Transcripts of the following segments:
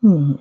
Hmm.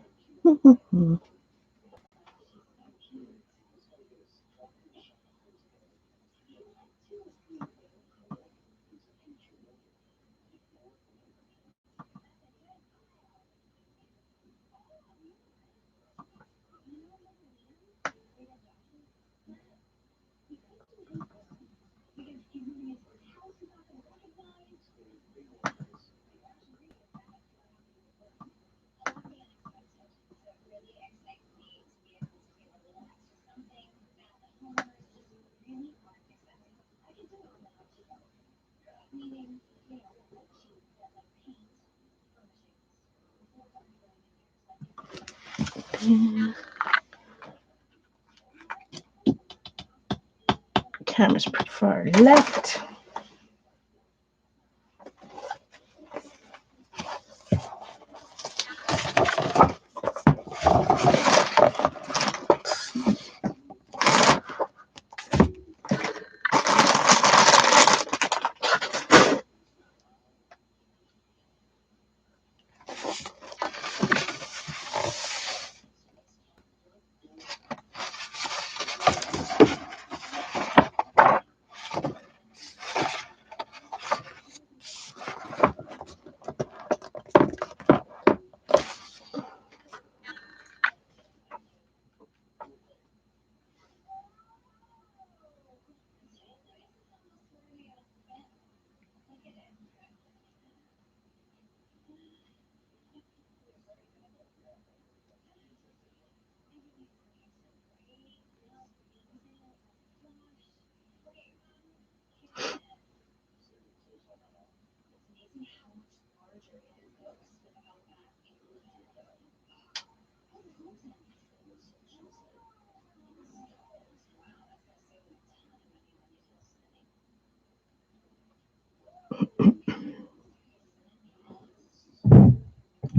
Camera's pretty far left.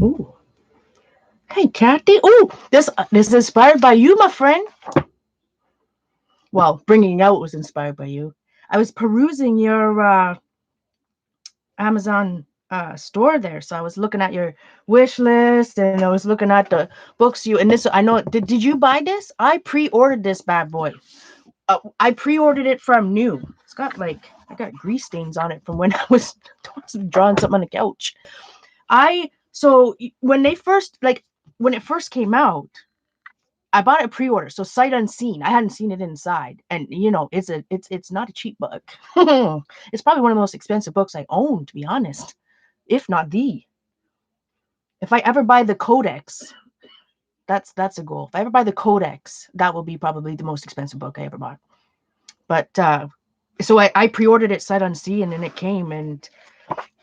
Ooh. Hey, Kathy. Ooh, this is inspired by you, my friend. Well, bringing out was inspired by you. I was perusing your Amazon store there, so I was looking at your wish list, and I was looking at the books you. And this, I know. Did you buy this? I pre-ordered this bad boy. I pre-ordered it from new. It's got I got grease stains on it from when I was drawing something on the couch. When when it first came out, I bought it pre-order, so sight unseen. I hadn't seen it inside, and it's not a cheap book. It's probably one of the most expensive books I own, to be honest, if not the. If I ever buy the Codex, that's a goal. If I ever buy the Codex, that will be probably the most expensive book I ever bought. But so I pre-ordered it sight unseen, and then it came, and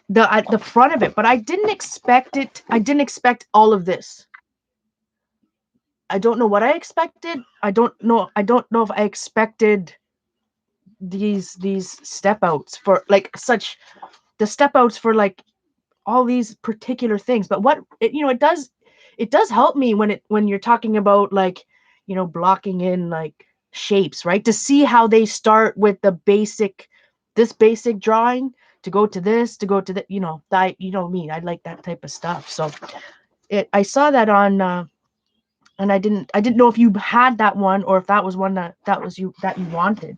the front of it, but I didn't expect it. I didn't expect all of this. I don't know what I expected. I don't know if I expected these step outs for the step outs for all these particular things. But what it does help me when you're talking about blocking in shapes, right? To see how they start with this basic drawing to go to this, to go to the, that, me, I like that type of stuff. So I saw that on, and I didn't know if you had that one or if that was one that was that you wanted.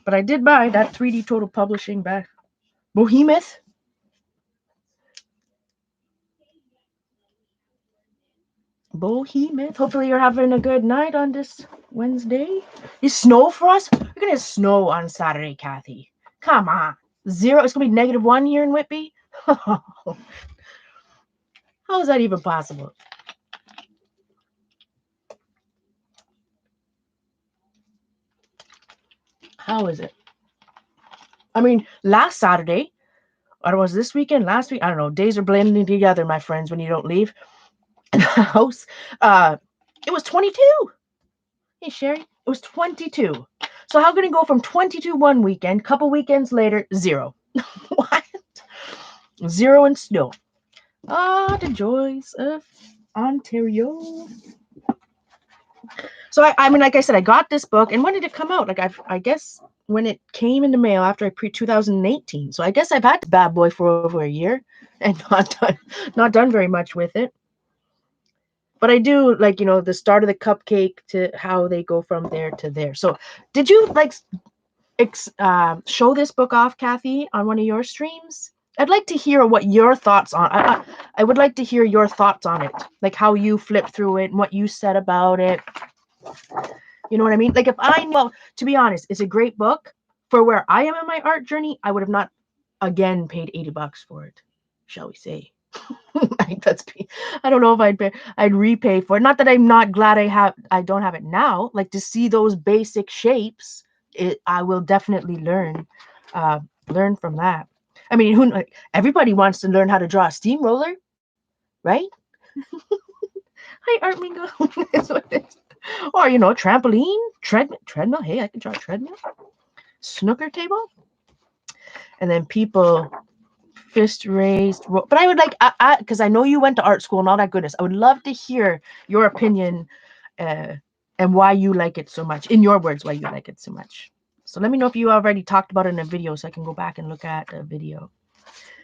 But I did buy that 3D Total Publishing back. Behemoth. Behemoth. Hopefully you're having a good night on this Wednesday. Is snow for us? We're gonna have snow on Saturday, Kathy. Come on. 0. It's gonna be -1 here in Whitby. How is that even possible? How is it? I mean, last Saturday, or was this weekend? Last week? I don't know. Days are blending together, my friends, when you don't leave the house. It was 22. Hey, Sherry. It was 22. So how can it go from 22 one weekend, couple weekends later, 0? What? 0 and snow. Ah, the joys of Ontario. So I mean, like I said, I got this book, and when did it come out? I guess when it came in the mail after I pre-2018. So I guess I've had the bad boy for over a year and not done very much with it. But I do like, the start of the cupcake to how they go from there to there. So did you like show this book off, Kathy, on one of your streams? I'd like to hear what your thoughts on. I would like to hear your thoughts on it, like how you flipped through it and what you said about it. You know what I mean? Like well, to be honest, it's a great book for where I am in my art journey. I would have not again paid $80 for it, shall we say? I don't know if I'd repay for it. Not that I'm not glad I don't have it now. Like to see those basic shapes, I will definitely learn from that. I mean, everybody wants to learn how to draw a steamroller, right? Hi, Art Mingo. That's what it is. Or trampoline, treadmill. Hey, I can draw a treadmill, snooker table, and then people fist raised. But I would like, because I know you went to art school and all that goodness. I would love to hear your opinion and why you like it so much. In your words, why you like it so much. So let me know if you already talked about it in a video so I can go back and look at a video.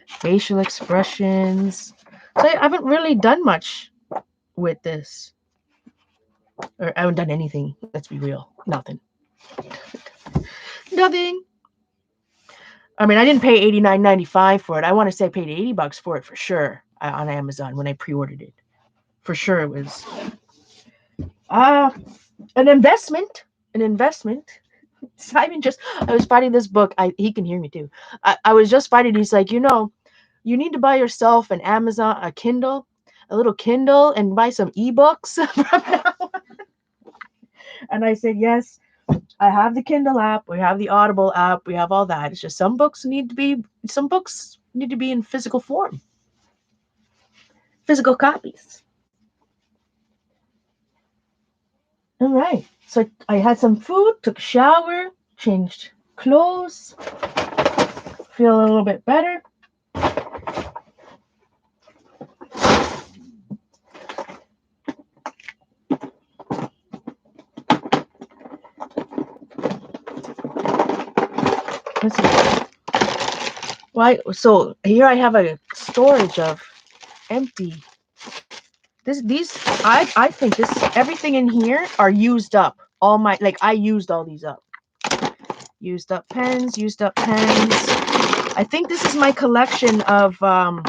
Facial expressions. So I haven't really done much with this. Or I haven't done anything. Let's be real. Nothing. Nothing. I mean, I didn't pay $89.95 for it. I want to say I paid $80 for it for sure on Amazon when I pre-ordered it. For sure it was an investment. An investment. Simon I was fighting this book. He can hear me too. I was just fighting. He's like, you need to buy yourself an Amazon, a little Kindle, and buy some ebooks from now on. And I said, yes, I have the Kindle app. We have the Audible app. We have all that. It's just some books need to be in physical form, physical copies. All right. So I had some food, took a shower, changed clothes, feel a little bit better. Let's see. Why? So here I have a storage of empty. I think everything in here are used up. I used all these up. Used up pens. I think this is my collection of, and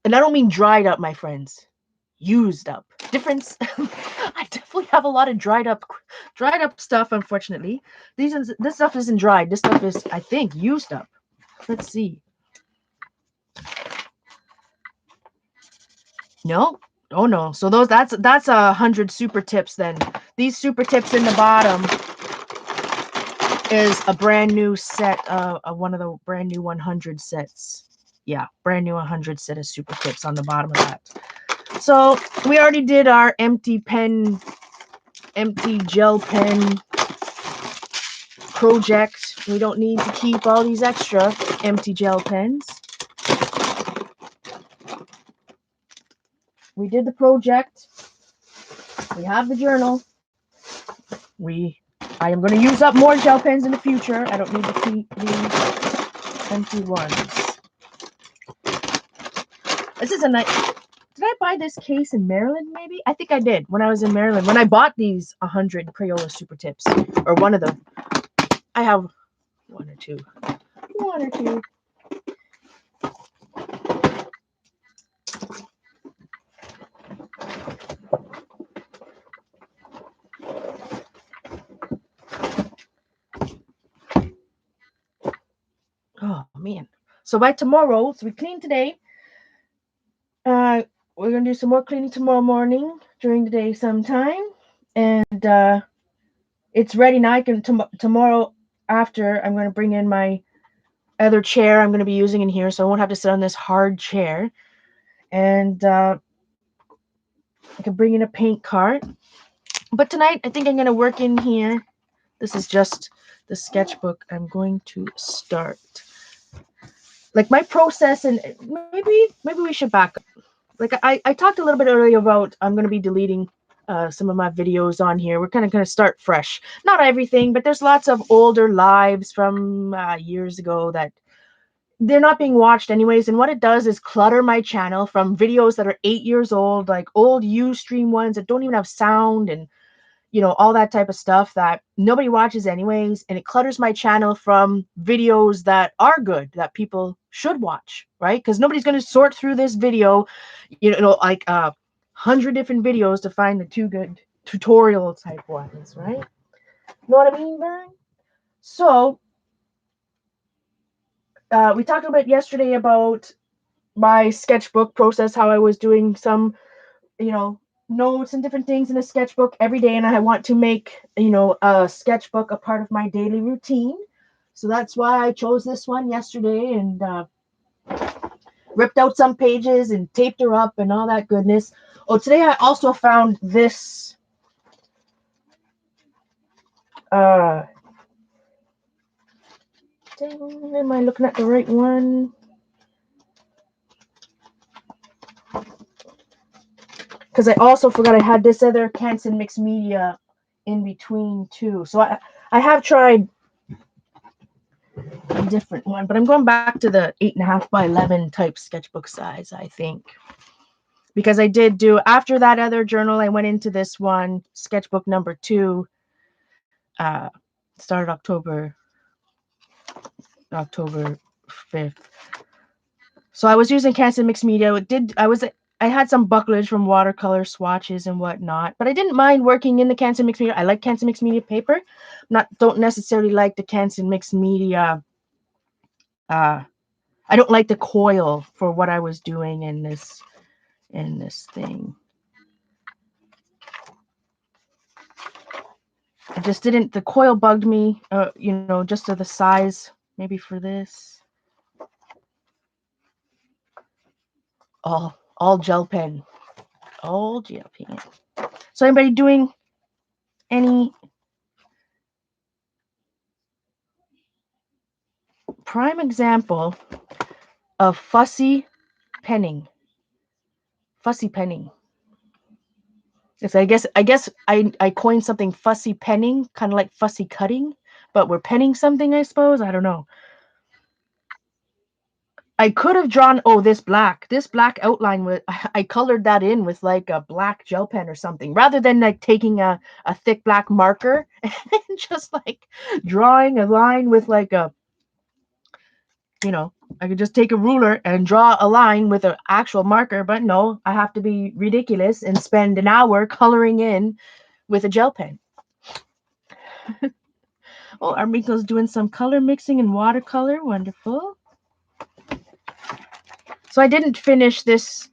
I don't mean dried up, my friends. Used up. Difference. I definitely have a lot of dried up stuff, unfortunately. This stuff isn't dried. This stuff is, I think, used up. Let's see. No. Oh no. So that's 100 super tips then. These super tips in the bottom is a brand new set of one of the brand new 100 sets. Yeah, brand new 100 set of super tips on the bottom of that. So we already did our empty gel pen project. We don't need to keep all these extra empty gel pens. We did the project. We have the journal. I am going to use up more gel pens in the future. I don't need to keep these empty ones. This is a nice. Did I buy this case in Maryland, maybe? I think I did when I was in Maryland. When I bought these 100 Crayola Super Tips, or one of them. I have one or two. Oh, man. So by tomorrow, so we clean today. We're going to do some more cleaning tomorrow morning during the day sometime. And it's ready now. I can tomorrow after I'm going to bring in my other chair I'm going to be using in here, so I won't have to sit on this hard chair. And I can bring in a paint cart. But tonight, I think I'm going to work in here. This is just the sketchbook I'm going to start. Like my process, and maybe we should back up. Like I talked a little bit earlier about I'm going to be deleting some of my videos on here. We're kind of going to start fresh. Not everything, but there's lots of older lives from years ago that they're not being watched anyways. And what it does is clutter my channel from videos that are 8 years old, like old Ustream ones that don't even have sound and all that type of stuff that nobody watches anyways. And it clutters my channel from videos that are good that people should watch, right? Because nobody's going to sort through this video, like 100 different videos to find the two good tutorial type ones, right? Know what I mean, Vern? So we talked a bit yesterday about my sketchbook process, how I was doing some, notes and different things in a sketchbook every day, and I want to make, a sketchbook a part of my daily routine. So that's why I chose this one yesterday and ripped out some pages and taped her up and all that goodness. Oh, today I also found this am I looking at the right one? Because I also forgot I had this other Canson Mixed Media in between too. So I have tried a different one, but I'm going back to the 8.5 by 11 type sketchbook size, I think. Because I did do, after that other journal, I went into this one, sketchbook number 2, started October 5th. So I was using Canson Mixed Media. I had some bucklage from watercolor swatches and whatnot, but I didn't mind working in the Canson Mixed Media. I like Canson Mixed Media paper. Don't necessarily like the Canson Mixed Media. I don't like the coil for what I was doing in this thing. I just didn't. The coil bugged me. Just to the size. Maybe for this. All gel pen. All gel pen. So anybody doing any prime example of fussy penning? Fussy penning. Yes, I guess I coined something, fussy penning, kind of like fussy cutting, but we're penning something, I suppose. I don't know. I could have drawn this black outline with I colored that in with like a black gel pen or something, rather than like taking a thick black marker and just like drawing a line with like a I could just take a ruler and draw a line with an actual marker, but no, I have to be ridiculous and spend an hour coloring in with a gel pen. Oh, Armiko's doing some color mixing in watercolor. Wonderful. So I didn't finish this,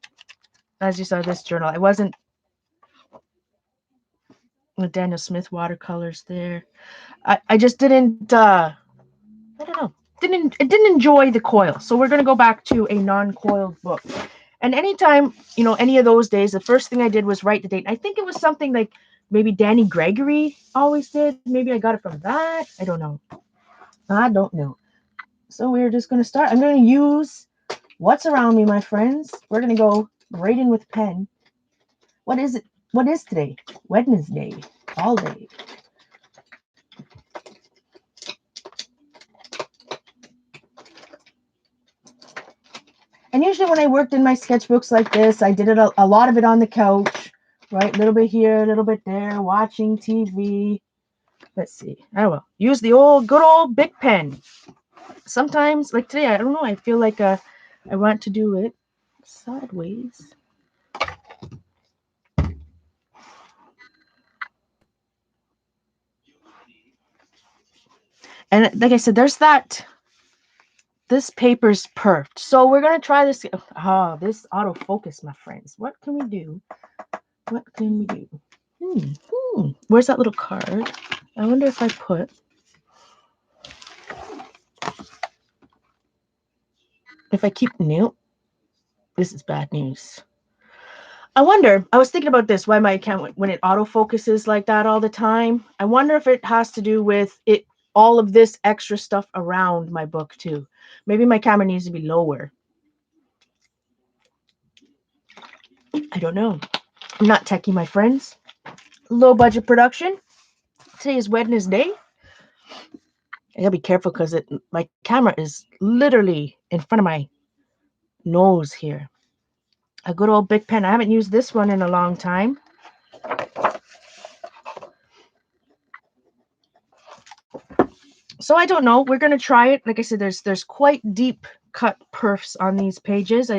as you saw, this journal. I wasn't with Daniel Smith watercolors there. I just didn't, I don't know, didn't enjoy the coil. So we're going to go back to a non-coiled book. And anytime, any of those days, the first thing I did was write the date. I think it was something like maybe Danny Gregory always did. Maybe I got it from that. I don't know. So we're just going to start. I'm going to use what's around me, my friends. We're going to go right in with pen. What is it? What is today? Wednesday. All day. And usually when I worked in my sketchbooks like this, I did it a lot of it on the couch, right? A little bit here, a little bit there, watching TV. Let's see. I will use the good old Bic pen. Sometimes, like today, I don't know. I feel like I want to do it sideways. And like I said, there's that. This paper's perfed. So we're going to try this. Oh, this autofocus, my friends. What can we do? What can we do? Where's that little card? I wonder if I put... If I keep... Nope. This is bad news. I wonder, I was thinking about this, why my account, when it autofocuses like that all the time, I wonder if it has to do with it, all of this extra stuff around my book too. Maybe my camera needs to be lower. I don't know. I'm not techie, my friends. low budget production. Today is Wednesday. I gotta be careful because my camera is literally in front of my nose here. A good old Bic pen. I haven't used this one in a long time. So I don't know. We're gonna try it. Like I said, there's quite deep cut perfs on these pages.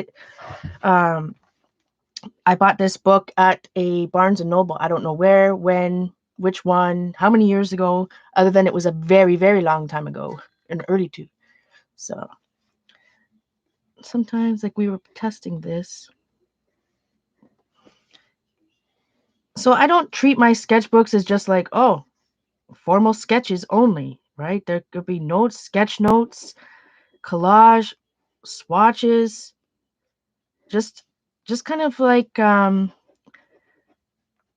Um I bought this book at a Barnes and Noble. I don't know where, when, which one, how many years ago, other than it was a very, very long time ago, in the early two. So sometimes like we were testing this. So I don't treat my sketchbooks as just like, oh, formal sketches only, right? There could be notes, sketch notes, collage, swatches, just just kind of like a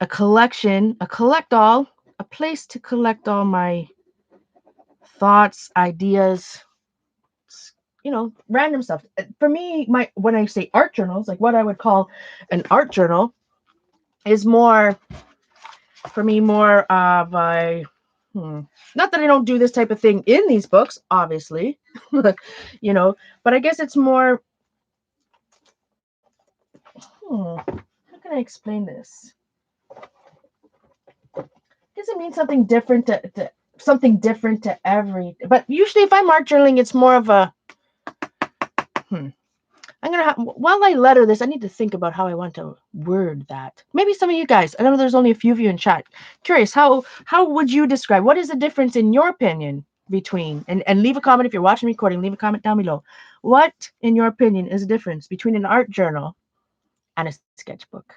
collection, a collect all, a place to collect all my thoughts, ideas, random stuff. For me, my when I say art journals, like what I would call an art journal, is more for me more of a not that I don't do this type of thing in these books, obviously, but I guess it's more. How can I explain this? Does it mean something different to something different to every? But usually, if I'm art journaling, it's more of a. I'm gonna while I letter this, I need to think about how I want to word that. Maybe some of you guys. I know there's only a few of you in chat. Curious, how would you describe? What is the difference in your opinion between? And leave a comment if you're watching recording. Leave a comment down below. What, in your opinion, is the difference between an art journal and a sketchbook?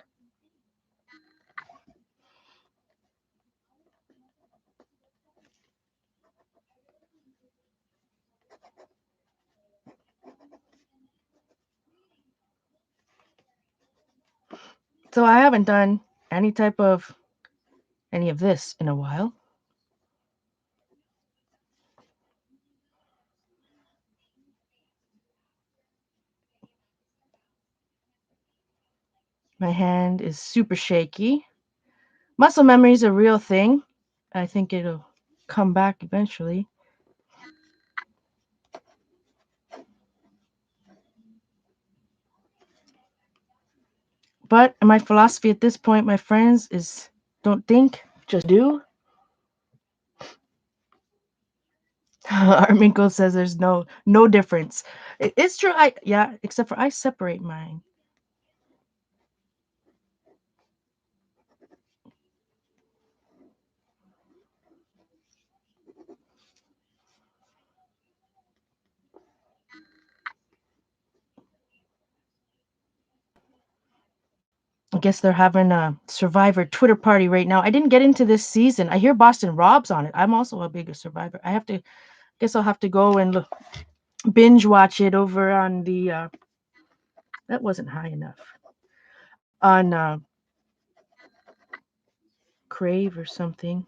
So I haven't done any of this in a while. My hand is super shaky. Muscle memory is a real thing. I think it'll come back eventually. But my philosophy at this point, my friends, is don't think, just do. Arminko says there's no difference. It's true. Except for I separate mine. I guess they're having a Survivor Twitter party right now. I didn't get into this season. I hear Boston Rob's on it. I'm also a bigger Survivor. Guess I'll have to go and binge watch it over on the. That wasn't high enough. On Crave or something.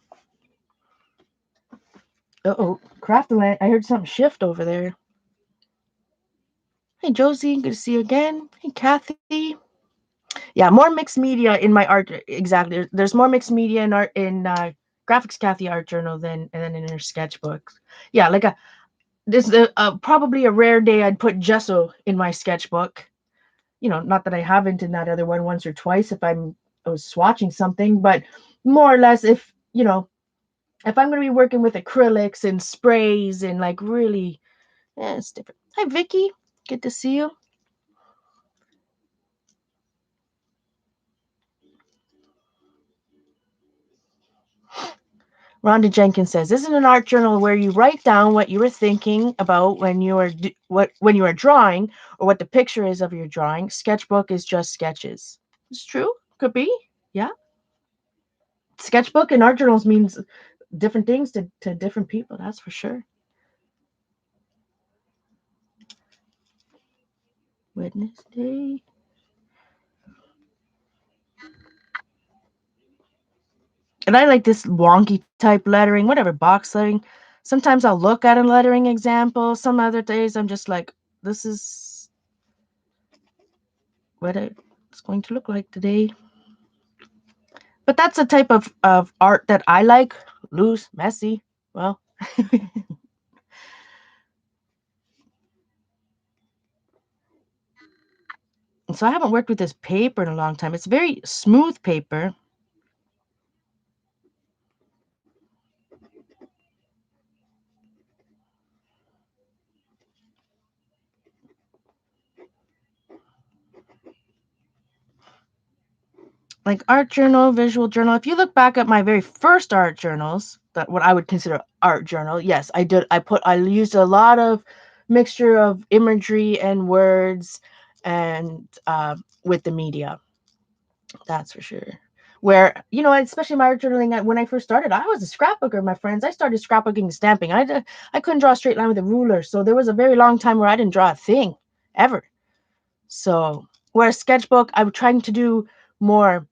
Oh, Craftland. I heard something shift over there. Hey, Josie. Good to see you again. Hey, Kathy. Yeah, more mixed media in my art. Exactly. There's more mixed media in art in graphics Kathy art journal than in her sketchbooks. Yeah, like this is probably a rare day I'd put gesso in my sketchbook. Not that I haven't in that other one once or twice if I was swatching something, but more or less if I'm going to be working with acrylics and sprays and like really, it's different. Hi, Vicky. Good to see you. Rhonda Jenkins says, "Isn't an art journal where you write down what you were thinking about when you are when you are drawing, or what the picture is of your drawing? Sketchbook is just sketches." It's true. Could be. Yeah. Sketchbook and art journals means different things to different people. That's for sure. Wednesday. And I like this wonky type lettering, whatever, box lettering. Sometimes I'll look at a lettering example. Some other days I'm just like, this is what it's going to look like today. But that's a type of art that I like. Loose, messy. Well, so I haven't worked with this paper in a long time. It's very smooth paper. Like art journal, visual journal. If you look back at my very first art journals, that what I would consider art journal, yes, I did. I used a lot of mixture of imagery and words, and with the media. That's for sure. Where, especially my art journaling, when I first started, I was a scrapbooker, my friends. I started scrapbooking and stamping. I couldn't draw a straight line with a ruler, so there was a very long time where I didn't draw a thing ever. So, whereas sketchbook, I'm trying to do more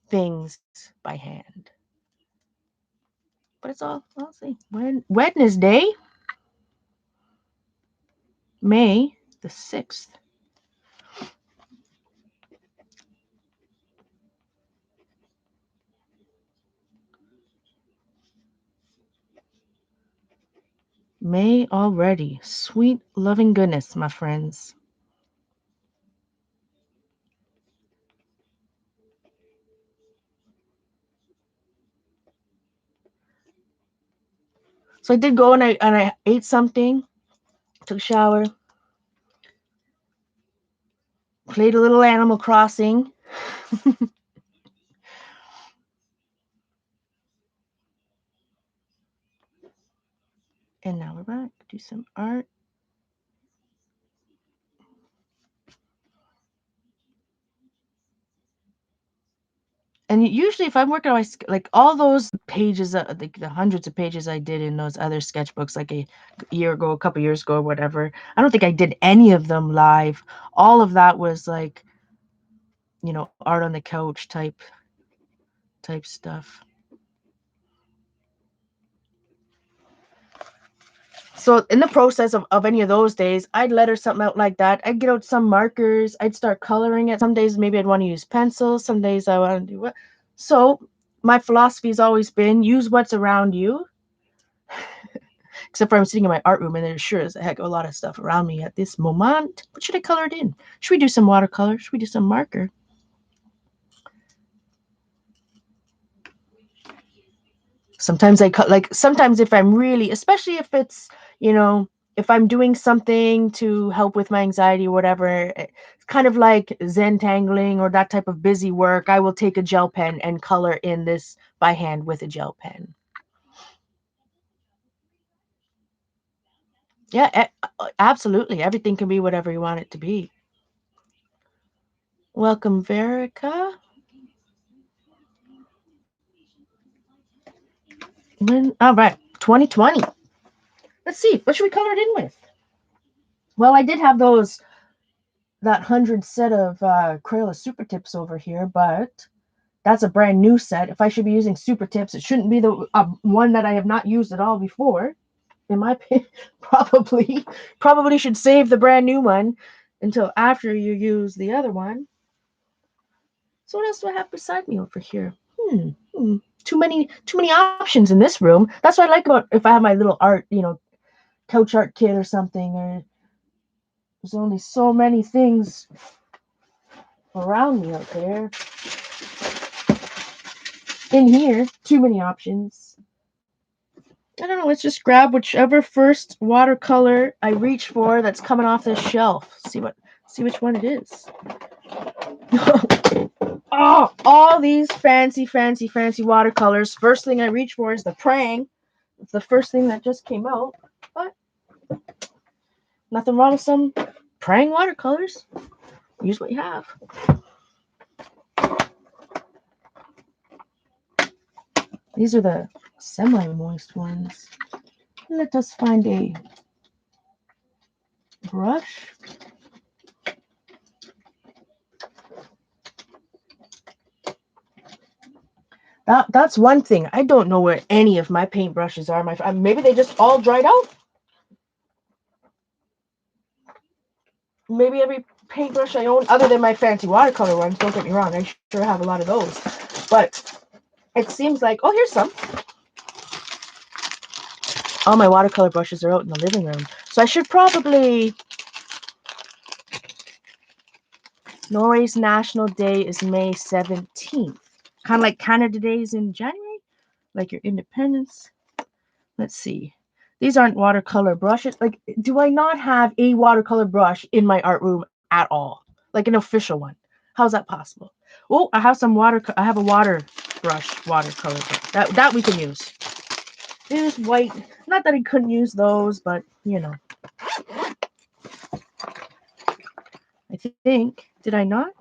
things by hand. But it's all, I'll see. Wednesday, May the 6th. May already. Sweet loving goodness, my friends. So I did go and I ate something, took a shower, played a little Animal Crossing. And now we're back. Do some art. And usually, if I'm working on like all those pages, like the hundreds of pages I did in those other sketchbooks, like a year ago, a couple years ago, whatever, I don't think I did any of them live. All of that was like, art on the couch type stuff. So in the process of any of those days, I'd letter something out like that. I'd get out some markers. I'd start coloring it. Some days maybe I'd want to use pencils. Some days I want to do what. So my philosophy's always been use what's around you. Except for I'm sitting in my art room and there's sure as heck a lot of stuff around me at this moment. What should I color it in? Should we do some watercolor? Should we do some marker? Sometimes I cut, like sometimes if I'm really, especially if it's, if I'm doing something to help with my anxiety or whatever, it's kind of like Zentangling or that type of busy work, I will take a gel pen and color in this by hand with a gel pen. Yeah, absolutely. Everything can be whatever you want it to be. Welcome, Verica. All right, 2020. Let's see. What should we color it in with? Well, I did have that 100 set of Crayola Super Tips over here, but that's a brand new set. If I should be using Super Tips, it shouldn't be the one that I have not used at all before. In my opinion, probably should save the brand new one until after you use the other one. So what else do I have beside me over here? Too many options in this room. That's what I like about if I have my little art, couch art kit or something, or there's only so many things around me out there. In here, too many options. I don't know, let's just grab whichever first watercolor I reach for that's coming off this shelf. See which one it is. Oh, all these fancy watercolors. First thing I reach for is the Prang. It's the first thing that just came out. But nothing wrong with some Prang watercolors. Use what you have. These are the semi-moist ones. Let us find a brush. That's one thing. I don't know where any of my paintbrushes are. Maybe they just all dried out. Maybe every paintbrush I own, other than my fancy watercolor ones, don't get me wrong, I sure have a lot of those. But It seems like, oh, here's some. All my watercolor brushes are out in the living room. So I should probably... Norway's National Day is May 17th. Kind of like Canada Day is in January, like your independence. Let's see. These aren't watercolor brushes. Like, do I not have a watercolor brush in my art room at all? Like an official one. How's that possible? Oh, I have some water. I have a water brush, watercolor brush. That we can use. There's white. Not that I couldn't use those, but you know. I think. Did I not?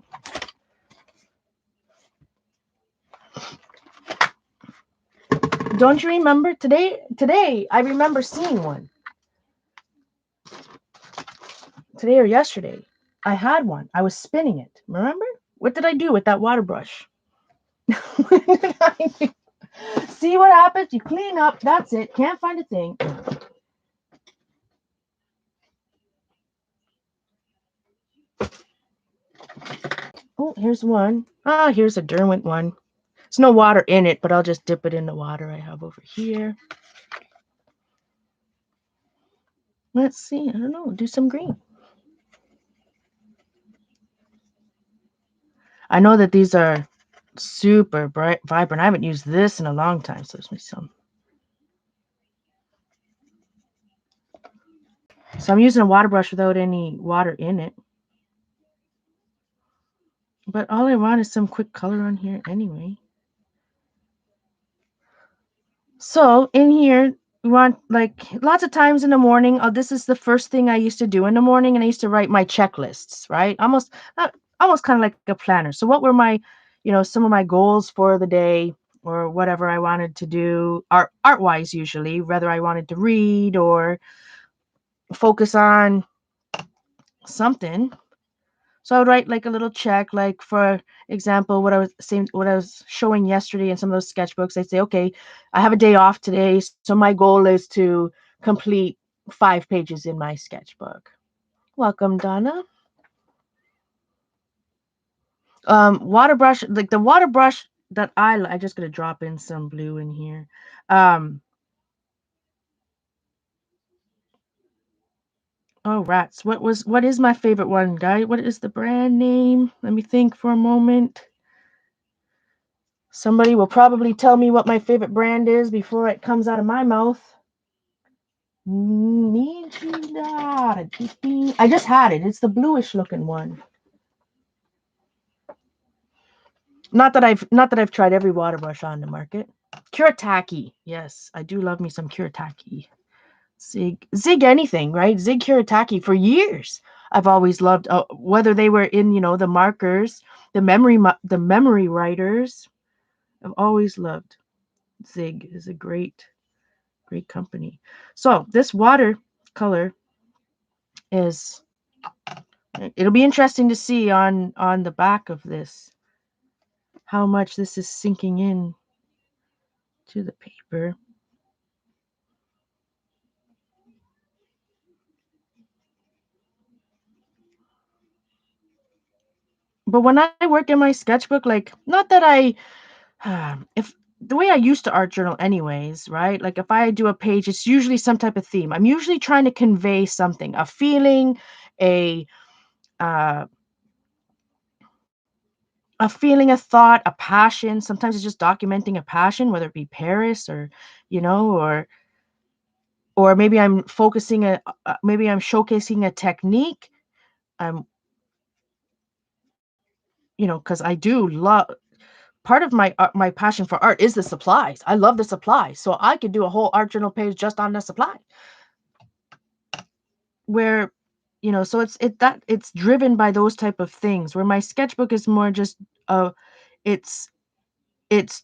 Don't you remember today? Today, I remember seeing one. Today or yesterday, I had one. I was spinning it. Remember? What did I do with that water brush? See what happens? You clean up. That's it. Can't find a thing. Oh, here's one. Ah, here's a Derwent one. There's no water in it, but I'll just dip it in the water I have over here. Let's see. I don't know. Do some green. I know that these are super bright, vibrant. I haven't used this in a long time, so there's me some. So I'm using a water brush without any water in it. But all I want is some quick color on here anyway. So in here, we want, like, lots of times in the morning, this is the first thing I used to do in the morning, and I used to write my checklists, right? Almost kind of like a planner. So what were my, some of my goals for the day, or whatever I wanted to do, art-wise usually, whether I wanted to read or focus on something. So I would write like a little check, like for example, what I was showing yesterday in some of those sketchbooks. I'd say, okay, I have a day off today, so my goal is to complete 5 pages in my sketchbook. Welcome, Donna. Water brush, like the water brush that I'm just gonna drop in some blue in here. Oh, rats. What is my favorite one, guy? What is the brand name? Let me think for a moment. Somebody will probably tell me what my favorite brand is before it comes out of my mouth. I just had it. It's the bluish looking one. Not that I've tried every water brush on the market. Kuretake. Yes, I do love me some Kuretake. Zig anything, right? Zig Kuretake for years. I've always loved, whether they were in, the markers, the memory writers. I've always loved Zig. Is a great company. So this watercolor is, it'll be interesting to see on the back of this how much this is sinking in to the paper. But when I work in my sketchbook, like, not that if the way I used to art journal anyways, right? Like if I do a page, it's usually some type of theme. I'm usually trying to convey something, a feeling, a uh, a thought, a passion. Sometimes it's just documenting a passion, whether it be Paris or, or maybe I'm maybe I'm showcasing a technique. I'm, because I do love, part of my passion for art is the supplies. I love the supplies, so I could do a whole art journal page just on the supply. Where, so it's driven by those type of things. Where my sketchbook is more just, it's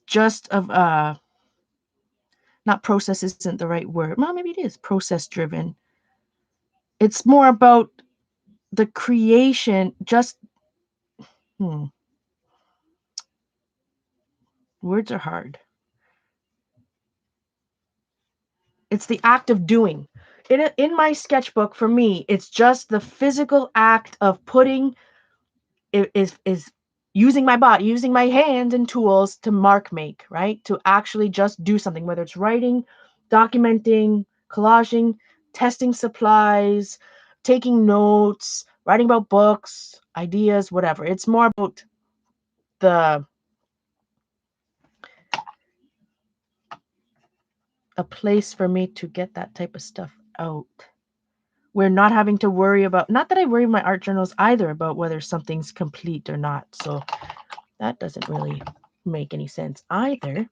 just of not process isn't the right word. Well, maybe it is process driven. It's more about the creation. Just words are hard. It's the act of doing. In my sketchbook, for me, it's just the physical act of putting, is using my body, using my hands and tools to mark make, right? To actually just do something, whether it's writing, documenting, collaging, testing supplies, taking notes, writing about books, ideas, whatever. It's more about the a place for me to get that type of stuff out. We're not having to worry about, not that I worry my art journals either about whether something's complete or not. So that doesn't really make any sense either.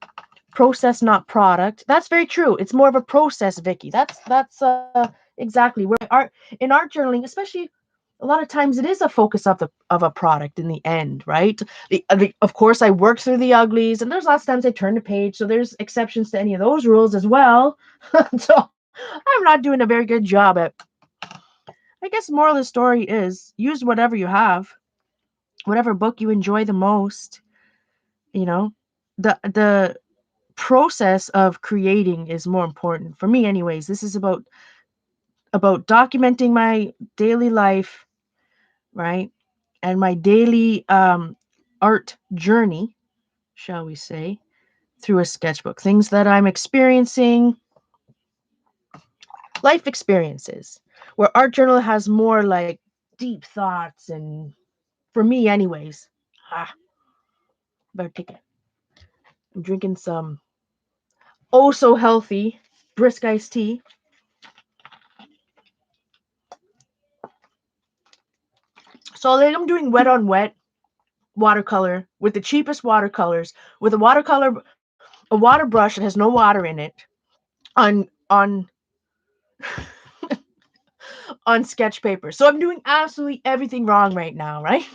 Process, not product. That's very true. It's more of a process, Vicky. That's exactly where art in art journaling, especially a lot of times it is a focus of a product in the end, right? Of course, I work through the uglies, and there's lots of times I turn the page, so there's exceptions to any of those rules as well. So I'm not doing a very good job at. I guess the moral of the story is use whatever you have, whatever book you enjoy the most. You know, the process of creating is more important for me anyways. This is about documenting my daily life, right? And my daily art journey, shall we say, through a sketchbook. Things that I'm experiencing, life experiences, where art journal has more like deep thoughts and for me anyways. Ah, better take it. I'm drinking some oh so healthy brisk iced tea. So like I'm doing wet on wet watercolor with the cheapest watercolors, with a water brush that has no water in it, on on sketch paper. So I'm doing absolutely everything wrong right now, right?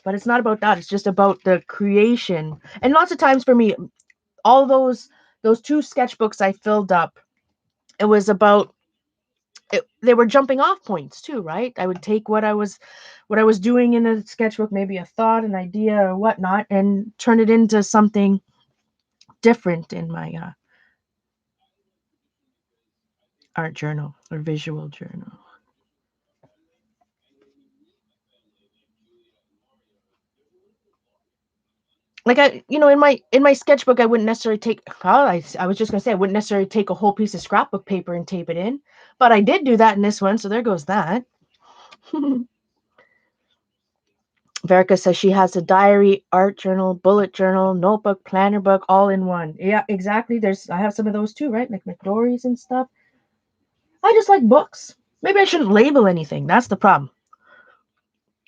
But it's not about that. It's just about the creation. And lots of times for me, all those two sketchbooks I filled up, it was about they were jumping off points too, right? I would take what I was doing in a sketchbook, maybe a thought, an idea, or whatnot, and turn it into something different in my art journal or visual journal. Like in my sketchbook, I wouldn't necessarily take. Oh, I was just gonna say I wouldn't necessarily take a whole piece of scrapbook paper and tape it in, but I did do that in this one, so there goes that. Verica says she has a diary, art journal, bullet journal, notebook, planner book, all in one. Yeah, exactly. I have some of those too, right? Like McDory's and stuff. I just like books. Maybe I shouldn't label anything. That's the problem.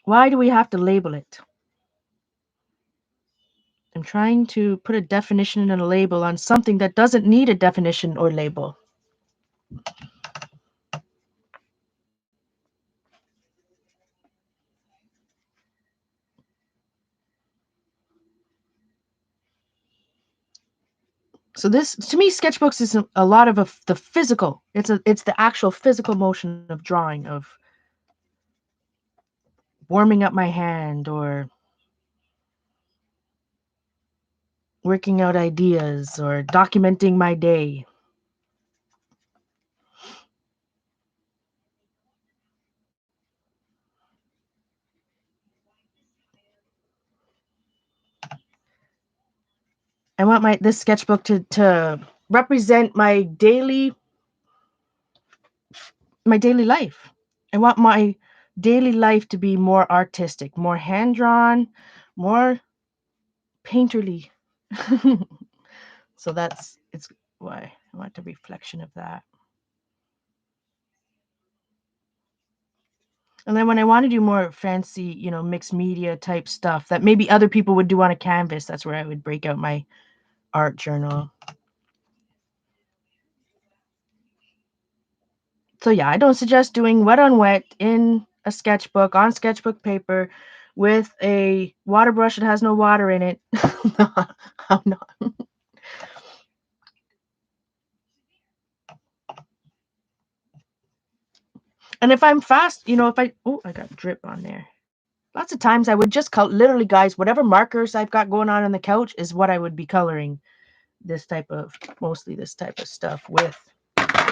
Why do we have to label it? I'm trying to put a definition and a label on something that doesn't need a definition or label. So this, to me, sketchbooks is a lot of the physical. It's the actual physical motion of drawing, of warming up my hand or working out ideas or documenting my day. I want this sketchbook to represent my daily life. I want my daily life to be more artistic, more hand drawn, more painterly. So it's why I want a reflection of that. And then when I want to do more fancy, mixed media type stuff that maybe other people would do on a canvas, that's where I would break out my art journal. So yeah, I don't suggest doing wet on wet in a sketchbook on sketchbook paper with a water brush that has no water in it. No, I'm not. And if I'm fast, if I got drip on there. Lots of times I would just literally, guys, whatever markers I've got going on the couch is what I would be coloring mostly this type of stuff with.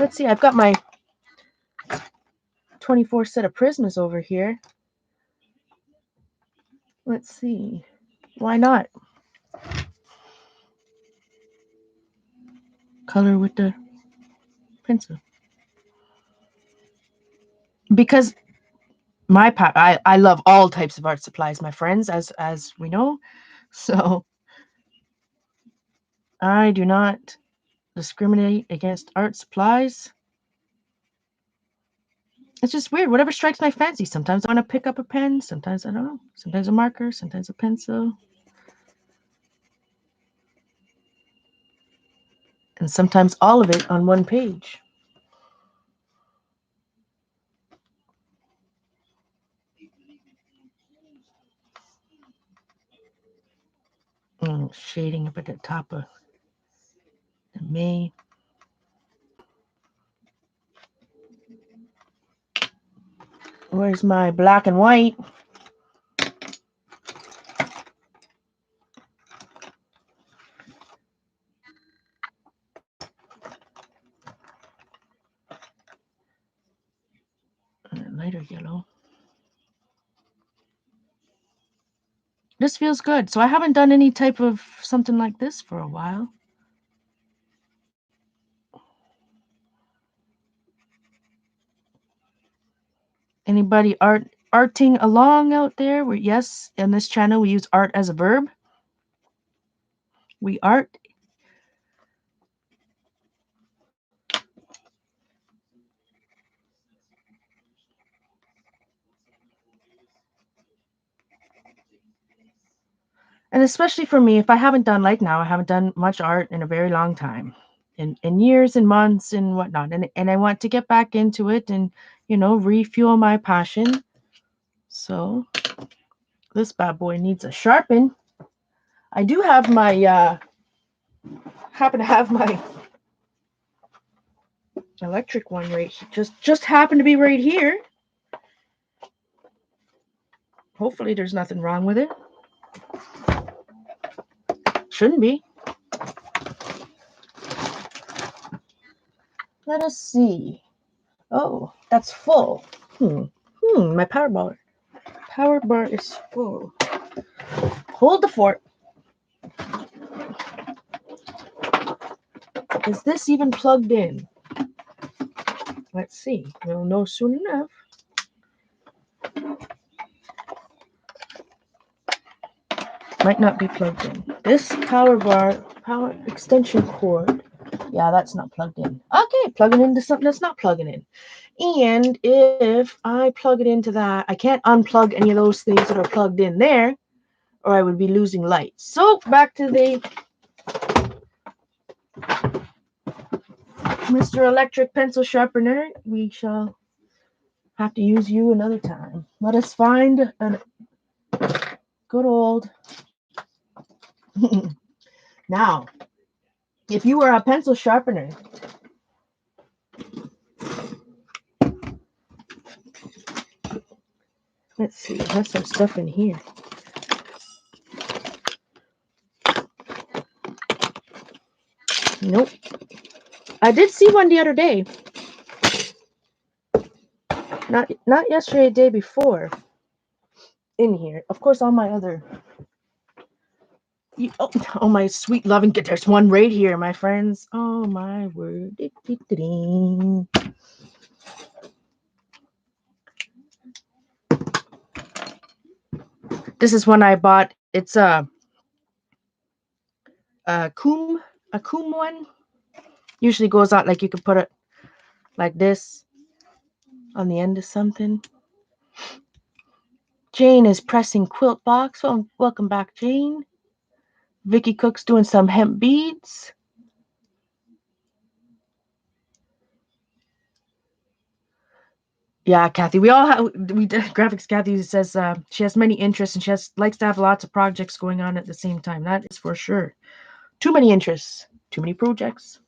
Let's see, I've got my 24 set of Prismas over here. Let's see. Why not? Color with the pencil. Because I love all types of art supplies, my friends, as we know. So I do not discriminate against art supplies. It's just weird. Whatever strikes my fancy. Sometimes I want to pick up a pen. Sometimes I don't know. Sometimes a marker. Sometimes a pencil. And sometimes all of it on one page. Shading up at the top of the May. Where's my black and white? Lighter yellow. This feels good. So I haven't done any type of something like this for a while. Anybody arting along out there? Yes, in this channel we use art as a verb. We art. And especially for me, if I haven't done like now, I haven't done much art in a very long time. In years and months and whatnot. And I want to get back into it and, refuel my passion. So this bad boy needs a sharpen. I do have my happen to have my electric one right here. Just happened to be right here. Hopefully there's nothing wrong with it. Shouldn't be. Let us see. Oh, that's full. My power bar. Power bar is full. Hold the fort. Is this even plugged in? Let's see. We'll know soon enough. Might not be plugged in. This power extension cord. Yeah, that's not plugged in. Okay, plugging into something that's not plugging in. And if I plug it into that, I can't unplug any of those things that are plugged in there, or I would be losing light. So back to the Mr. Electric Pencil Sharpener. We shall have to use you another time. Let us find a good old. Now, if you were a pencil sharpener, let's see, there's some stuff in here. Nope. I did see one the other day. Not yesterday, the day before. In here. Of course, all my other. Oh, my sweet loving. There's one right here, my friends. Oh, my word. This is one I bought. It's a coom one. Usually goes out like you could put it like this on the end of something. Jane is pressing quilt box. Well, welcome back, Jane. Vicky Cook's doing some hemp beads. Yeah, Kathy. We all have graphics. Kathy says she has many interests and she likes to have lots of projects going on at the same time. That is for sure. Too many interests, too many projects.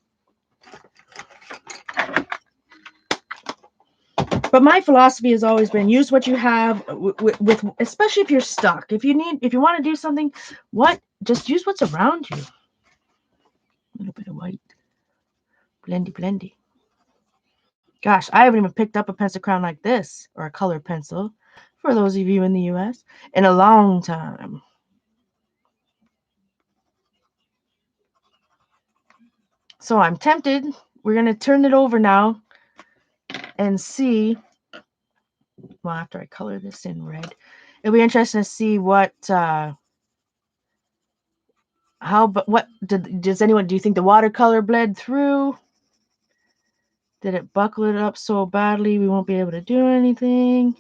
But my philosophy has always been use what you have with especially if you're stuck. If you want to do something, just use what's around you. A little bit of white. Blendy. Gosh, I haven't even picked up a pencil crown like this or a colored pencil for those of you in the US, in a long time. So I'm tempted. We're going to turn it over now and see. Well, after I color this in red, it'll be interesting to see what does anyone, do you think the watercolor bled through? Did it buckle it up so badly we won't be able to do anything?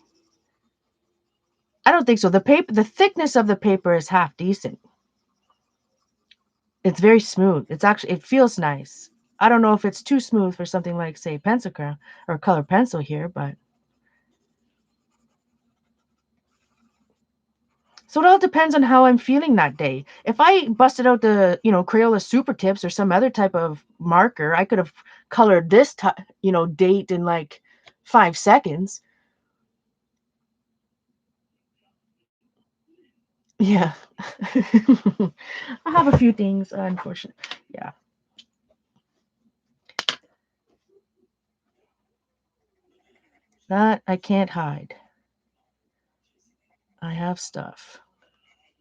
I don't think so. The thickness of the paper is half decent. It's very smooth. It feels nice. I don't know if it's too smooth for something like, say, pencil crayon or color pencil here, but so it all depends on how I'm feeling that day. If I busted out the, Crayola Super Tips or some other type of marker, I could have colored this, date in like 5 seconds. Yeah. I have a few things, unfortunately. Yeah. That I can't hide. I have stuff.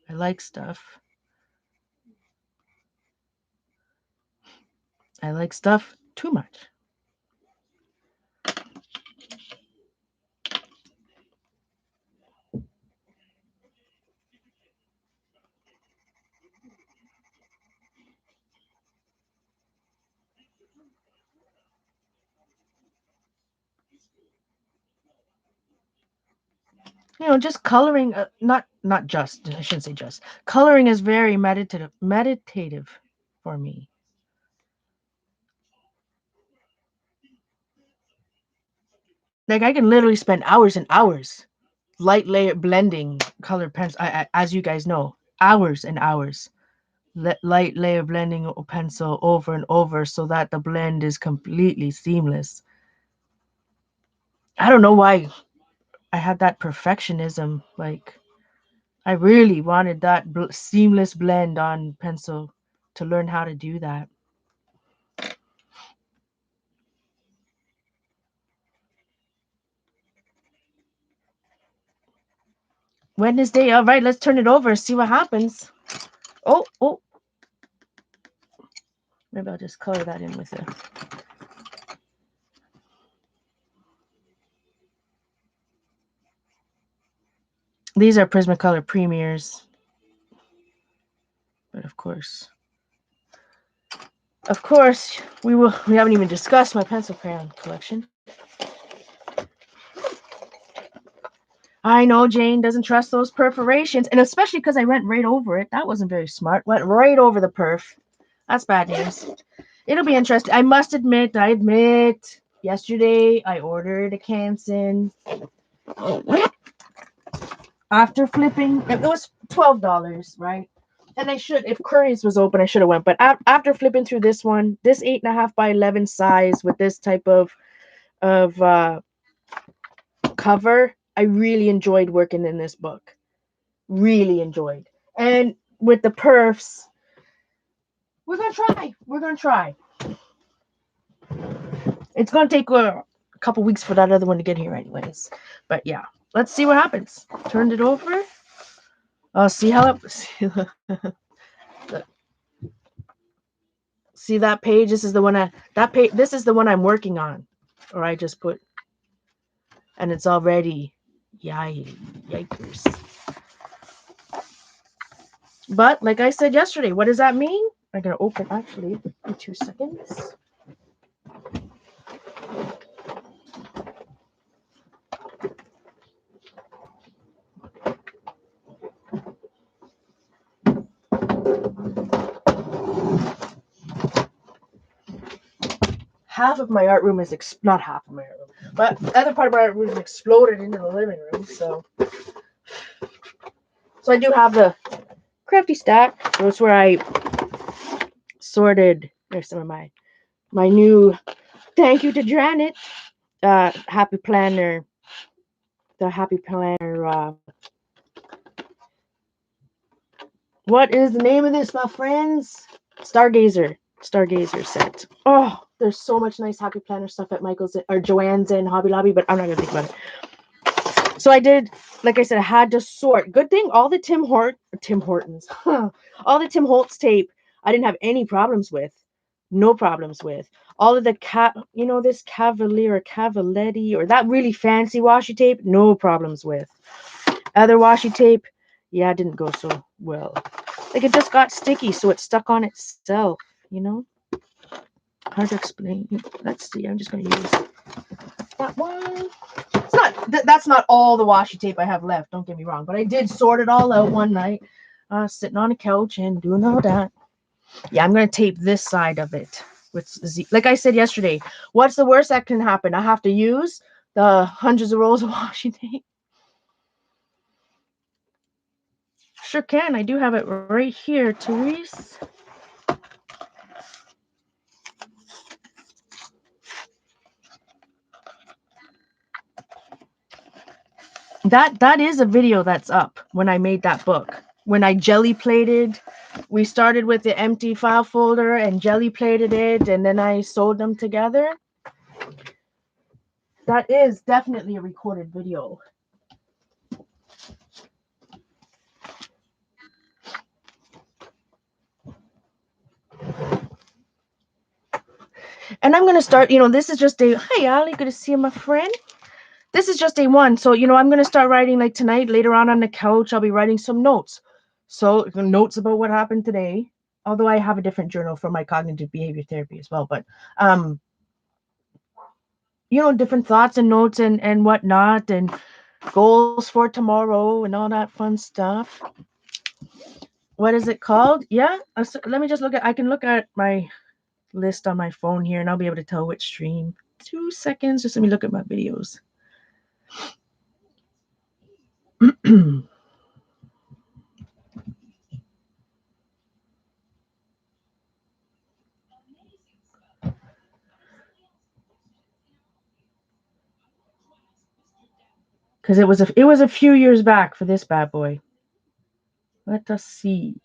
I like stuff. I like stuff too much. Just coloring, not just, I shouldn't say just. Coloring is very meditative for me. Like I can literally spend hours and hours light layer blending colored pencil. As you guys know, hours and hours light layer blending a pencil over and over so that the blend is completely seamless. I don't know why I had that perfectionism. Like I really wanted that seamless blend on pencil to learn how to do that. Wednesday, all right, let's turn it over and see what happens. Oh, maybe I'll just color that in with it. These are Prismacolor Premiers, but of course, we haven't even discussed my pencil crayon collection. I know Jane doesn't trust those perforations, and especially because I went right over it. That wasn't very smart. Went right over the perf. That's bad news. It'll be interesting. I must admit, yesterday I ordered a Canson. After flipping, it was $12, right? And if Curry's was open, I should have went. But after flipping through this one, this 8.5 by 11 size with this type of cover, I really enjoyed working in this book. Really enjoyed. And with the perfs, we're gonna try. It's gonna take a couple weeks for that other one to get here, anyways. But yeah, let's see what happens. Turned it over. I'll see how it. See that page? This is the one this is the one I'm working on. Or I just put, and it's already yikers. But like I said yesterday, what does that mean? I'm gonna open actually in 2 seconds. Half of my art room is not half of my art room, but the other part of my art room is exploded into the living room. So I do have the crafty stack. That's where I sorted. There's some of my new thank you to Janet happy planner. The happy planner. What is the name of this, my friends? Stargazer set. Oh, there's so much nice happy planner stuff at Michael's or Joann's and Hobby Lobby, but I'm not gonna think about it. So I did, like I said, I had to sort. Good thing all the Tim Hortons, all the Tim Holtz tape, I didn't have any problems with. No problems with. All of the this Cavalier or Cavaletti or that really fancy washi tape, no problems with. Other washi tape, yeah, it didn't go so well. Like it just got sticky, so it stuck on itself, you know? Hard to explain. Let's see, I'm just gonna use that one. It's not that's not all the washi tape I have left, don't get me wrong, but I did sort it all out one night, sitting on a couch and doing all that. Yeah, I'm gonna tape this side of it with like I said yesterday, what's the worst that can happen? I have to use the hundreds of rolls of washi tape. Sure can. I do have it right here, Therese. That is a video that's up when I made that book. When I jelly plated, we started with the empty file folder and jelly plated it, and then I sewed them together. That is definitely a recorded video. And I'm going to start, this is just day. Hi, Ali. Good to see you, my friend. This is just day one. So, I'm going to start writing like tonight, later on the couch. I'll be writing some notes. So, notes about what happened today. Although I have a different journal for my cognitive behavior therapy as well. But, different thoughts and notes and whatnot, and goals for tomorrow and all that fun stuff. What is it called? Yeah. Let me just I can look at my list on my phone here and I'll be able to tell which stream. 2 seconds. Just let me look at my videos. Because it was a few years back for this bad boy. Let us see.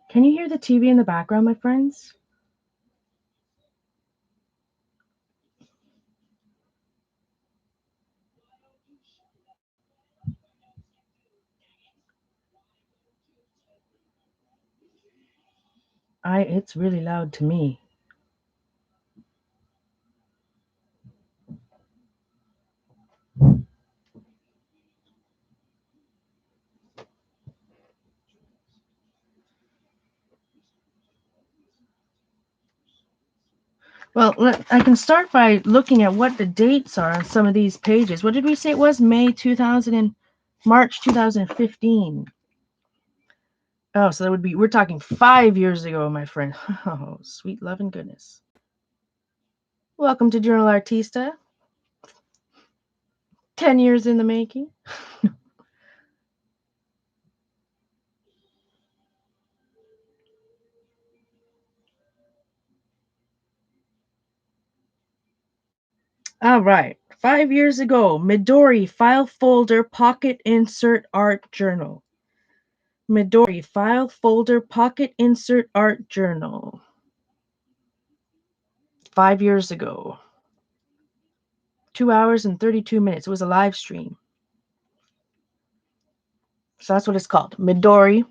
Can you hear the TV in the background, my friends? It's really loud to me. Well, I can start by looking at what the dates are on some of these pages. What did we say it was? March 2015. Oh, so that would be, we're talking 5 years ago, my friend. Oh, sweet love and goodness. Welcome to Journal Artista. 10 years in the making. All right. 5 years ago, Midori file folder pocket insert art journal. Midori file folder pocket insert art journal. 5 years ago. 2 hours and 32 minutes. It was a live stream. So that's what it's called. Midori.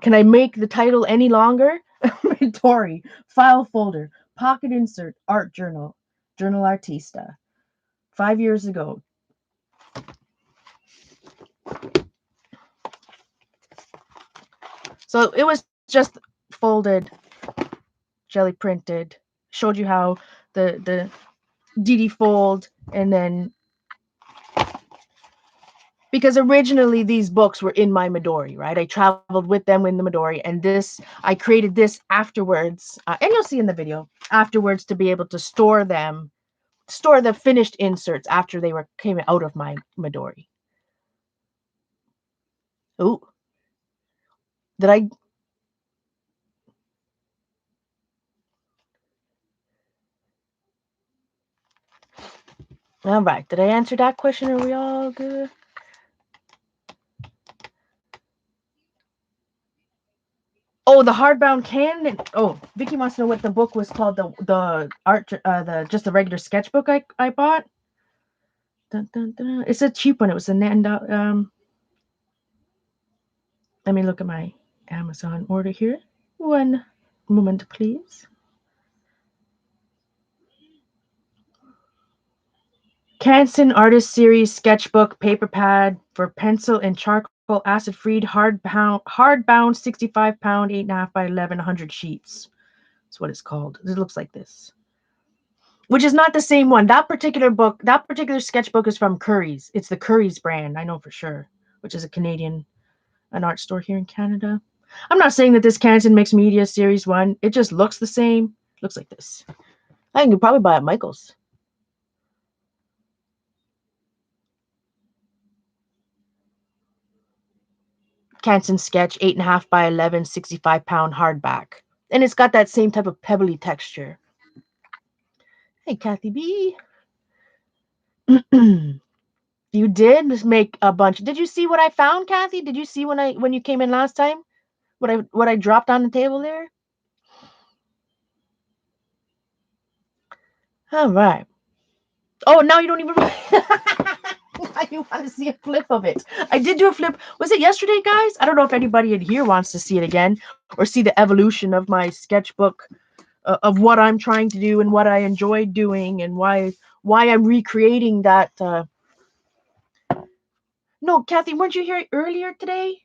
Can I make the title any longer? Midori file folder pocket insert art journal. Journal Artista. 5 years ago. So it was just folded, jelly printed, showed you how the DD fold, and then because originally these books were in my Midori, right? I traveled with them in the Midori, and I created this afterwards, and you'll see in the video afterwards to be able to store the finished inserts after they came out of my Midori. Oh, did I? All right. Did I answer that question? Are we all good? Oh, the hardbound canon. Oh, Vicky wants to know what the book was called. The art, the just the regular sketchbook I bought. Dun, dun, dun. It's a cheap one. It was a let me look at my Amazon order here. One moment, please. Canson Artist Series Sketchbook Paper Pad for pencil and charcoal acid free hardbound 65 pound 8.5 by 1100 sheets. That's what it's called. It looks like this. Which is not the same one. That particular sketchbook is from Curry's. It's the Curry's brand, I know for sure, which is an art store here in Canada. I'm not saying that this Canson Mixed Media Series 1, it just looks the same. Looks like this. I think you probably buy it at Michael's. Canson Sketch 8.5 by 11, 65 pound hardback. And it's got that same type of pebbly texture. Hey, Kathy B. You did make a bunch. Did you see what I found, Kathy? Did you see when you came in last time? What I dropped on the table there? All right. Oh, now you don't even. Now you want to see a flip of it? I did do a flip. Was it yesterday, guys? I don't know if anybody in here wants to see it again or see the evolution of my sketchbook, of what I'm trying to do and what I enjoy doing and why I'm recreating that. No, Kathy, weren't you here earlier today?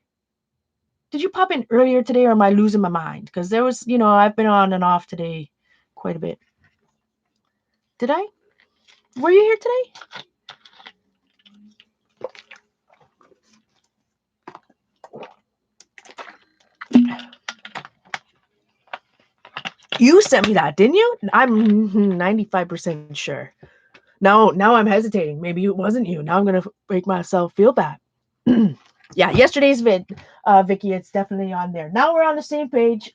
Did you pop in earlier today, or am I losing my mind? Because there was, I've been on and off today quite a bit. Did I? Were you here today? You sent me that, didn't you? I'm 95% sure. Now I'm hesitating. Maybe it wasn't you. Now I'm gonna make myself feel bad. Yeah, yesterday's vid, Vicky, it's definitely on there. Now we're on the same page.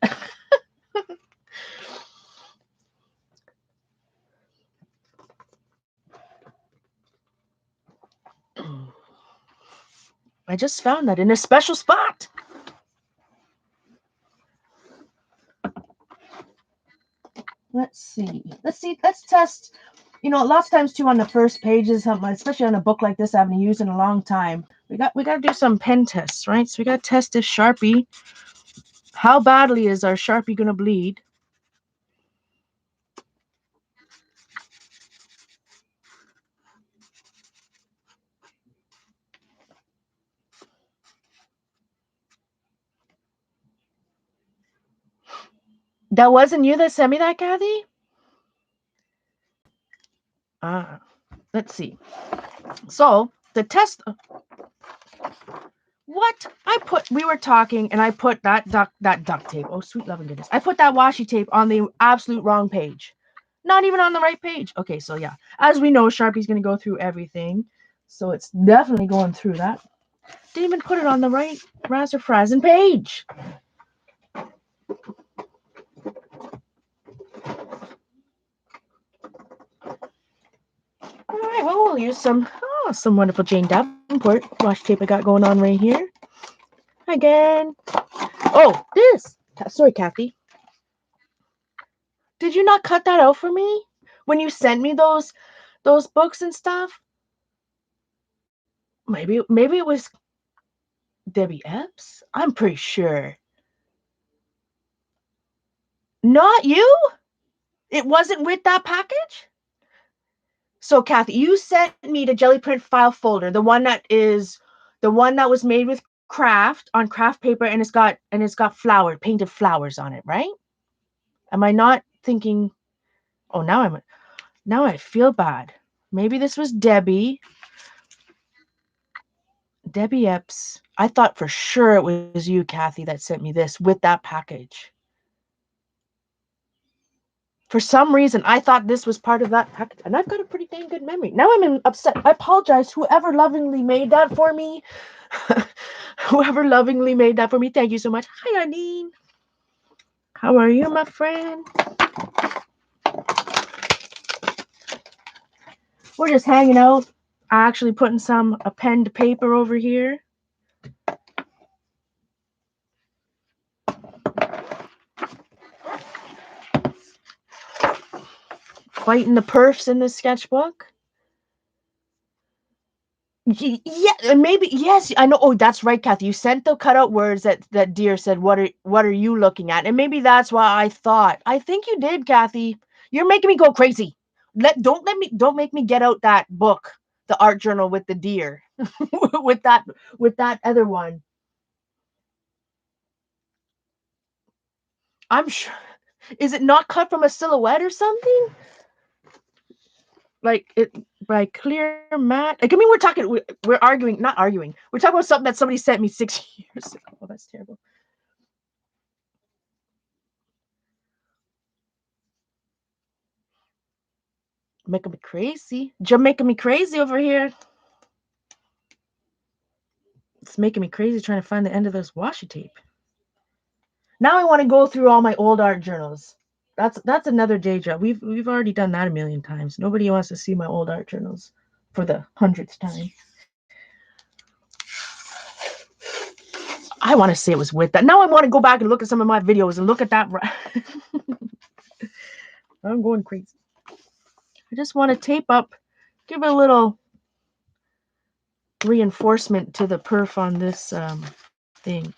I just found that in a special spot. Let's see. Let's test. Lots of times too on the first pages, especially on a book like this I haven't used in a long time. We got to do some pen tests, right? So we got to test this Sharpie. How badly is our Sharpie gonna bleed? That wasn't you that sent me that, Kathy? Let's see. So the test. What we were talking, and I put that duct tape. Oh, sweet loving goodness! I put that washi tape on the absolute wrong page, not even on the right page. Okay, so yeah, as we know, Sharpie's gonna go through everything, so it's definitely going through that. Didn't even put it on the right Razor Frazzin page. All right, well, we'll use some wonderful Jane Davenport washi tape I got going on right here. Again. Oh, this. Sorry, Kathy. Did you not cut that out for me when you sent me those books and stuff? Maybe it was Debbie Epps. I'm pretty sure. Not you? It wasn't with that package? So Kathy, you sent me the jelly print file folder, the one that was made with craft on craft paper, and it's got painted flowers on it, right? Am I not thinking? Oh, now I feel bad. Maybe this was Debbie Epps. I thought for sure it was you, Kathy, that sent me this with that package. For some reason, I thought this was part of that package, and I've got a pretty dang good memory. Now I'm upset. I apologize. Whoever lovingly made that for me, thank you so much. Hi, Arlene. How are you, my friend? We're just hanging out. Actually putting a pen to paper over here. Fighting the perfs in the sketchbook. Yeah, and maybe yes, I know. Oh, that's right, Kathy. You sent the cutout words that dear said. What are you looking at? And maybe that's why I thought. I think you did, Kathy. You're making me go crazy. Don't make me get out that book, the art journal with the deer, with that other one. I'm sure. Is it not cut from a silhouette or something? Like it by clear matte. Like I mean, we're arguing, not arguing. We're talking about something that somebody sent me 6 years ago. Oh, that's terrible. Making me crazy. You're making me crazy over here. It's making me crazy trying to find the end of this washi tape. Now I want to go through all my old art journals. That's another day job. We've already done that a million times. Nobody wants to see my old art journals for the 100th time. I want to say it was with that. Now I want to go back and look at some of my videos and look at that. I'm going crazy. I just want to tape up, give it a little reinforcement to the perf on this thing.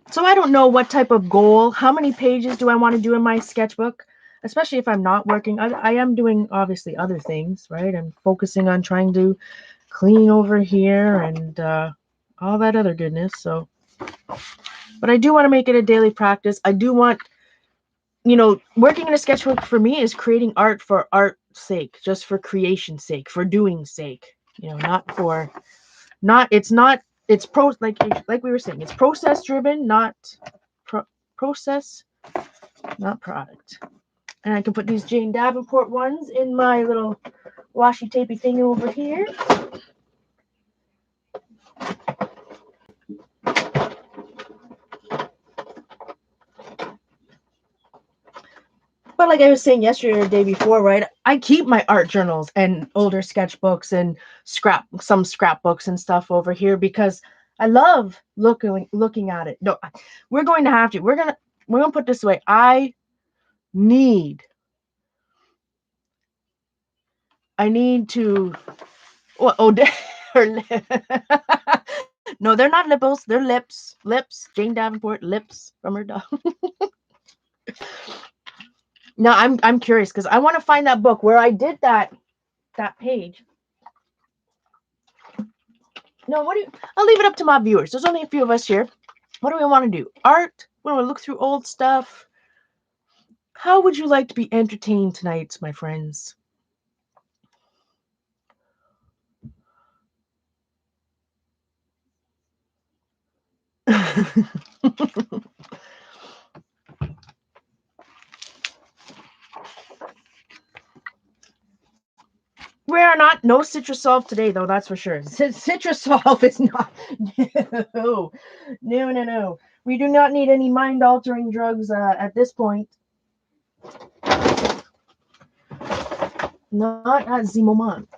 So I don't know what type of goal, how many pages do I want to do in my sketchbook, especially if I'm not working. I am doing obviously other things, right? I'm focusing on trying to clean over here and all that other goodness. So, but I do want to make it a daily practice. I do want, working in a sketchbook for me is creating art for art's sake, just for creation's sake, for doing sake, not for, not, it's not, it's like we were saying, it's process driven, not process, not product. And I can put these Jane Davenport ones in my little washi tapey thing over here. But like I was saying yesterday or the day before, right? I keep my art journals and older sketchbooks and some scrapbooks and stuff over here because I love looking at it. No, we're going to have to. We're gonna put this away. Need I need to. Oh, no, they're not lipples. They're lips. Lips. Jane Davenport lips from her dog. No, I'm curious because I want to find that book where I did that page. No, I'll leave it up to my viewers. There's only a few of us here. What do we want to do? Art? We want to look through old stuff. How would you like to be entertained tonight, my friends? We are not no citrus solve today, though. That's for sure. Citrus solve is not. No. We do not need any mind-altering drugs at this point. Not at the moment.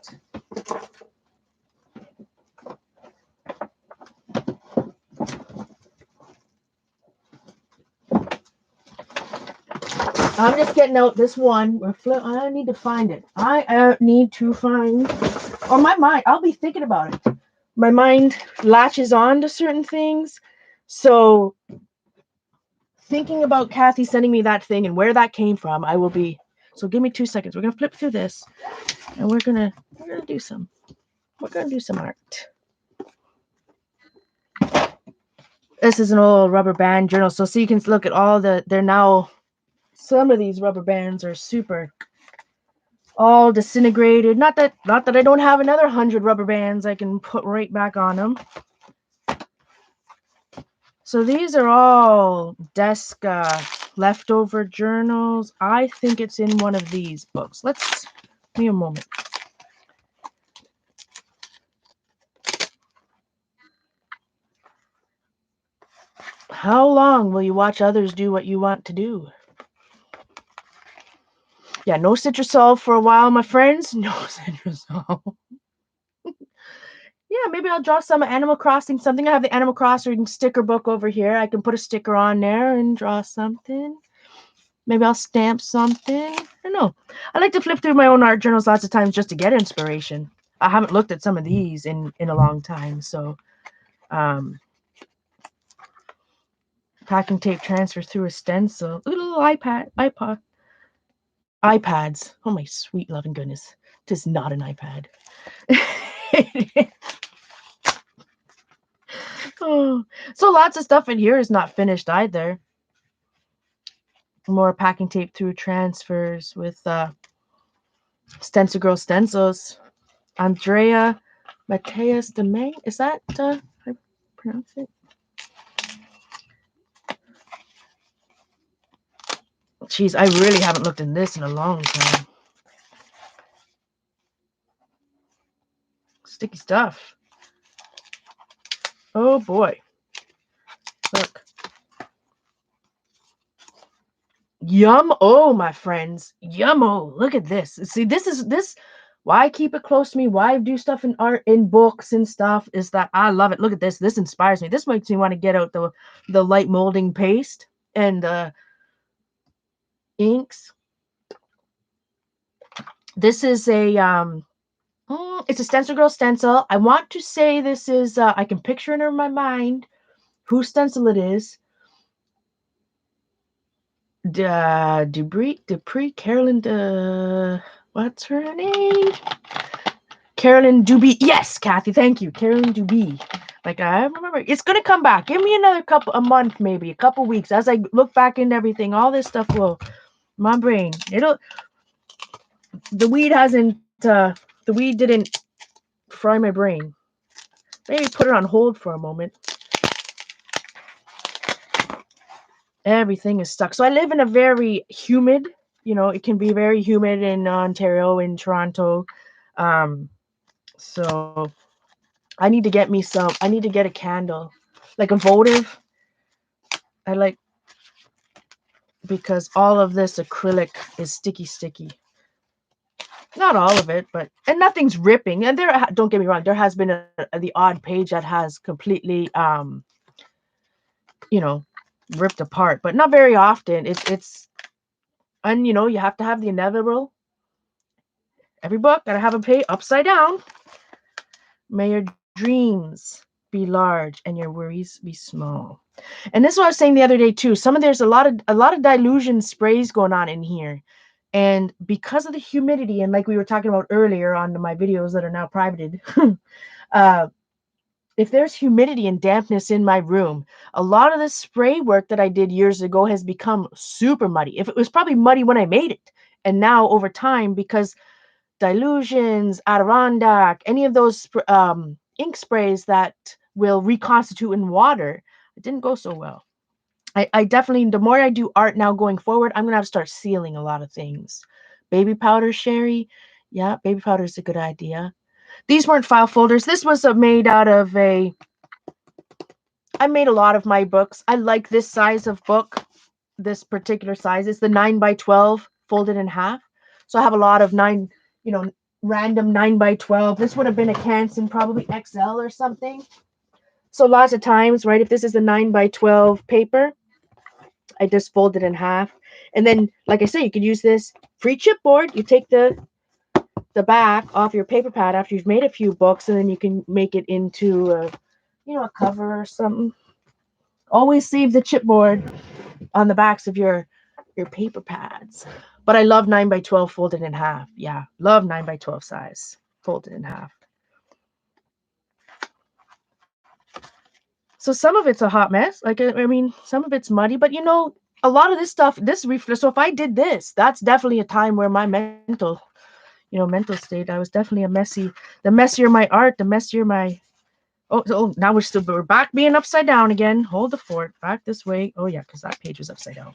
I'm just getting out this one. I need to find it. I need to find, or my mind, I'll be thinking about it. My mind latches on to certain things. So thinking about Kathy sending me that thing and where that came from, I will be. So give me 2 seconds. We're going to flip through this and we're going to do some art. This is an old rubber band journal. So you can look at some of these rubber bands are super all disintegrated. Not that I don't have another 100 rubber bands I can put right back on them. So these are all desk leftover journals. I think it's in one of these books. Give me a moment. How long will you watch others do what you want to do? Yeah, no citrusol for a while, my friends. No citrusol. Yeah, maybe I'll draw some Animal Crossing something. I have the Animal Crossing sticker book over here. I can put a sticker on there and draw something. Maybe I'll stamp something. I don't know. I like to flip through my own art journals lots of times just to get inspiration. I haven't looked at some of these in a long time, so packing tape transfer through a stencil. Look at a little iPads. Oh my sweet loving goodness. It is not an iPad. Oh, so lots of stuff in here is not finished either. More packing tape through transfers with Stencil Girl stencils. Andrea Mateus de May. Is that how I pronounce it? Jeez, I really haven't looked in this in a long time. Sticky stuff. Oh boy. Look. Yum. Oh, my friends. Yummo. Look at this. See, this. Why I keep it close to me, why I do stuff in art, in books and stuff, is that I love it. Look at this. This inspires me. This makes me want to get out the light molding paste and the inks. This is a it's a Stencil Girl stencil. I want to say this is I can picture it in my mind whose stencil it is. Dupree, Carolyn, what's her name? Carolyn Duby. Yes, Kathy, thank you. Carolyn Duby. Like, I remember. It's going to come back. Give me another a month, maybe, a couple weeks. As I look back into everything, all this stuff will, my brain, the weed didn't fry my brain. Maybe put it on hold for a moment. Everything is stuck. So I live in a very humid, it can be very humid in Ontario, in Toronto. So I need to get a candle, like a votive. I like, because all of this acrylic is sticky. Not all of it, and nothing's ripping. And don't get me wrong, there has been the odd page that has completely, ripped apart, but not very often. And you have to have the inevitable. Every book gotta have a page upside down. May your dreams be large and your worries be small. And this is what I was saying the other day too. There's a lot of dilution sprays going on in here. And because of the humidity, and like we were talking about earlier on my videos that are now privated, if there's humidity and dampness in my room, a lot of the spray work that I did years ago has become super muddy. If it was probably muddy when I made it. And now over time, because dilutions, Adirondack, any of those ink sprays that will reconstitute in water, it didn't go so well. I definitely, the more I do art now going forward, I'm going to have to start sealing a lot of things. Baby powder, Sherry. Yeah, baby powder is a good idea. These weren't file folders. This was made out of I made a lot of my books. I like this size of book. This particular size is the 9x12 folded in half. So I have a lot of random 9x12. This would have been a Canson, probably XL or something. So lots of times, right, if this is a 9x12 paper, I just fold it in half. And then, like I said, you could use this free chipboard. You take the back off your paper pad after you've made a few books, and then you can make it into a cover or something. Always save the chipboard on the backs of your paper pads. But I love 9x12 folded in half. Yeah, love 9x12 size folded in half. So some of it's a hot mess. Like, I mean, some of it's muddy, but a lot of this stuff, so if I did this, that's definitely a time where my mental state, I was definitely the messier my art, the messier my, now we're back being upside down again. Hold the fort, back this way. Oh yeah, because that page was upside down.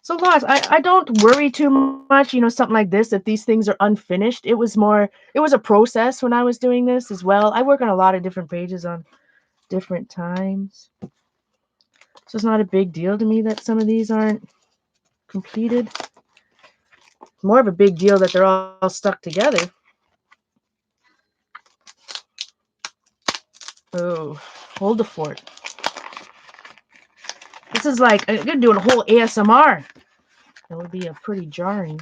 So lots, I don't worry too much, something like this, if these things are unfinished. It was a process when I was doing this as well. I work on a lot of different pages on different times. So it's not a big deal to me that some of these aren't completed. More of a big deal that they're all stuck together. Oh, hold the fort. This is like, I'm gonna do a whole ASMR. That would be a pretty jarring.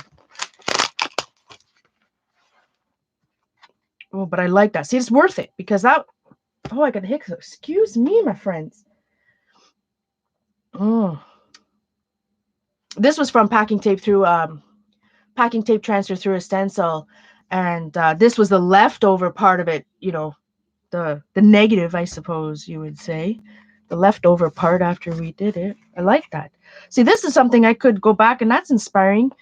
Oh, but I like that. See, it's worth it because that. Oh, I got hiccups. Excuse me, my friends. Oh. This was from packing tape transfer through a stencil, and this was the leftover part of it. You know, the negative, I suppose you would say, the leftover part after we did it. I like that. See, this is something I could go back, and that's inspiring.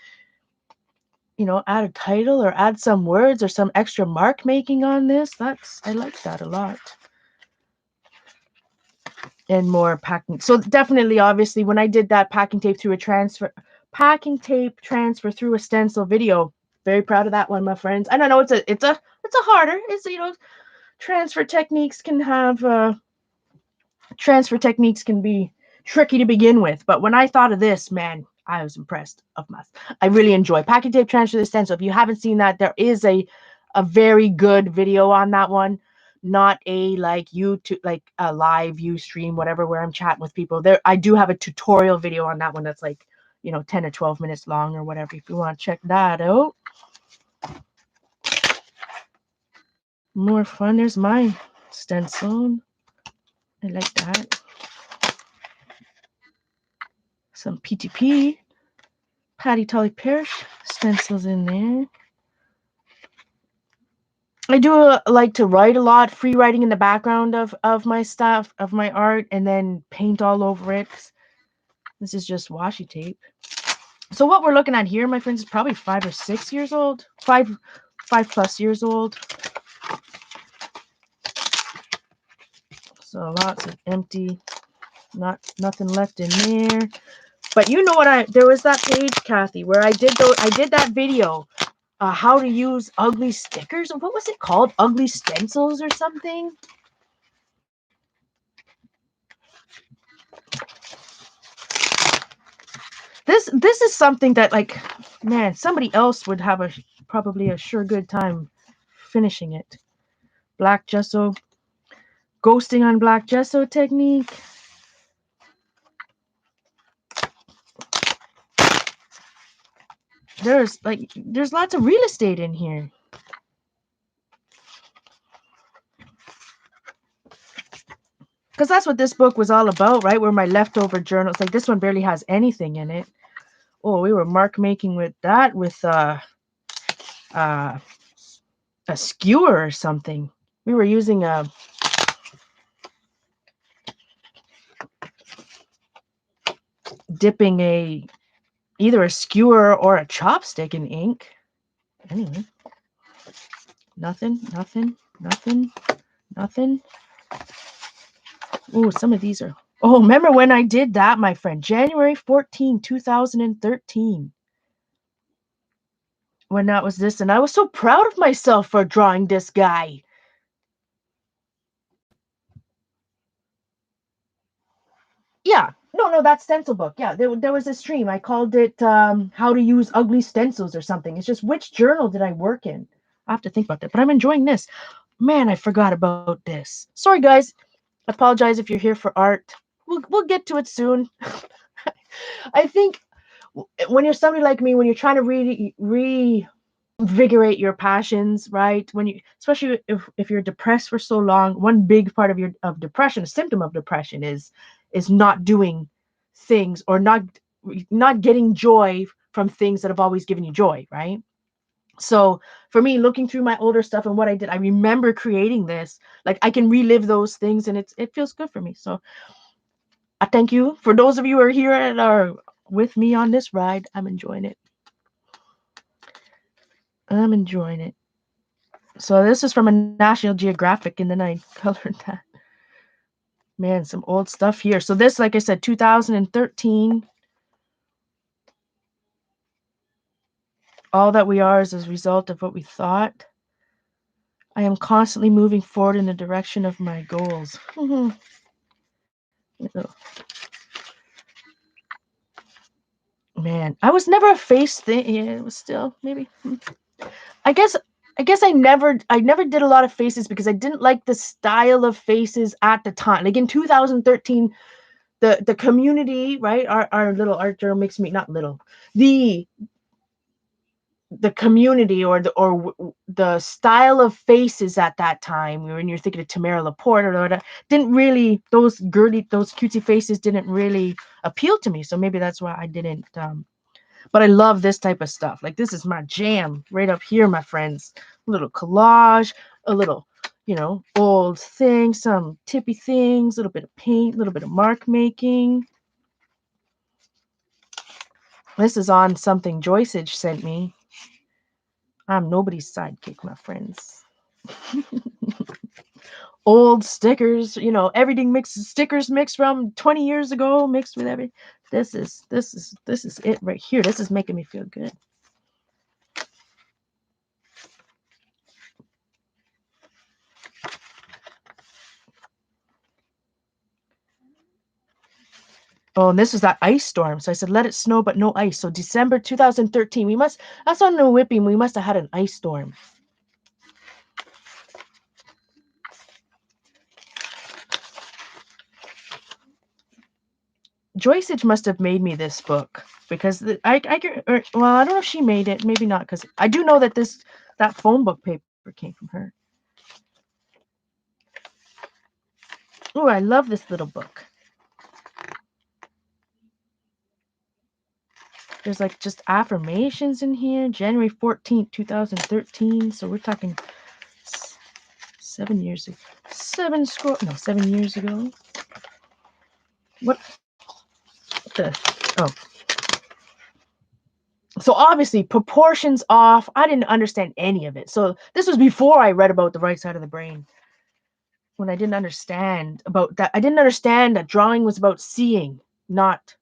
You know, add a title or add some words or some extra mark making on this. I like that a lot. And more packing. So definitely, obviously, when I did that packing tape transfer through a stencil video, very proud of that one, my friends. And I know it's a harder. It's, you know, transfer techniques can be tricky to begin with. But when I thought of this, man, I was impressed I really enjoy packing tape transfer to the stencil. If you haven't seen that, there is a very good video on that one. Not a like YouTube, like a live view stream, whatever, where I'm chatting with people. There, I do have a tutorial video on that one that's like, you know, 10 or 12 minutes long or whatever. If you want to check that out. More fun. There's my stencil. I like that. Some PTP, Patty Tolly Parrish stencils in there. I do like to write a lot, free writing in the background of my stuff, of my art, and then paint all over it. This is just washi tape. So what we're looking at here, my friends, is probably 5 or 6 years old. 5 plus years old. So lots of empty, nothing left in there. But you know what, there was that page, Kathy, where I did that video, how to use ugly stickers. What was it called? Ugly stencils or something? This is something that, like, man, somebody else would have probably a sure good time finishing it. Black gesso, ghosting on black gesso technique. There's lots of real estate in here. Because that's what this book was all about, right? Where my leftover journals, like this one barely has anything in it. Oh, we were mark making with that with a skewer or something. We were using dipping either a skewer or a chopstick in ink. Anyway, nothing. Oh, some of these are. Oh, remember when I did that, my friend? January 14, 2013. When that was this, and I was so proud of myself for drawing this guy. Yeah. No, that's stencil book. Yeah, there was a stream. I called it how to use ugly stencils or something. It's just, which journal did I work in? I have to think about that. But I'm enjoying this. Man, I forgot about this. Sorry, guys. I apologize if you're here for art. We'll get to it soon. I think when you're somebody like me, when you're trying to really reinvigorate your passions, right? Especially if you're depressed for so long, one big part of depression, a symptom of depression, is not doing things, or not getting joy from things that have always given you joy, right? So for me, looking through my older stuff and what I did, I remember creating this. Like, I can relive those things, and it feels good for me. So I thank you for those of you who are here and are with me on this ride. I'm enjoying it. So this is from a National Geographic, and then I colored that. Man, some old stuff here. So this, like I said, 2013. All that we are is as a result of what we thought. I am constantly moving forward in the direction of my goals. Man, I was never a face thing. Yeah, it was still maybe. I guess I never did a lot of faces because I didn't like the style of faces at the time. Like in 2013, the community, right? Our little art journal makes me not little. The the community or the style of faces at that time when you're thinking of Tamara Laporte or whatever, didn't really those cutesy faces didn't really appeal to me. So maybe that's why I didn't but I love this type of stuff. Like this is my jam right up here, my friends. A little collage, a little, old thing, some tippy things, a little bit of paint, a little bit of mark making. This is on something Joyceage sent me. I'm nobody's sidekick, my friends. Old stickers, everything mixed stickers mixed from 20 years ago, mixed with every. This is it right here. This is making me feel good. Oh, and this was that ice storm. So I said, let it snow, but no ice. So December 2013, that's on the whipping. We must have had an ice storm. Joyceage must have made me this book because I don't know if she made it, maybe not, because I do know that that phone book paper came from her. Oh, I love this little book. There's like just affirmations in here. January 14th, 2013. So we're talking 7 years ago. 7 years ago. What the? Oh. So obviously proportions off. I didn't understand any of it. So this was before I read about the right side of the brain. When I didn't understand about that, I didn't understand that drawing was about seeing, not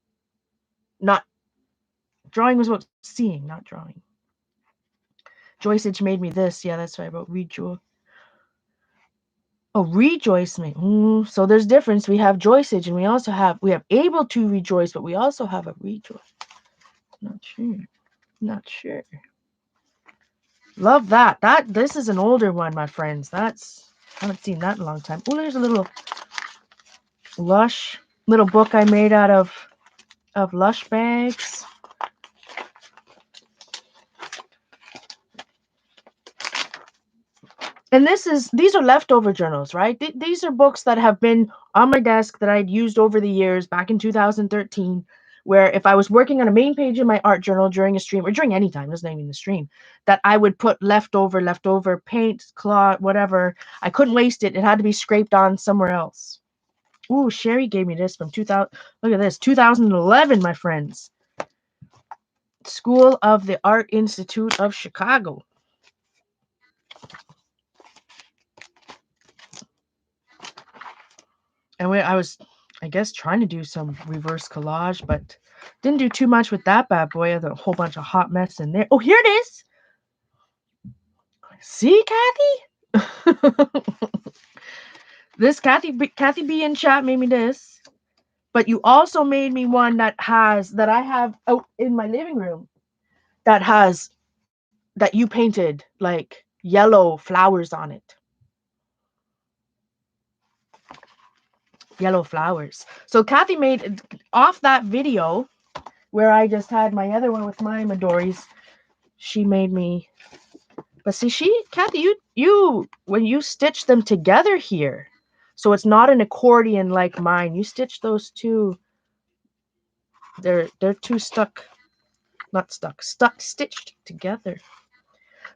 drawing was about seeing, not drawing. Joyceage made me this. Yeah, that's right. About rejoice. Oh, rejoicement. So there's difference. We have joyceage, and we have able to rejoice, but we also have a rejoice. Not sure. Not sure. Love that. This is an older one, my friends. I haven't seen that in a long time. Oh, there's a little Lush little book I made out of Lush bags. And these are leftover journals, right? These are books that have been on my desk that I'd used over the years back in 2013, where if I was working on a main page in my art journal during a stream or during any time, it's not even the stream, that I would put leftover paint, cloth, whatever. I couldn't waste it. It had to be scraped on somewhere else. Ooh, Sherry gave me this from 2000. Look at this, 2011, my friends. School of the Art Institute of Chicago. And I was, I guess, trying to do some reverse collage, but didn't do too much with that bad boy. I had a whole bunch of hot mess in there. Oh, here it is. See, Kathy? This Kathy B in chat made me this. But you also made me one that I have out in my living room that you painted like yellow flowers on it. Yellow flowers. So Kathy made off that video where I just had my other one with my Midori's. She made me, but see, Kathy, you when you stitch them together here, so it's not an accordion like mine. You stitch those two. They're two stitched together.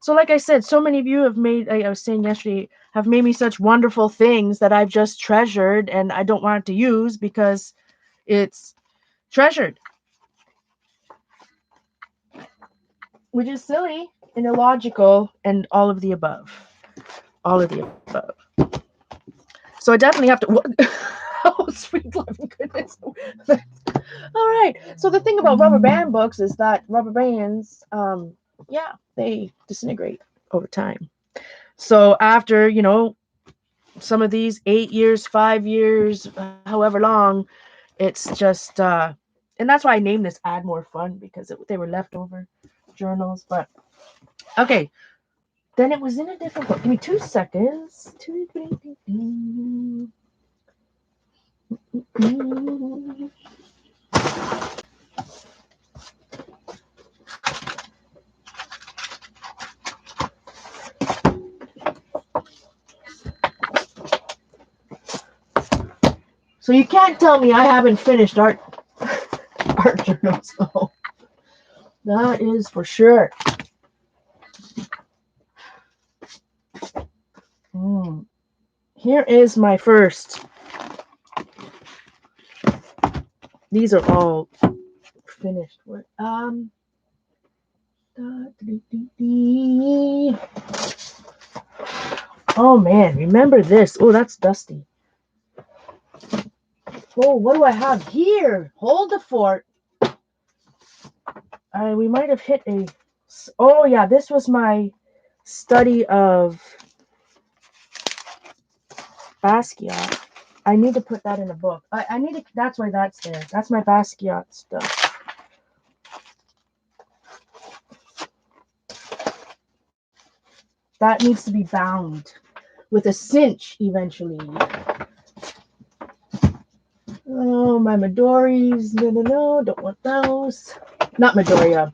So like I said, so many of you have made, I was saying yesterday, have made me such wonderful things that I've just treasured and I don't want to use because it's treasured. Which is silly and illogical and all of the above. All of the above. So I definitely have to... Oh, sweet loving goodness. All right. So the thing about rubber band books is that rubber bands, they disintegrate over time. So after, some of these 8 years, 5 years, however long, it's just And that's why I named this Add More Fun, because they were leftover journals. But okay, then it was in a different book. Give me 2 seconds. So you can't tell me I haven't finished art journals. So that is for sure. Here is my first. These are all finished. What? Oh man, remember this? Oh, that's dusty. Oh, what do I have here? Hold the fort. We might have hit a. Oh yeah, this was my study of Basquiat. I need to put that in a book. I need to. That's why that's there. That's my Basquiat stuff. That needs to be bound with a cinch eventually. Oh, my Midoris. No, don't want those. Not Midoriya.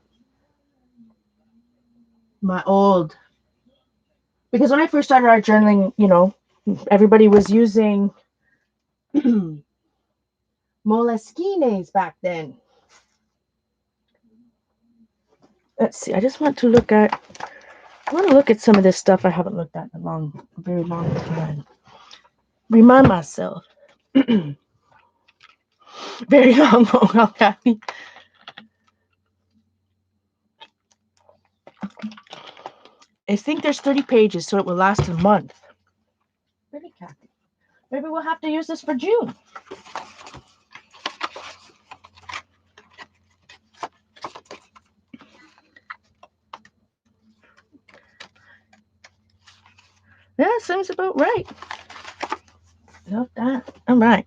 My old. Because when I first started art journaling, everybody was using Moleskines back then. Let's see. I just want to look at. I want to look at some of this stuff I haven't looked at in a very long time. Remind myself. Very long, Kathy. I think there's 30 pages, so it will last a month. Really, Kathy? Maybe we'll have to use this for June. Yeah, seems about right. Love that. All right.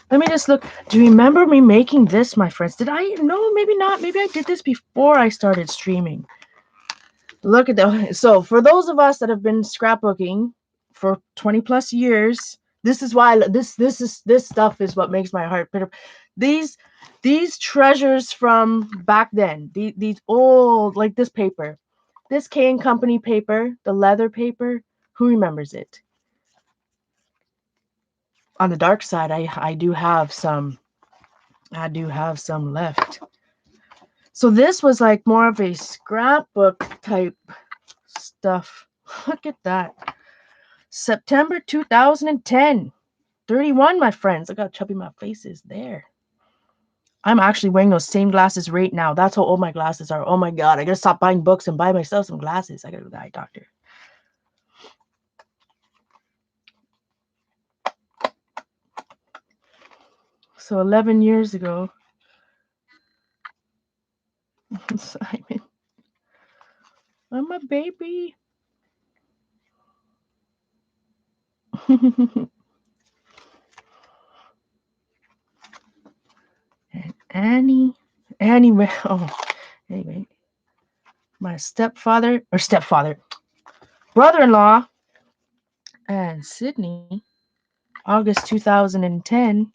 Let me just look. Do you remember me making this, my friends? Did I? No, maybe not. Maybe I did this before I started streaming. Look at that. So, for those of us that have been scrapbooking for 20 plus years, this is why this stuff is what makes my heart bitter. These treasures from back then, these old, like this paper, this K and Company paper, the leather paper. Who remembers it? On the dark side, I do have some. I do have some left. So this was like more of a scrapbook type stuff. Look at that. September 2010. 31, my friends. Look how chubby my face is there. I'm actually wearing those same glasses right now. That's how old my glasses are. Oh my God. I gotta stop buying books and buy myself some glasses. I gotta go to the eye doctor. So 11 years ago. Simon. I'm a baby. And Annie, oh, anyway, my brother-in-law, and Sydney, August 2010,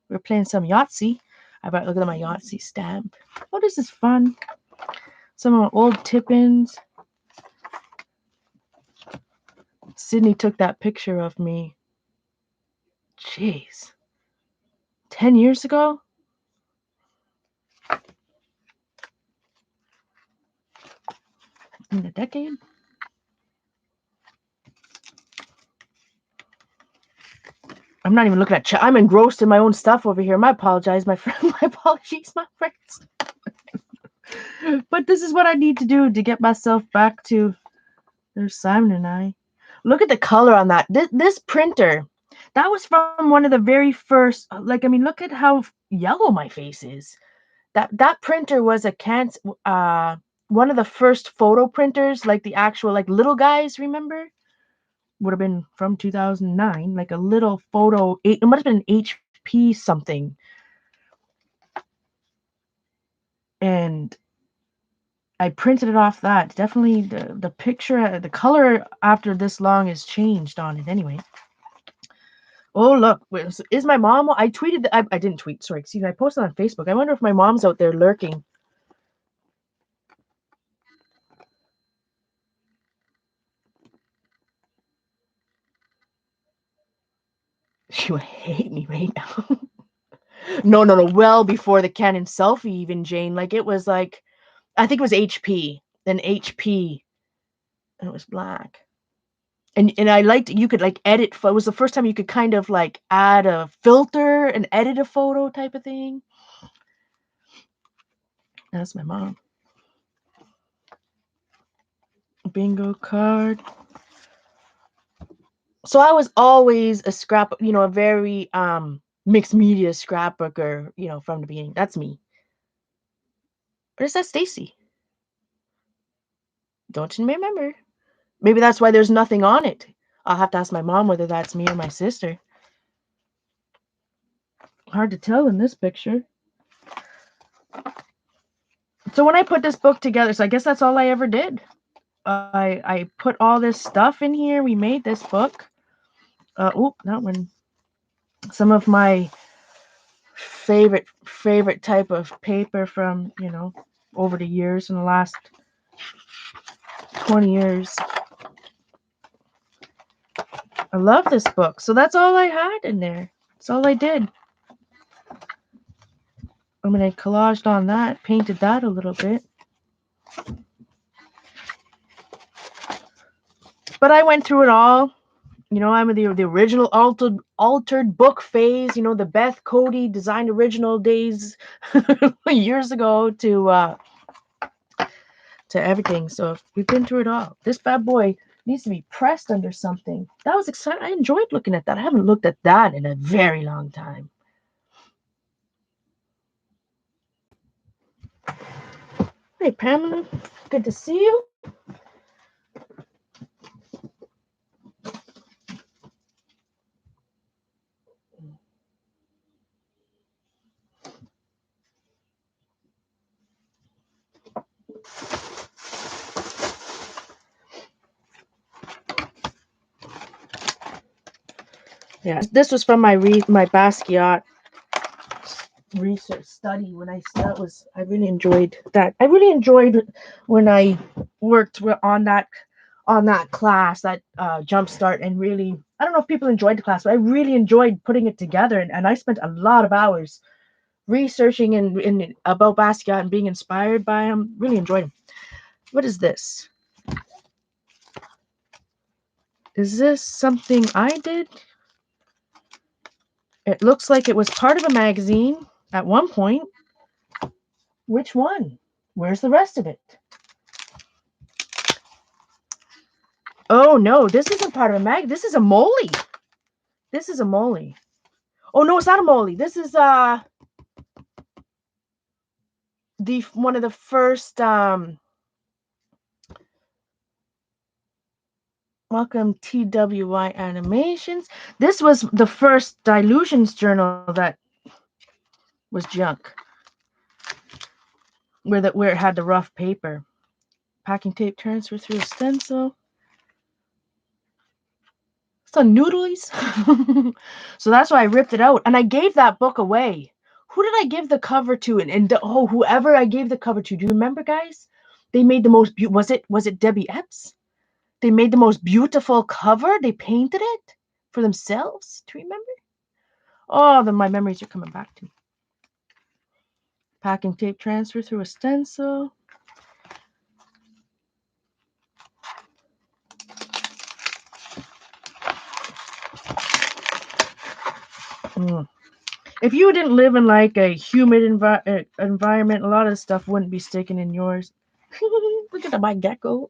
we were playing some Yahtzee. I brought, look at my Yahtzee stamp. Oh, this is fun. Some of my old tip-ins. Sydney took that picture of me. Jeez. 10 years ago? In a decade? I'm not even looking at chat. I'm engrossed in my own stuff over here. My apologies, my friend. My apologies, my friends. But this is what I need to do to get myself back to. There's Simon and I. Look at the color on that. This printer, that was from one of the very first. Like, I mean, look at how yellow my face is. That printer was one of the first photo printers, like the actual like little guys. Remember? Would have been from 2009, like a little photo. It must have been an HP something. And I printed it off that. Definitely the picture, the color after this long is changed on it anyway. Oh, look, is my mom? I tweeted, I didn't tweet, sorry, excuse me, I posted on Facebook. I wonder if my mom's out there lurking. She would hate me right now. No, well before the Canon selfie even, Jane. Like, it was like, I think it was HP, then HP, and it was black. And I liked, you could like edit, it was the first time you could kind of like add a filter and edit a photo type of thing. That's my mom. Bingo card. So I was always a scrap, a very mixed media scrapbooker, from the beginning. That's me. Or is that Stacy? Don't you remember? Maybe that's why there's nothing on it. I'll have to ask my mom whether that's me or my sister. Hard to tell in this picture. So when I put this book together, so I guess that's all I ever did. I put all this stuff in here. We made this book. That one. Some of my favorite type of paper from, over the years, in the last 20 years. I love this book. So that's all I had in there. That's all I did. I mean, I collaged on that, painted that a little bit. But I went through it all. I'm in the original altered book phase, the Beth Cody designed original days years ago to everything. So we've been through it all. This bad boy needs to be pressed under something. That was exciting. I enjoyed looking at that. I haven't looked at that in a very long time. Hey, Pamela. Good to see you. Yeah, this was from my Basquiat research study when I really enjoyed that. I really enjoyed when I worked on that class, that jumpstart, and really, I don't know if people enjoyed the class, but I really enjoyed putting it together, and I spent a lot of hours researching and about Basquiat and being inspired by him. Really enjoyed him. What is this? Is this something I did? It looks like it was part of a magazine at one point. Which one? Where's the rest of it? Oh no, this isn't part of a mag. This is a Molly. This is a Molly. Oh no, it's not a Molly. This is one of the first welcome TWY Animations. This was the first Dilutions journal that was junk. Where it had the rough paper. Packing tape transfer through a stencil. Some noodlies. So that's why I ripped it out, and I gave that book away. Who did I give the cover to? Whoever I gave the cover to. Do you remember, guys? They made the most was it Debbie Epps? They made the most beautiful cover. They painted it for themselves. Do you remember? Oh, then my memories are coming back to me. Packing tape transfer through a stencil. If you didn't live in like a humid environment, a lot of stuff wouldn't be sticking in yours. Look at my gecko.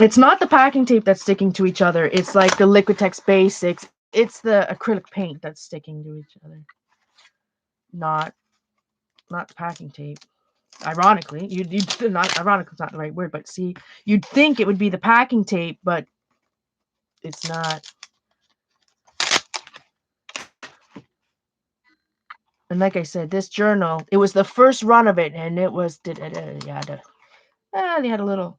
It's not the packing tape that's sticking to each other. It's like the Liquitex Basics. It's the acrylic paint that's sticking to each other. Not the packing tape. Ironically, not ironically, it's not the right word, but see, you'd think it would be the packing tape, but it's not. And like I said, this journal, it was the first run of it, and it was they had a little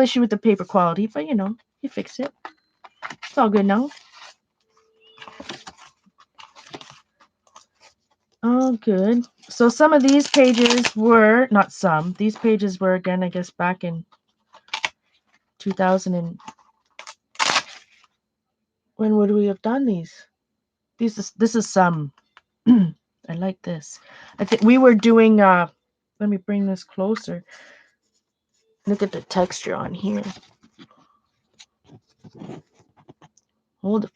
issue with the paper quality, but you fix it. It's all good now. Oh, good. So some of these pages were, not some, these pages were, again, I guess, back in 2000 and, when would we have done these? This is some, I like this. I think we were doing, let me bring this closer. Look at the texture on here. Hold it.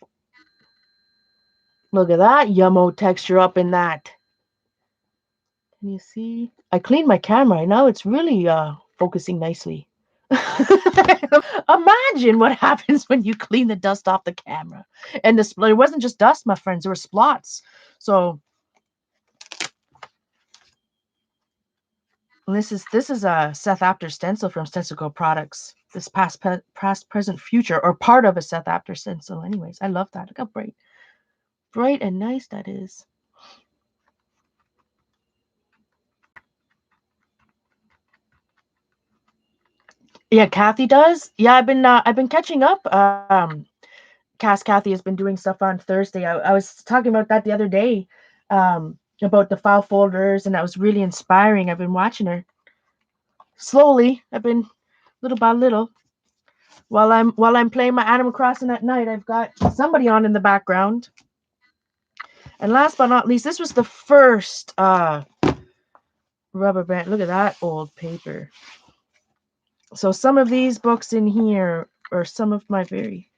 Look at that yummo texture up in that. Can you see? I cleaned my camera. Now it's really focusing nicely. Imagine what happens when you clean the dust off the camera. And it wasn't just dust, my friends. There were splots. So this is a Seth Apter stencil from Stencil Products. This past, present, future, or part of a Seth Apter stencil. Anyways, I love that. Look how bright and nice that is. Yeah, Kathy does. Yeah, I've been catching up. Kathy has been doing stuff on Thursday. I was talking about that the other day, about the file folders, and that was really inspiring. I've been watching her slowly. I've been little by little. While I'm playing my Animal Crossing at night, I've got somebody on in the background. And last but not least, this was the first rubber band. Look at that old paper. So some of these books in here are some of my very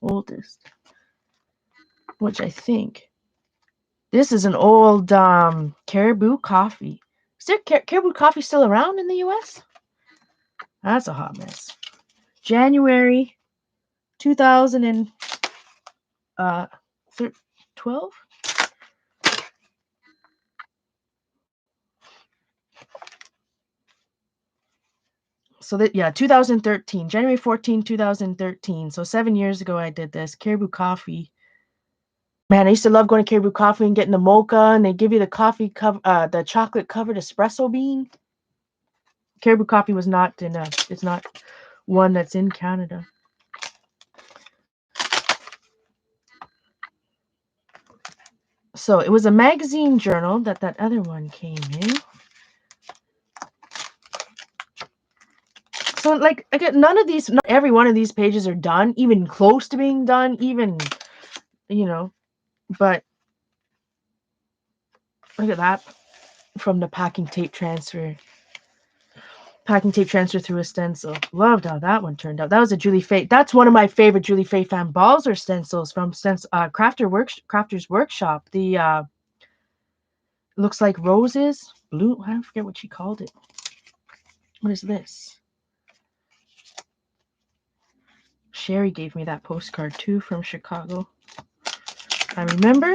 oldest, which I think this is an old Caribou Coffee. Is there Caribou Coffee still around in the U.S.? That's a hot mess. January 2012. So that, yeah, 2013, January 14, 2013. So 7 years ago I did this. Caribou Coffee. Man, I used to love going to Caribou Coffee and getting the mocha, and they give you the coffee the chocolate covered espresso bean. Caribou Coffee was not it's not one that's in Canada. So it was a magazine journal that other one came in. So like again, not every one of these pages are done, even close to being done, even, but look at that from the packing tape transfer through a stencil. Loved how that one turned out. That was a Julie Faye. That's one of my favorite Julie Faye Van Balzer stencils from Crafter's Workshop. The looks like roses, blue. I forget what she called it. What is this? Sherry gave me that postcard too from Chicago. I remember.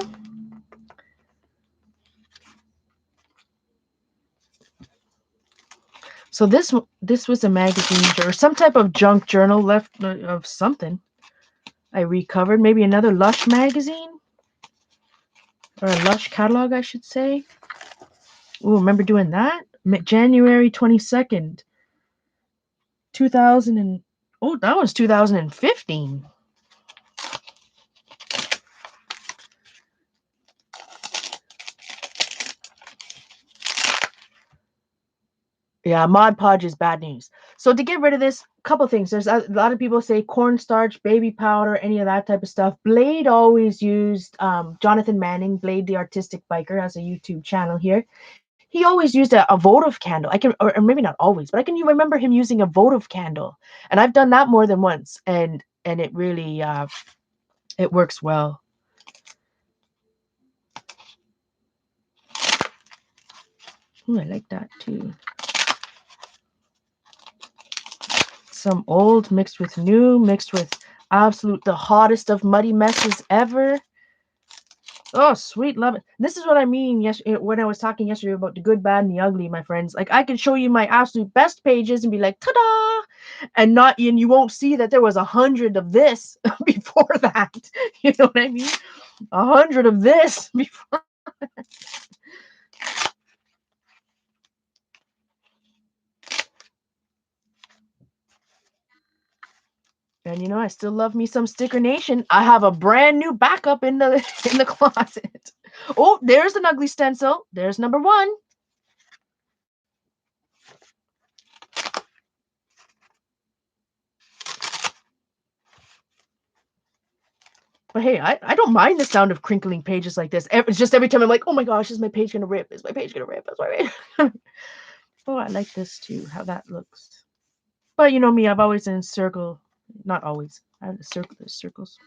So this was a magazine or some type of junk journal left of something. I recovered, maybe another Lush magazine or a Lush catalog, I should say. Oh, remember doing that? January 22nd, 2000 and oh, that was 2015. Yeah, Mod Podge is bad news. So to get rid of this, a couple things. There's a lot of people say cornstarch, baby powder, any of that type of stuff. Blade always used, Jonathan Manning, Blade the Artistic Biker, has a YouTube channel here. He always used a votive candle. Or maybe not always, but I can remember him using a votive candle. And I've done that more than once, and it really, it works well. Ooh, I like that too. Some old mixed with new, mixed with the hottest of muddy messes ever. Oh, sweet, love it. This is what I mean when I was talking yesterday about the good, bad, and the ugly, my friends. Like, I can show you my absolute best pages and be like, ta-da! And you won't see that there was 100 of this before that. You know what I mean? 100 of this before that. I still love me some Sticker Nation. I have a brand new backup in the closet. Oh, there's an ugly stencil. There's number 1. But hey, I don't mind the sound of crinkling pages like this. It's just every time I'm like, oh my gosh, is my page gonna rip? Is my page gonna rip? That's why. Oh, I like this too, how that looks. But you know me, I've always in circle. Not always. I have the circle. There's circles.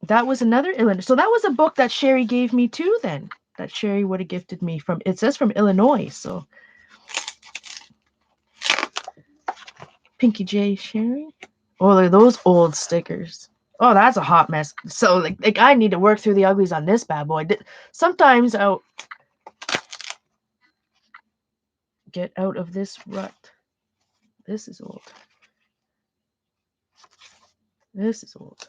That was another Illinois. So that was a book that Sherry gave me too. Then that Sherry would have gifted me from. It says from Illinois. So Pinky J Sherry. Oh, look at those old stickers. Oh, that's a hot mess. So like I need to work through the uglies on this bad boy. Sometimes I'll get out of this rut. This is old. This is old.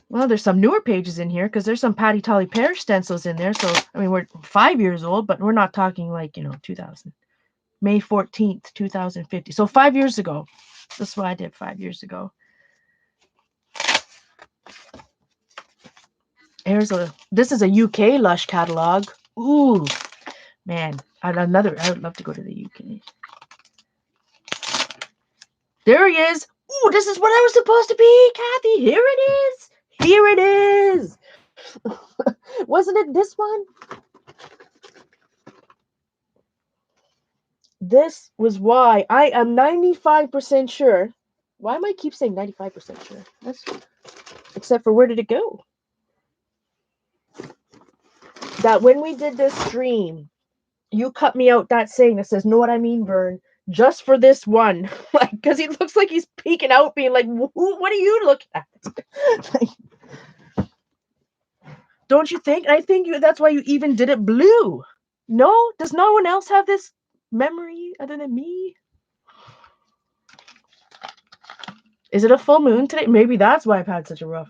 Well, there's some newer pages in here because there's some Patty Tolly Pear stencils in there. So, I mean, we're 5 years old, but we're not talking like, 2000. May 14th, 2050. So 5 years ago. That's what I did 5 years ago. This is a UK Lush catalog. Ooh, man. I would love to go to the UK. There he is. Ooh, this is what I was supposed to be, Kathy. Here it is. Here it is. Wasn't it this one? This was why I am 95% sure. Why am I keep saying 95% sure? Except for where did it go? That when we did this stream, you cut me out that saying that says, know what I mean, Vern? Just for this one. Like, because he looks like he's peeking out, being like, what are you looking at? Like, don't you think? I think that's why you even did it blue. No? Does no one else have this memory other than me? Is it a full moon today? Maybe that's why I've had such a rough.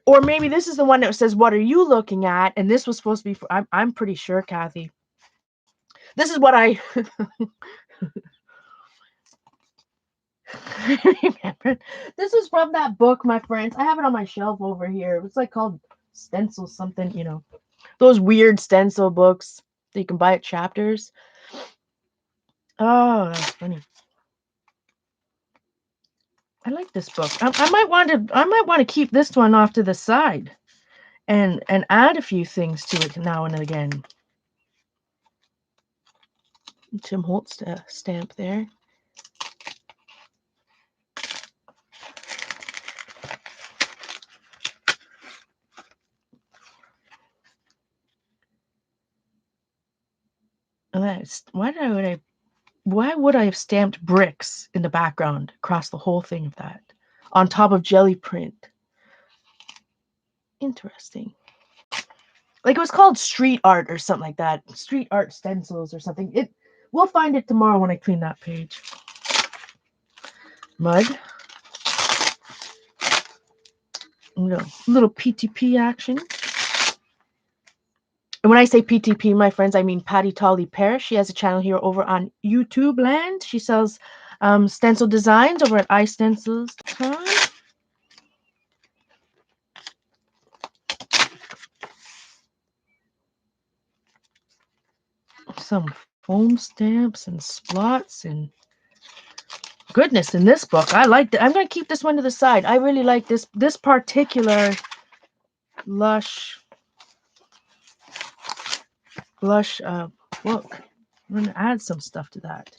Or maybe this is the one that says, what are you looking at? And this was supposed to be for, I'm pretty sure, Kathy. This is what I remember. This is from that book, my friends. I have it on my shelf over here. It's like called Stencil something, those weird stencil books that you can buy at Chapters. Oh, that's funny. I like this book. I might want to keep this one off to the side and add a few things to it now and again. Tim Holtz stamp there. Why would I have stamped bricks in the background across the whole thing of that on top of jelly print? Interesting. Like it was called street art or something like that. Street art stencils or something. We'll find it tomorrow when I clean that page. Mud. Little PTP action. And when I say PTP, my friends, I mean Patty Tolly Pear. She has a channel here over on YouTube Land. She sells stencil designs over at iStencils.com. Some foam stamps and splots and goodness in this book. I like that. I'm going to keep this one to the side. I really like this particular Lush book. I'm going to add some stuff to that.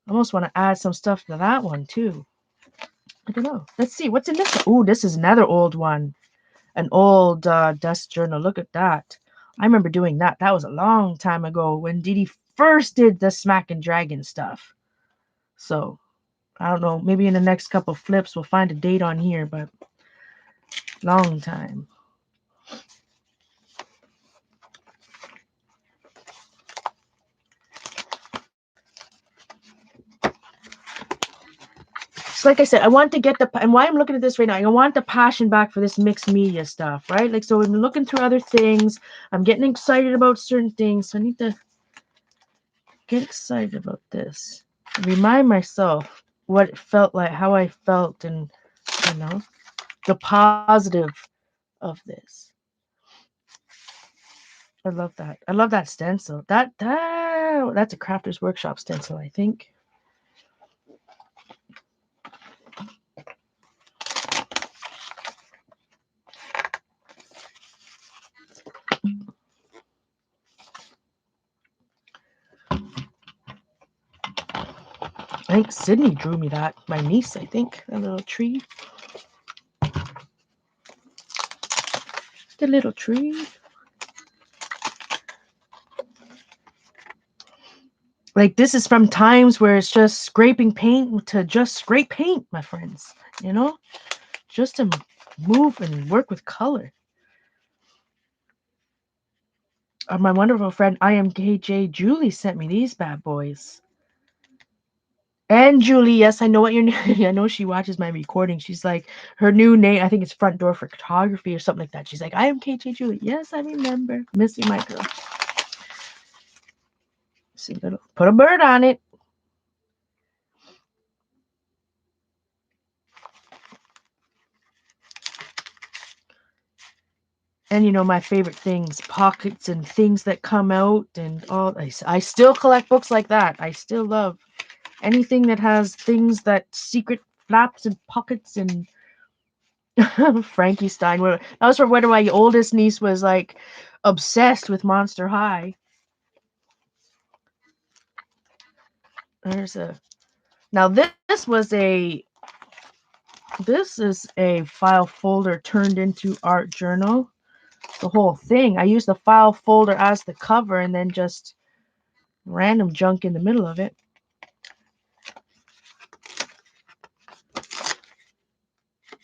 I almost want to add some stuff to that one too. I don't know. Let's see what's in this one. Oh, this is another old one. An old dust journal. Look at that. I remember doing that. That was a long time ago when Dee Dee first did the Smack and Dragon stuff. So, I don't know. Maybe in the next couple flips we'll find a date on here, but long time. So like I said, I want to get and why I'm looking at this right now, I want the passion back for this mixed media stuff, right? Like, so I'm looking through other things. I'm getting excited about certain things. So I need to get excited about this. Remind myself what it felt like, how I felt, and, you know, the positive of this. I love that. I love that stencil. That's a Crafter's Workshop stencil, I think. I think Sydney drew me that. My niece, I think. A little tree. The little tree. Like, this is from times where it's just scraping paint to just scrape paint, my friends. You know? Just to move and work with color. My wonderful friend IMKJ Julie sent me these bad boys. And Julie, yes, I know what you're. I know she watches my recording. She's like, her new name, I think it's Front Door Photography or something like that. She's like, I am KJ Julie. Yes, I remember. Miss you, my girl. See, put a bird on it. And you know, my favorite things, pockets and things that come out and all. I still collect books like that. I still love anything that has things that secret flaps and pockets and Frankie Stein. That was from when my oldest niece was like obsessed with Monster High. There's a now this was a this is a file folder turned into art journal. The whole thing. I used the file folder as the cover and then just random junk in the middle of it.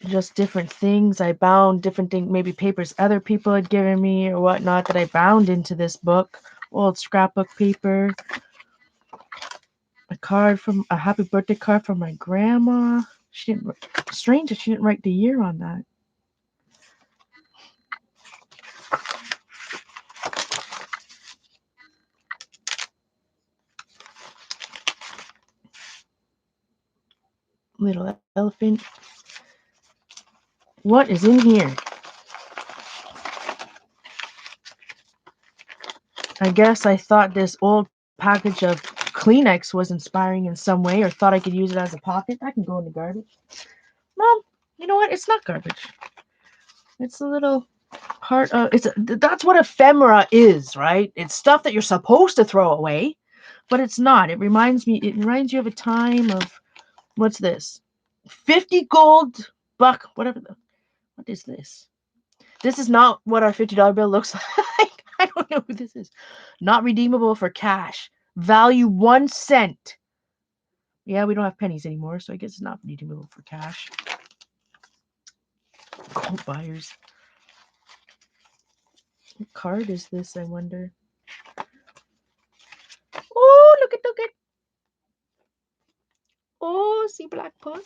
Just different things. I bound different things, maybe papers other people had given me or whatnot that I bound into this book. Old scrapbook paper. A happy birthday card from my grandma. She didn't. Strange that she didn't write the year on that. Little elephant. What is in here? I guess I thought this old package of Kleenex was inspiring in some way, or thought I could use it as a pocket. That can go in the garbage. Mom, you know what? It's not garbage. It's a little part of that's what ephemera is, right? It's stuff that you're supposed to throw away, but it's not. It reminds you of a time of what's this? 50 gold buck, whatever what is this? This is not what our $50 bill looks like. I don't know who this is. Not redeemable for cash. Value 1 cent. Yeah, we don't have pennies anymore, so I guess it's not redeemable for cash. Gold buyers. What card is this, I wonder? Oh, look at. Oh, see Black Puck.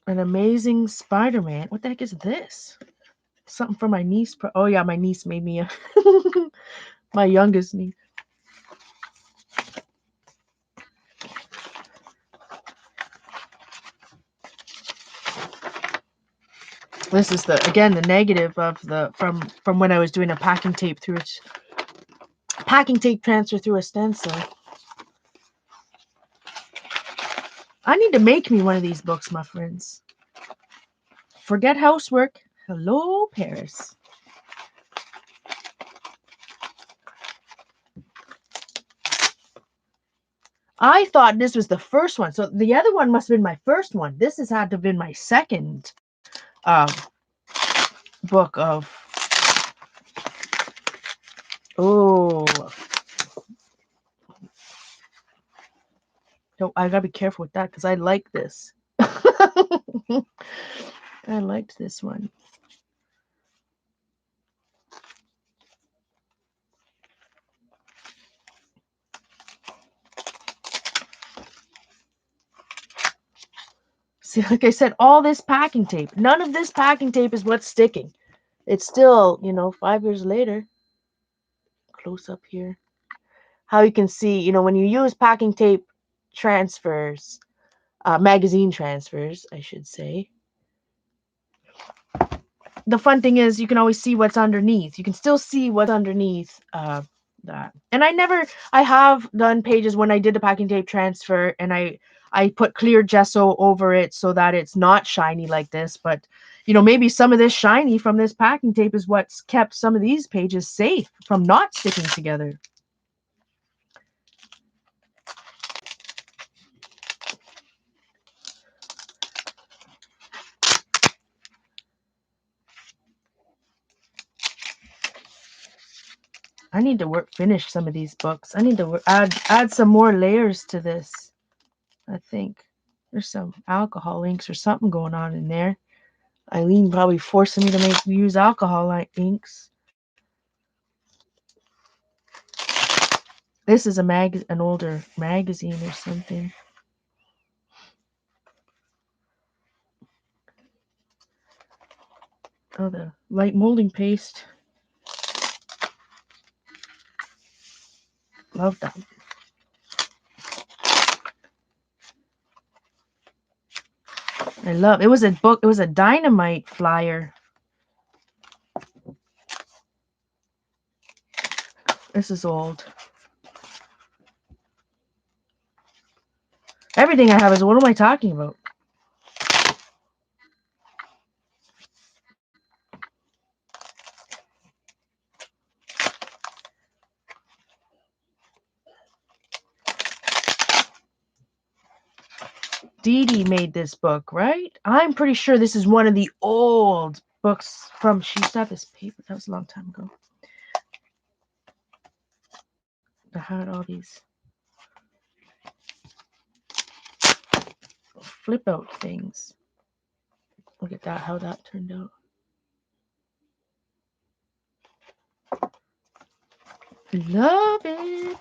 An Amazing Spider-Man. What the heck is this? Something from my niece. Oh yeah, my niece made me a my youngest niece. This is the negative of the from when I was doing a packing tape transfer through a stencil. I need to make me one of these books, my friends. Forget housework. Hello, Paris. I thought this was the first one. So the other one must have been my first one. This has had to have been my second book of. Oh. So I gotta be careful with that because I like this. I liked this one. See, like I said, all this packing tape. None of this packing tape is what's sticking. It's still, 5 years later. Close up here. How you can see, when you use packing tape transfers, magazine transfers, I should say. The fun thing is you can always see what's underneath. You can still see what's underneath that. And I have done pages when I did the packing tape transfer and I put clear gesso over it so that it's not shiny like this. But, maybe some of this shiny from this packing tape is what's kept some of these pages safe from not sticking together. I need to finish some of these books. I need to add some more layers to this. I think there's some alcohol inks or something going on in there. Eileen probably forcing me to use alcohol inks. This is an older magazine or something. Oh, the light molding paste. Love that. It was a book. It was a dynamite flyer. This is old. Everything I have is, what am I talking about? Dee Dee made this book, right? I'm pretty sure this is one of the old books from, she used to have this paper. That was a long time ago. I had all these flip out things. Look at that, how that turned out. Love it.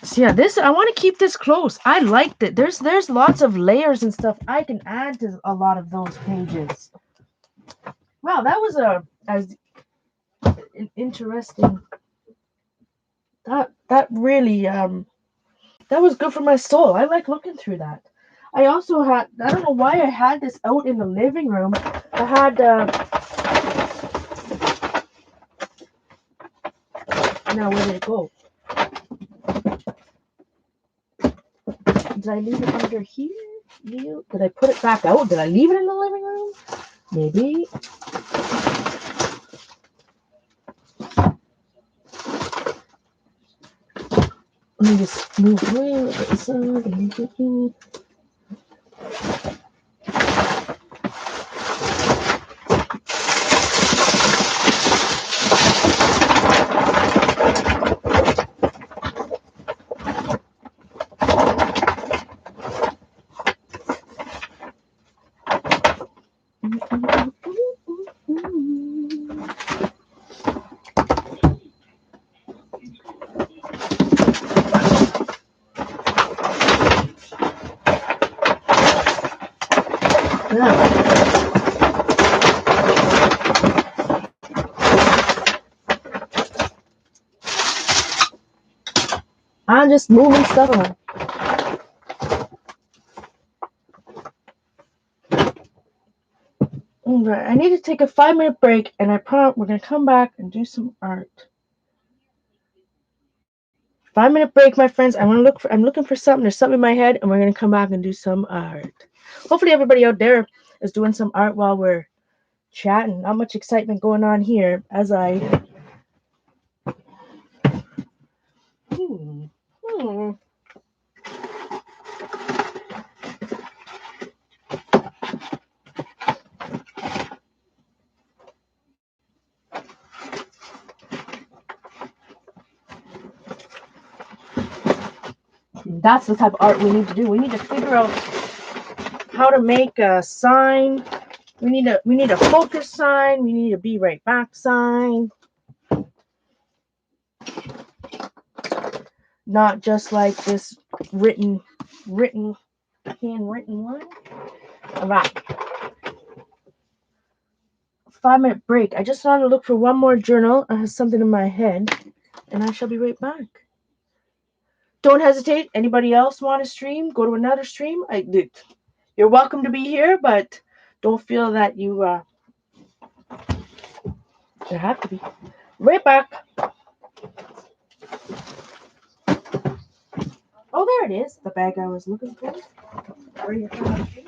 So yeah, this, I want to keep this close. I liked it. There's lots of layers and stuff I can add to a lot of those pages. Wow, that was an interesting. That really that was good for my soul. I like looking through that. I also had, I don't know why I had this out in the living room. I had now where did it go? Did I leave it under here? Did I put it back out? Did I leave it in the living room? Maybe. Let me just move away. I'm just moving stuff around. Alright, I need to take a 5-minute break, and I promise we're gonna come back and do some art. 5-minute break, my friends. I'm looking for something. There's something in my head, and we're gonna come back and do some art. Hopefully, everybody out there is doing some art while we're chatting. Not much excitement going on here as I. That's the type of art we need to do. We need to figure out how to make a sign. We need a focus sign. We need a be right back sign. Not just like this written handwritten one. All right. 5-minute break. I just want to look for one more journal. I have something in my head, and I shall be right back. Don't hesitate. Anybody else want to stream? Go to another stream. You're welcome to be here, but don't feel that you have to be. Right back. Oh, there it is. The bag I was looking for. Where you found it?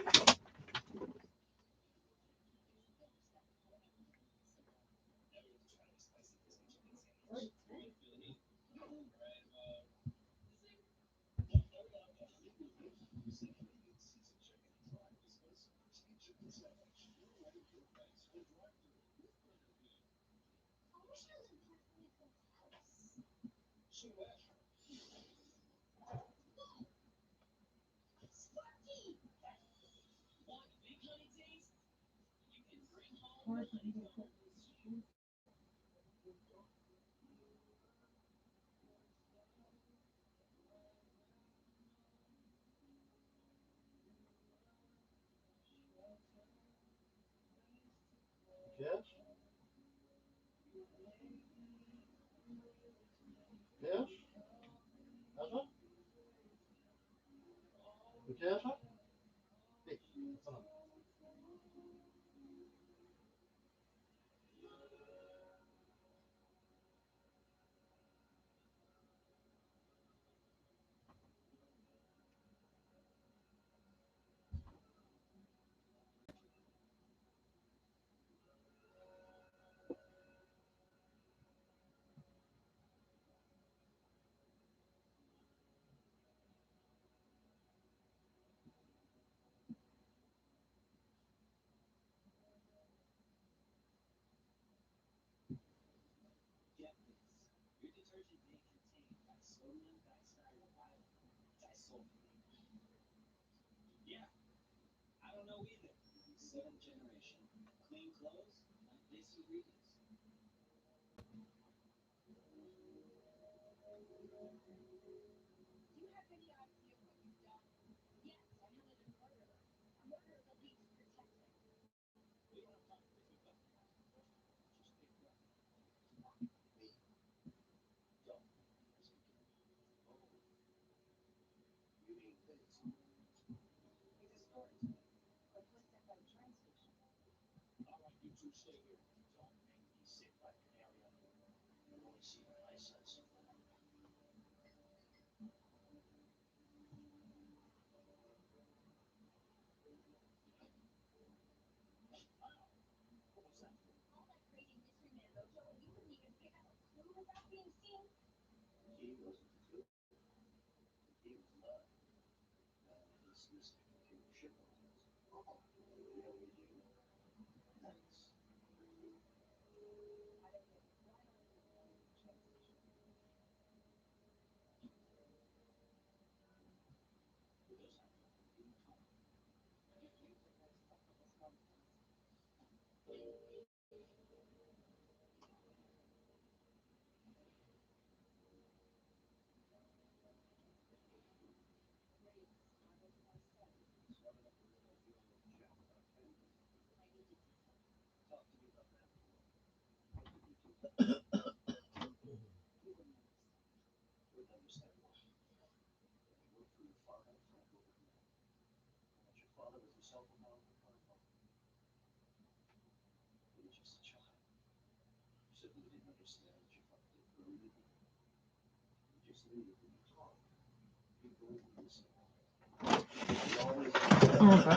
Okay.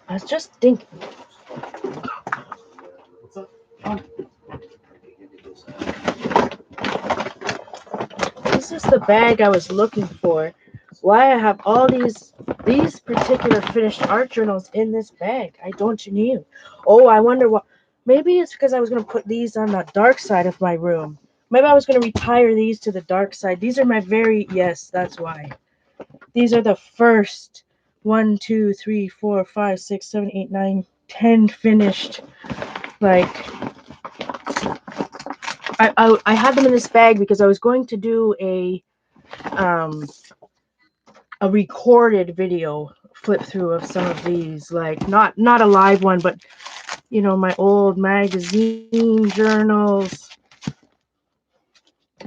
I was just thinking. Oh, this is the bag I was looking for. Why I have all these particular finished art journals in this bag? I don't knew. Oh, I wonder what. Maybe it's because I was gonna put these on the dark side of my room. Maybe I was gonna retire these to the dark side. These are my very yes. That's why. These are the first 1, 2, 3, 4, 5, 6, 7, 8, 9, 10 finished. Like I had them in this bag because I was going to do a um a recorded video flip through of some of these, like not a live one, but you know, my old magazine journals.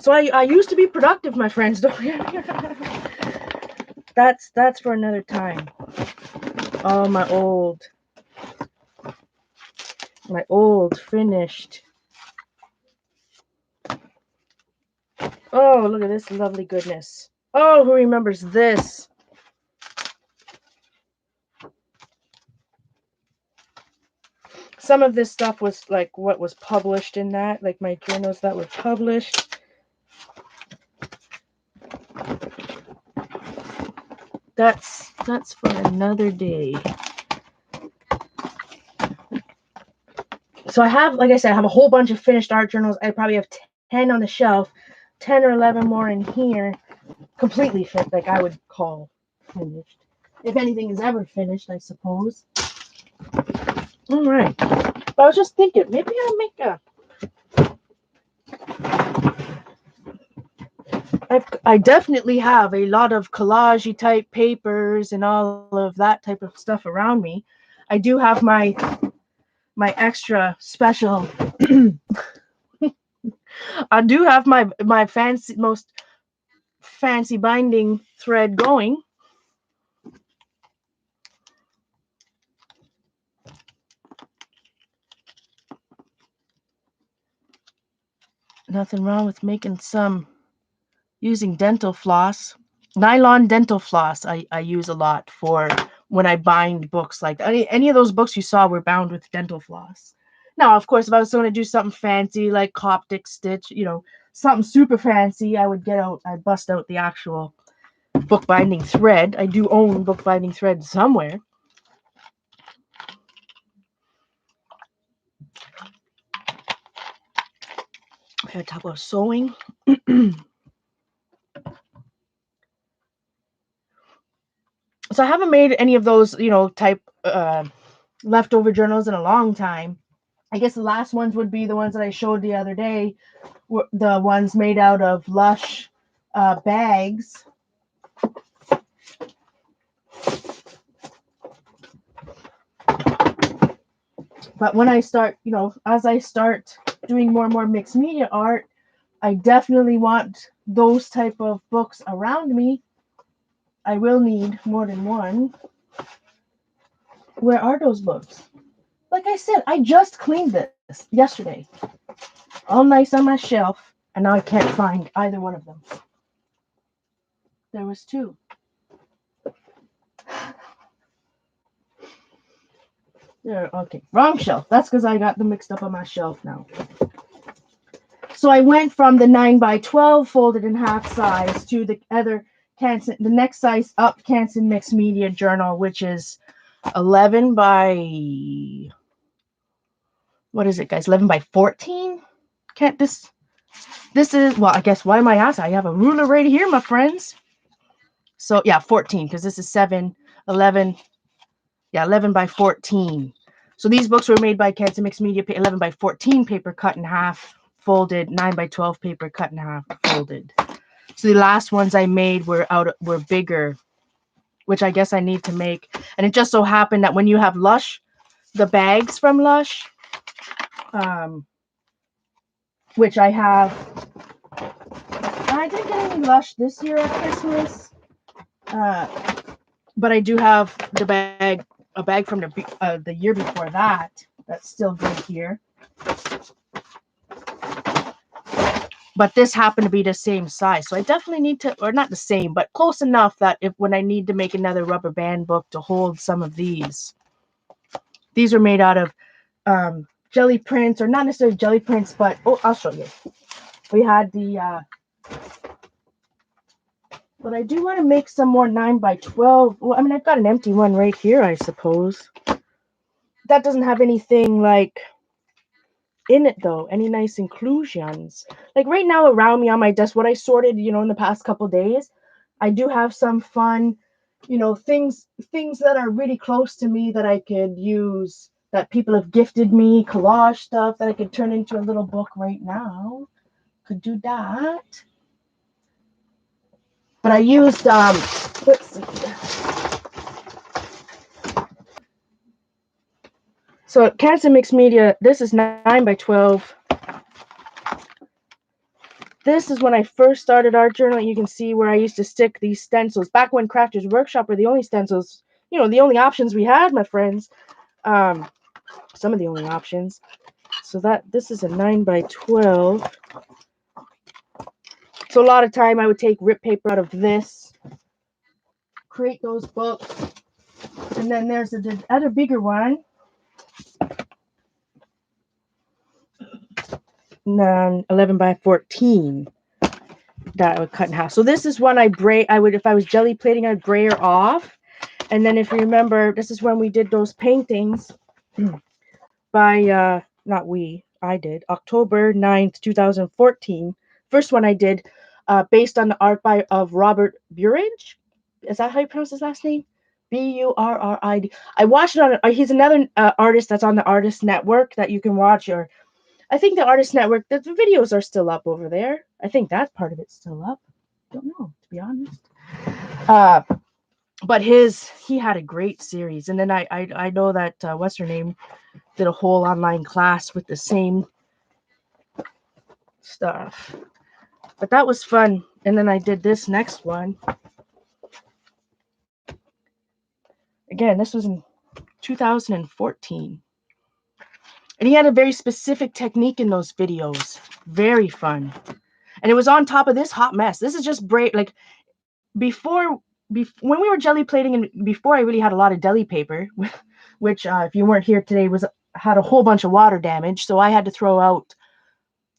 So I used to be productive, my friends. Don't that's for another time. All my old finished. Oh, look at this lovely goodness. Oh, who remembers this? Some of this stuff was like what was published in that, like my journals that were published. That's for another day. So I have, like I said, I have a whole bunch of finished art journals. I probably have 10 on the shelf, 10 or 11 more in here, completely fit, like I would call finished. If anything is ever finished, I suppose. All right. But I was just thinking, maybe I'll make I definitely have a lot of collage type papers and all of that type of stuff around me. I do have my extra special I do have my most fancy binding thread going. Nothing wrong with making some using dental floss. Nylon dental floss I use a lot for when I bind books. Like any of those books you saw were bound with dental floss. Now, of course, if I was going to do something fancy like Coptic stitch, you know, something super fancy, I'd bust out the actual bookbinding thread. I do own bookbinding thread somewhere. I'm going to talk about sewing. So I haven't made any of those, you know, type leftover journals in a long time. I guess the last ones would be the ones that I showed the other day, the ones made out of Lush bags. But when I start, you know, as I start doing more and more mixed media art, I definitely want those type of books around me. I will need more than one. Where are those books? Like I said, I just cleaned this yesterday. All nice on my shelf, and now I can't find either one of them. There was two. There, okay, wrong shelf. That's because I got them mixed up on my shelf now. So I went from the 9x12 folded in half size to the other Canson, the next size up Canson Mixed Media Journal, which is 11 by, what is it, guys? 11 by 14? Can't this is, well, I guess, why am I asking? I have a ruler right here, my friends. So yeah, 14, because this is 7, 11, yeah, 11 by 14. So these books were made by Canson Mixed Media, 11 by 14 paper cut in half, folded, 9 by 12 paper cut in half, folded. So the last ones I made were bigger, which I guess I need to make. And it just so happened that when you have Lush, the bags from Lush, which I have, I didn't get any Lush this year at Christmas, but I do have a bag from the year before that. That's still good here. But this happened to be the same size. So I definitely need to, or not the same, but close enough that when I need to make another rubber band book to hold some of these. These are made out of jelly prints, or not necessarily jelly prints, but, oh, I'll show you. We had but I do want to make some more 9x12. Well, I mean, I've got an empty one right here, I suppose. That doesn't have anything like in it though, any nice inclusions. Like right now around me on my desk, what I sorted, you know, in the past couple days, I do have some fun, you know, things that are really close to me that I could use, that people have gifted me, collage stuff that I could turn into a little book right now. Could do that. But I used Let's see. So Cancer Mixed Media, this is 9 by 12. This is when I first started art journaling. You can see where I used to stick these stencils. Back when Crafters Workshop were the only stencils, you know, the only options we had, my friends. Some of the only options. So this is a 9 by 12. So a lot of time I would take rip paper out of this, create those books. And then there's the other bigger one. 11 by 14 that I would cut in half. So this is when if I was jelly plating, I'd brayer off. And then if you remember, this is when we did those paintings by, I did, October 9th, 2014. First one I did, based on the art of Robert Burridge. Is that how you pronounce his last name? Burrid. I watched it on, he's another artist that's on the Artist Network that you can watch, or I think the Artist Network, the videos are still up over there. I think that part of it's still up. Don't know, to be honest. But he had a great series. And then I know that, what's her name, did a whole online class with the same stuff. But that was fun. And then I did this next one. Again, this was in 2014. And he had a very specific technique in those videos. Very fun. And it was on top of this hot mess. This is just like before when we were jelly plating, and before I really had a lot of deli paper, which if you weren't here today had a whole bunch of water damage, so I had to throw out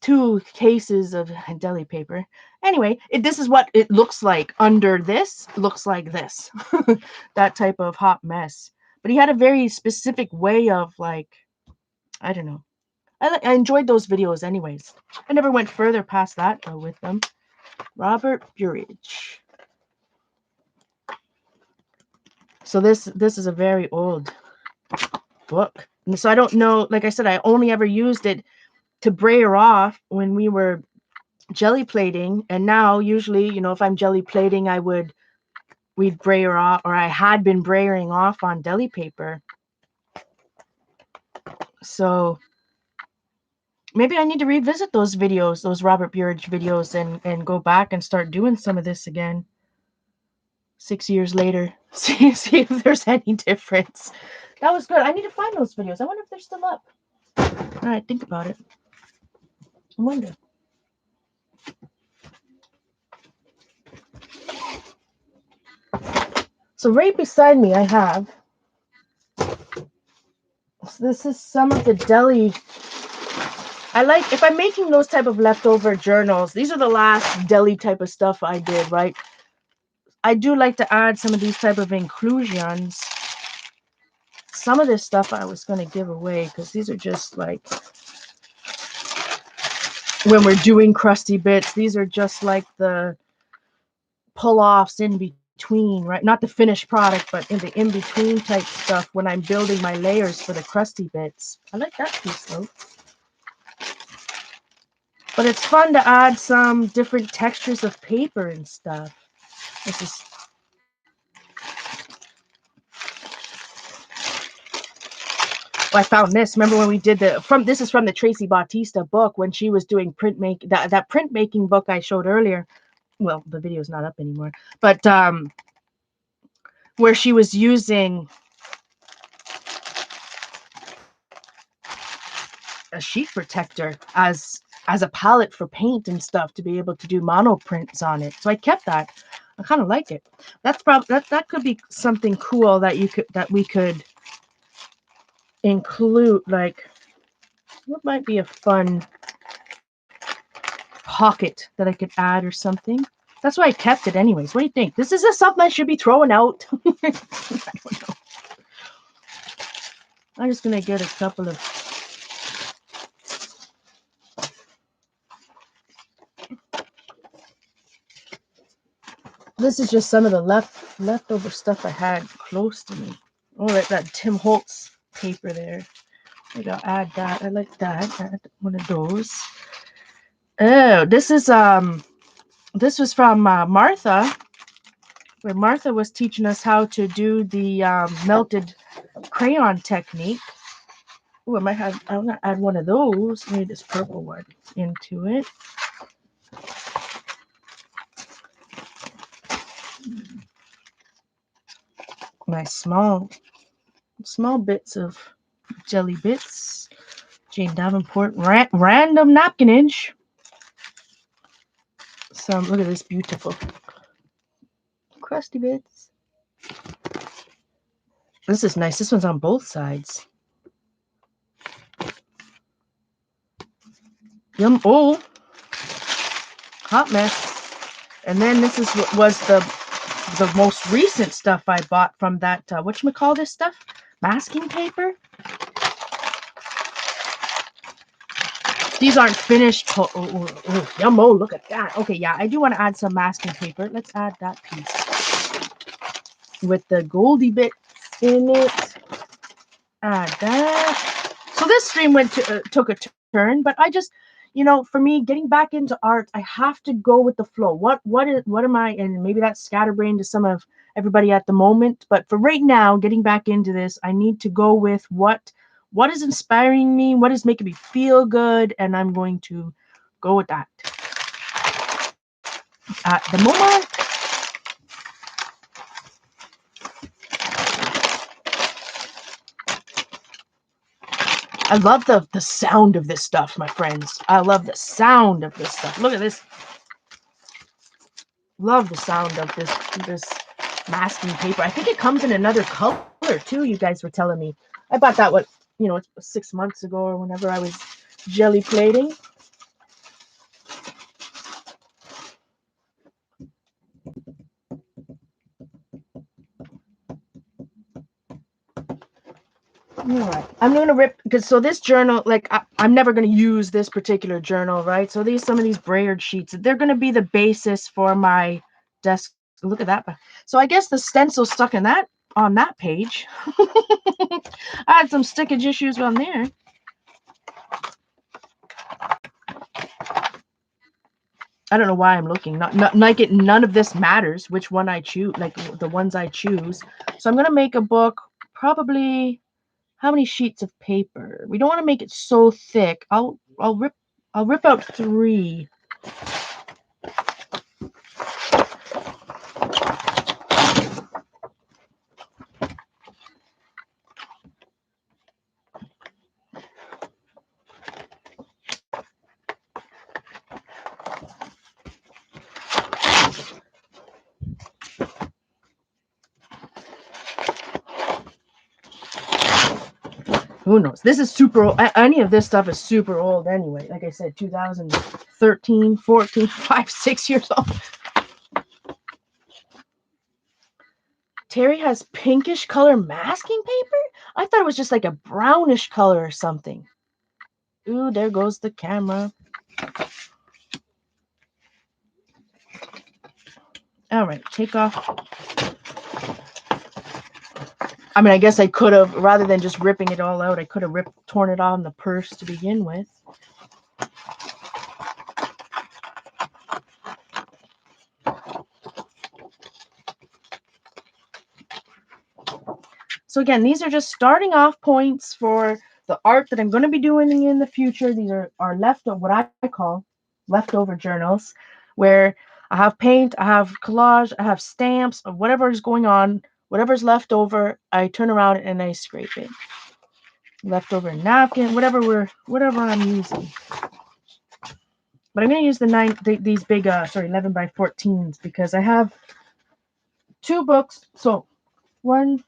2 cases of deli paper. Anyway, this is what it looks like under this. Looks like this. That type of hot mess. But he had a very specific way of, like, I don't know. I enjoyed those videos anyways. I never went further past that though with them. Robert Burridge. So this is a very old book. And so I don't know, like I said, I only ever used it to brayer off when we were jelly plating. And now usually, you know, if I'm jelly plating, we'd brayer off, or I had been brayering off on deli paper. So maybe I need to revisit those videos, those Robert Burridge videos, and go back and start doing some of this again 6 years later. See if there's any difference. That was good. I need to find those videos. I wonder if they're still up. All right, think about it. I wonder. So right beside me, I have. So this is some of the deli. I like, if I'm making those type of leftover journals, these are the last deli type of stuff I did, right? I do like to add some of these type of inclusions. Some of this stuff I was going to give away because these are just like, when we're doing crusty bits, these are just like the pull-offs in between, right? Not the finished product, but in the in-between type stuff when I'm building my layers for the crusty bits. I like that piece though. But it's fun to add some different textures of paper and stuff. This is I found this. Remember when we did this is from the Tracy Bautista book when she was doing printmaking, that printmaking book I showed earlier. Well, the video is not up anymore, but where she was using a sheet protector as a palette for paint and stuff to be able to do mono prints on it. So I kept that. I kind of like it. That's probably that could be something cool that we could include. Like, what might be a fun pocket that I could add or something. That's why I kept it anyways. What do you think? This is something I should be throwing out. I don't know. I'm just gonna get a couple of. This is just some of the leftover stuff I had close to me. Oh, that Tim Holtz paper there. Maybe I'll add that. I like that. Add one of those. Oh, this was from Martha. where Martha was teaching us how to do the melted crayon technique. Oh, I'm gonna add one of those, maybe this purple one, into it. Nice small bits of jelly bits. Jane Davenport random napkinage. Some, look at this beautiful crusty bits. This is nice. This one's on both sides. Yum. Oh, hot mess. And then this is what was the most recent stuff I bought from that, whatchamacall this stuff? Masking paper? These aren't finished. Yum, oh, look at that. Okay, yeah, I do want to add some masking paper. Let's add that piece. With the goldy bit in it. Add that. So this stream took a turn, but I just, for me, getting back into art, I have to go with the flow. What am I, and maybe that's scatterbrained to some of everybody at the moment, but for right now, getting back into this, I need to go with what is inspiring me, what is making me feel good, and I'm going to go with that. At the moment, I love the sound of this stuff, my friends. I love the sound of this stuff. Look at this. Love the sound of this masking paper. I think it comes in another color too. You guys were telling me. I bought that 6 months ago or whenever I was jelly plating. All right, I'm gonna rip because this journal, like I'm never gonna use this particular journal, right? So some of these Braillard sheets, they're gonna be the basis for my desk. Look at that. So I guess the stencil stuck in that on that page. I had some stickage issues on there. I don't know why I'm looking. None of this matters which one I choose, like the ones I choose. So I'm gonna make a book. Probably how many sheets of paper? We don't want to make it so thick. I'll rip out 3. Who knows? This is super old. Any of this stuff is super old anyway. Like I said, 2013, 14, 5, 6 years old. Terry has pinkish color masking paper? I thought it was just like a brownish color or something. Ooh, there goes the camera. All right, take off. I mean, I guess I could have, rather than just ripping it all out, I could have torn it on the purse to begin with. So again, these are just starting off points for the art that I'm going to be doing in the future. These are what I call leftover journals, where I have paint, I have collage, I have stamps, of whatever is going on, whatever's left over, I turn around and I scrape it. Leftover napkin, whatever I'm using. But I'm going to use these big 11 by 14s because I have 2 books. So 1,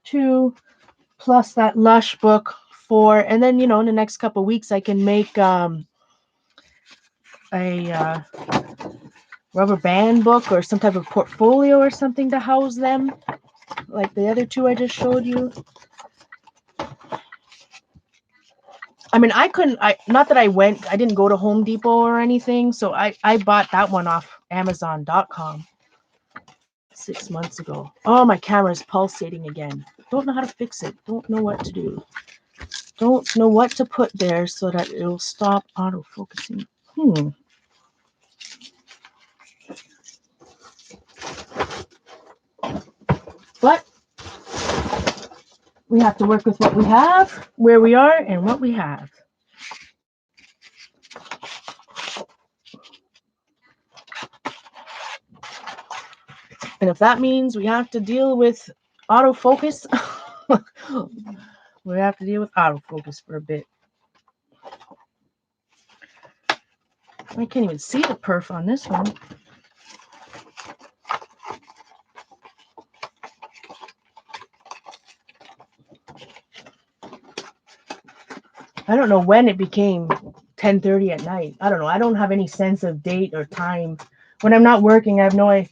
2, plus that Lush book 4, and then in the next couple of weeks I can make a rubber band book or some type of portfolio or something to house them, like the other 2 I just showed you. I mean, I didn't go to Home Depot or anything, so I bought that one off Amazon.com 6 months ago. Oh, my camera is pulsating again. Don't know how to fix it. Don't know what to do. Don't know what to put there so that it'll stop autofocusing. But we have to work with what we have, where we are, and what we have. And if that means we have to deal with autofocus, we have to deal with autofocus for a bit. I can't even see the perf on this one. I don't know when it became 10:30 at night. I don't know. I don't have any sense of date or time. When I'm not working, I have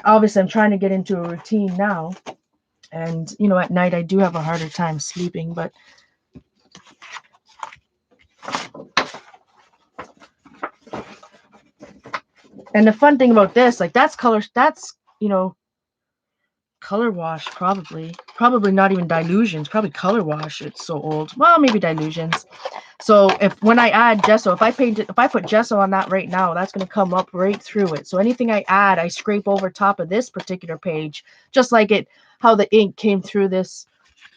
obviously I'm trying to get into a routine now. And, you know, at night I do have a harder time sleeping, but and the fun thing about this, like that's color, that's, you know, color wash, probably not even dilutions, probably color wash. It's so old. Well, maybe dilutions. So when I add gesso, if I put gesso on that right now, that's going to come up right through it. So anything I add, I scrape over top of this particular page, just like how the ink came through this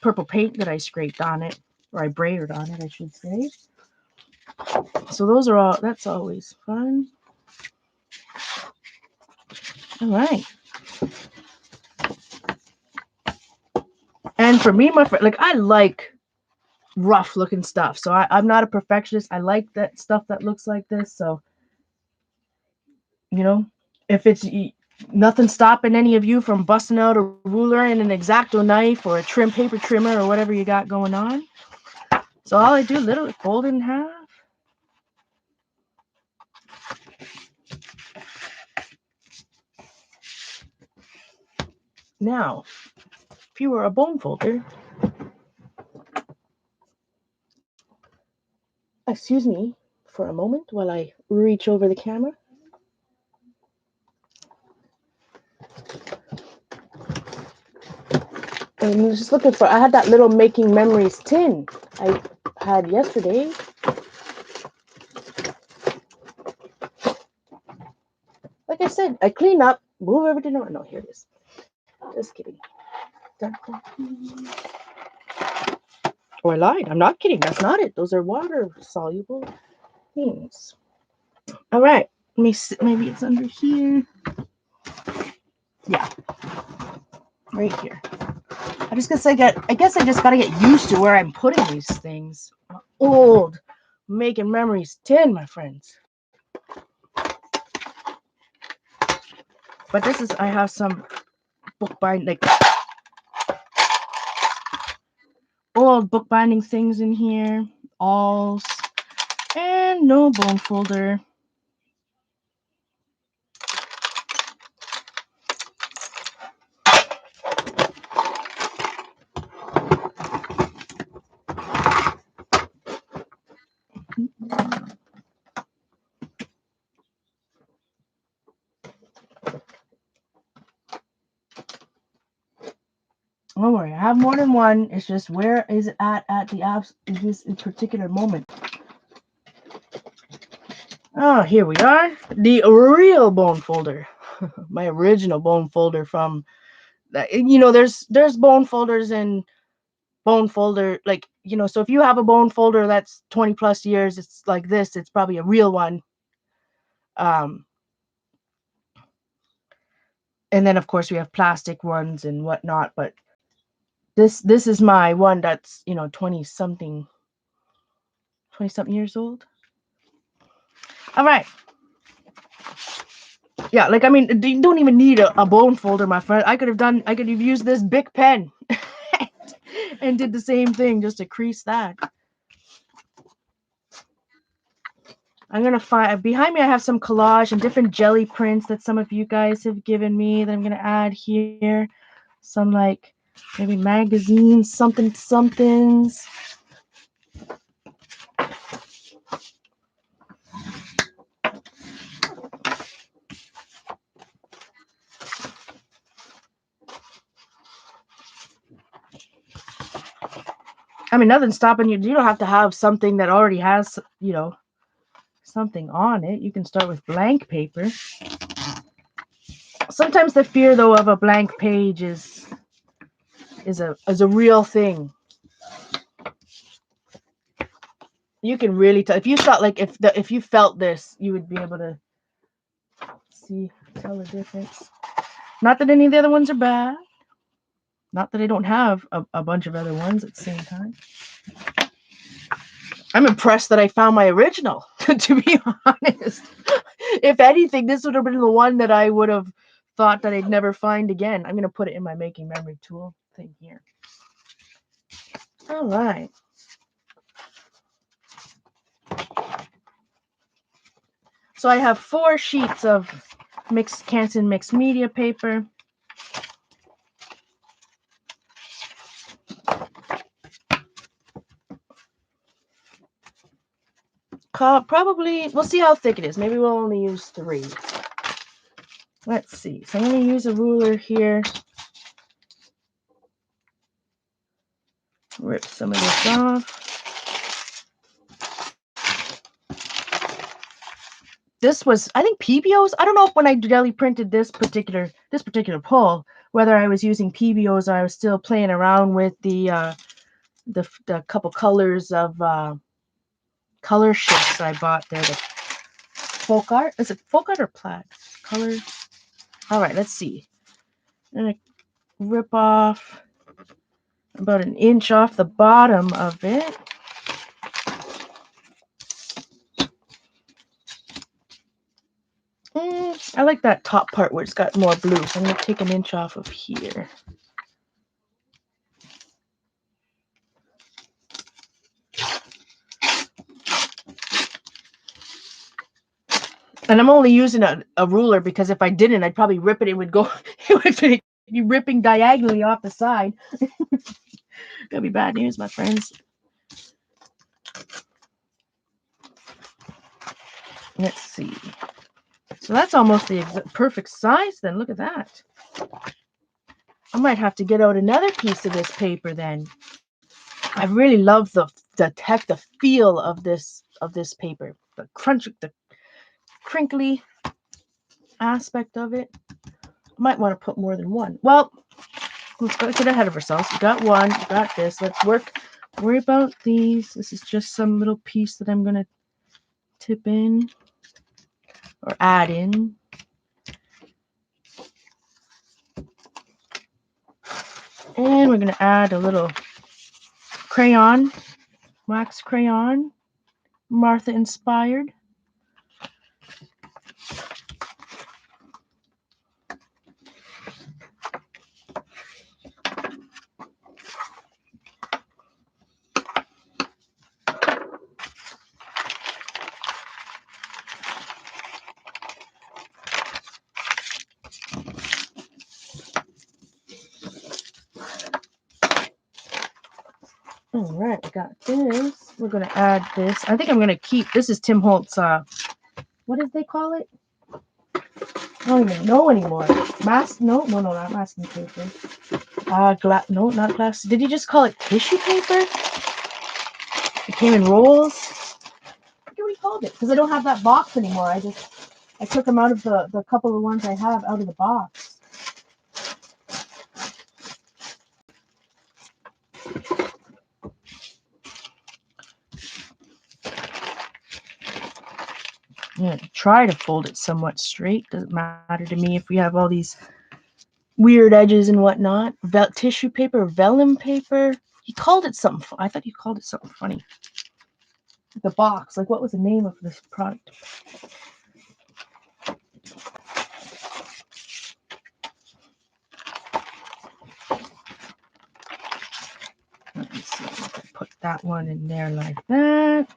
purple paint that I scraped on it, or I braided on it, I should say. So that's always fun. All right. And for me, my friend, like I like rough looking stuff. So I'm not a perfectionist. I like that stuff that looks like this. So, you know, if it's nothing stopping any of you from busting out a ruler and an X-Acto knife or a paper trimmer or whatever you got going on. So all I do, literally fold it in half. Now, if you were a bone folder, excuse me for a moment while I reach over the camera. And I was just looking I had that little Making Memories tin I had yesterday. Like I said, I clean up, move everything around. No, here it is. Just kidding. Oh, I lied. I'm not kidding. That's not it. Those are water-soluble things. All right. Let me see. Maybe it's under here. Yeah. Right here. I guess I just gotta get used to where I'm putting these things. Old Making Memories tin, my friends. But I have some bookbinding, like old bookbinding things in here. Alls. And no bone folder. Don't worry, I have more than one. It's just where is it at this particular moment. Oh, here we are. The real bone folder. My original bone folder from, you know, there's bone folders and bone folder, like, you know, so if you have a bone folder that's 20 plus years, it's like this, it's probably a real one. And then of course we have plastic ones and whatnot, but this is my one that's, you know, 20 something years old. All right. Yeah, like, I mean, you don't even need a bone folder, my friend. I could have used this Bic pen and did the same thing just to crease that. I'm going to find, behind me I have some collage and different jelly prints that some of you guys have given me that I'm going to add here. Some, like, maybe magazines, somethings. I mean, nothing's stopping you. You don't have to have something that already has, you know, something on it. You can start with blank paper. Sometimes the fear, though, of a blank page is a real thing. You can really tell if you felt like if you felt this, you would be able to tell the difference. Not that any of the other ones are bad. Not that I don't have a bunch of other ones at the same time. I'm impressed that I found my original, to be honest. If anything, this would have been the one that I would have thought that I'd never find again. I'm going to put it in my making memory tool thing here. All right. So I have 4 sheets of Canson mixed media paper. Probably, we'll see how thick it is. Maybe we'll only use 3. Let's see. So I'm going to use a ruler here. Rip some of this off. This was, I think, PBOs. I don't know if when I deli printed this particular pull, whether I was using PBOs or I was still playing around with the couple colors of color shifts I bought there. The folk art. Is it folk art or plaid? Color. All right, let's see. I'm going to rip off about 1 inch off the bottom of it. I like that top part where it's got more blue, so I'm going to take 1 inch off of here. And I'm only using a ruler because if I didn't, I'd probably rip it. It would go, it would be ripping diagonally off the side. Gonna be bad news, my friends. Let's see. So that's almost the perfect size then. Look at that. I might have to get out another piece of this paper then. I really love the feel of this paper. The crunch, the crinkly aspect of it. Might want to put more than one. Well, let's get ahead of ourselves. We got one, we got this. Let's worry about these. This is just some little piece that I'm gonna tip in or add in. And we're gonna add a little crayon, wax crayon, Martha inspired. All right, we got this. We're gonna add this. I think I'm gonna keep. This is Tim Holtz. What did they call it? I don't even know anymore. No, not masking paper. No, not glass. Did he just call it tissue paper? It came in rolls. I forget what he called it because I don't have that box anymore. I took them out of the couple of ones I have out of the box. I'm going to try to fold it somewhat straight. Doesn't matter to me if we have all these weird edges and whatnot. Tissue paper, vellum paper. He called it something. I thought he called it something funny. The box. Like, what was the name of this product? Let me see if I can put that one in there like that.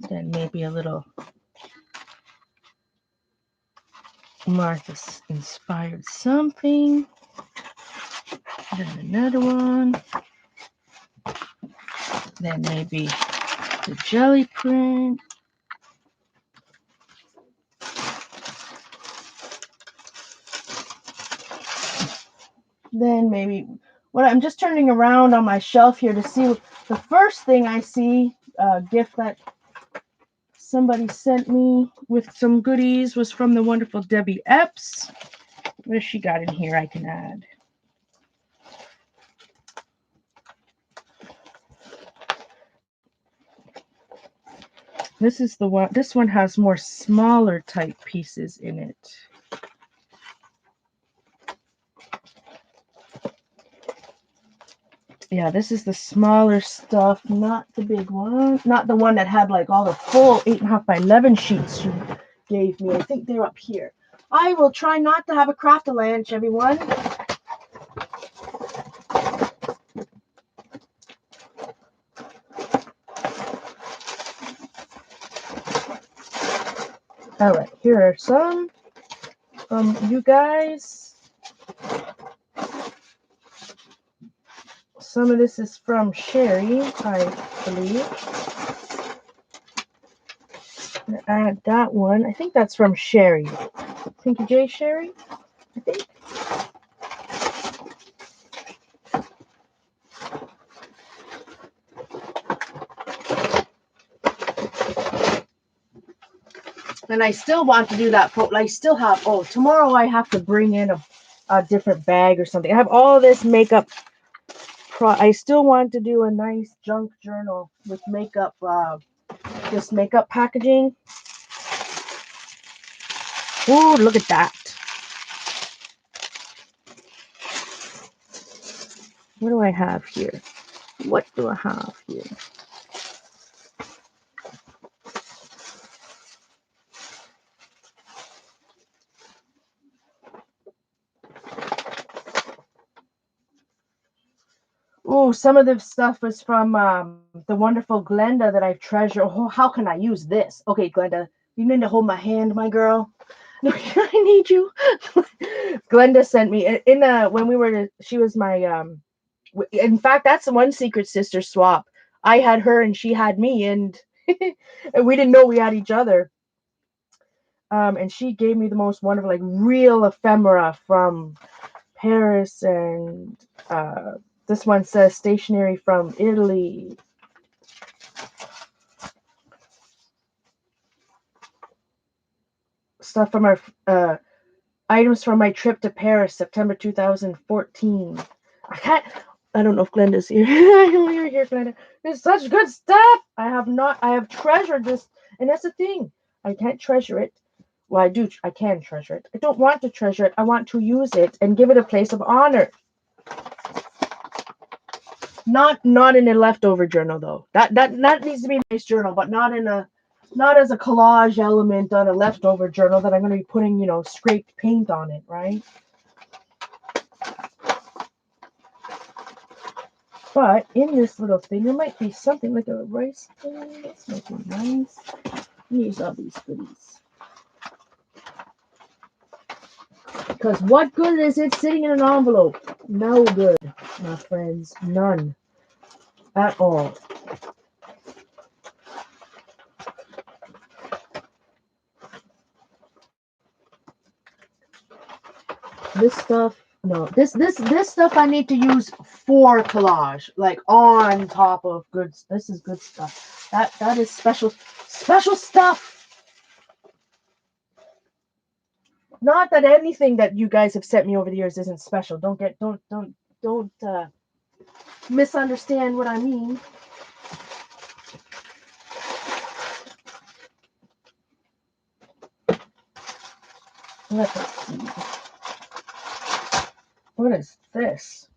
Then maybe a little Martha inspired something. Then another one. Then maybe the jelly print. Then maybe what I'm just turning around on my shelf here to see the first thing I see, a gift that somebody sent me with some goodies was from the wonderful Debbie Epps. What has she got in here I can add? This is the one. This one has more smaller type pieces in it. Yeah, this is the smaller stuff, not the big one. Not the one that had like all the full 8.5 by 11 sheets she gave me. I think they're up here. I will try not to have a craft-a-lunch, everyone. All right, here are some from you guys. Some of this is from Sherry, I believe. I'm gonna add that one. I think that's from Sherry. Pinky J Sherry, I think. And I still want to do that. I still have, oh, tomorrow I have to bring in a different bag or something. I have all this makeup. I still want to do a nice junk journal with makeup, this makeup packaging. Ooh, look at that. What do I have here? What do I have here? Oh, some of the stuff was from the wonderful Glenda that I treasure. Oh, how can I use this? Okay, Glenda, you need to hold my hand, my girl. No, I need you. Glenda sent me in when we were. She was my. In fact, that's the one secret sister swap. I had her and she had me, and and we didn't know we had each other. And she gave me the most wonderful, like real ephemera from Paris, and this one says stationery from Italy. Stuff from our items from my trip to Paris, September 2014. I don't know if Glenda's here. I know you're here, Glenda. It's such good stuff. I have treasured this, and that's the thing. I can't treasure it. Well, I can treasure it. I don't want to treasure it. I want to use it and give it a place of honor. Not in a leftover journal though. That needs to be a nice journal, but not as a collage element on a leftover journal that I'm going to be putting, scraped paint on it, right? But in this little thing, there might be something like a rice thing. This might be nice. Use all these goodies. Because what good is it sitting in an envelope? No good, my friends. None. At all. This stuff, no. This stuff I need to use for collage, like on top of good. This is good stuff. That is special stuff. Not that anything that you guys have sent me over the years isn't special. Don't misunderstand what I mean. Let us see. What is this?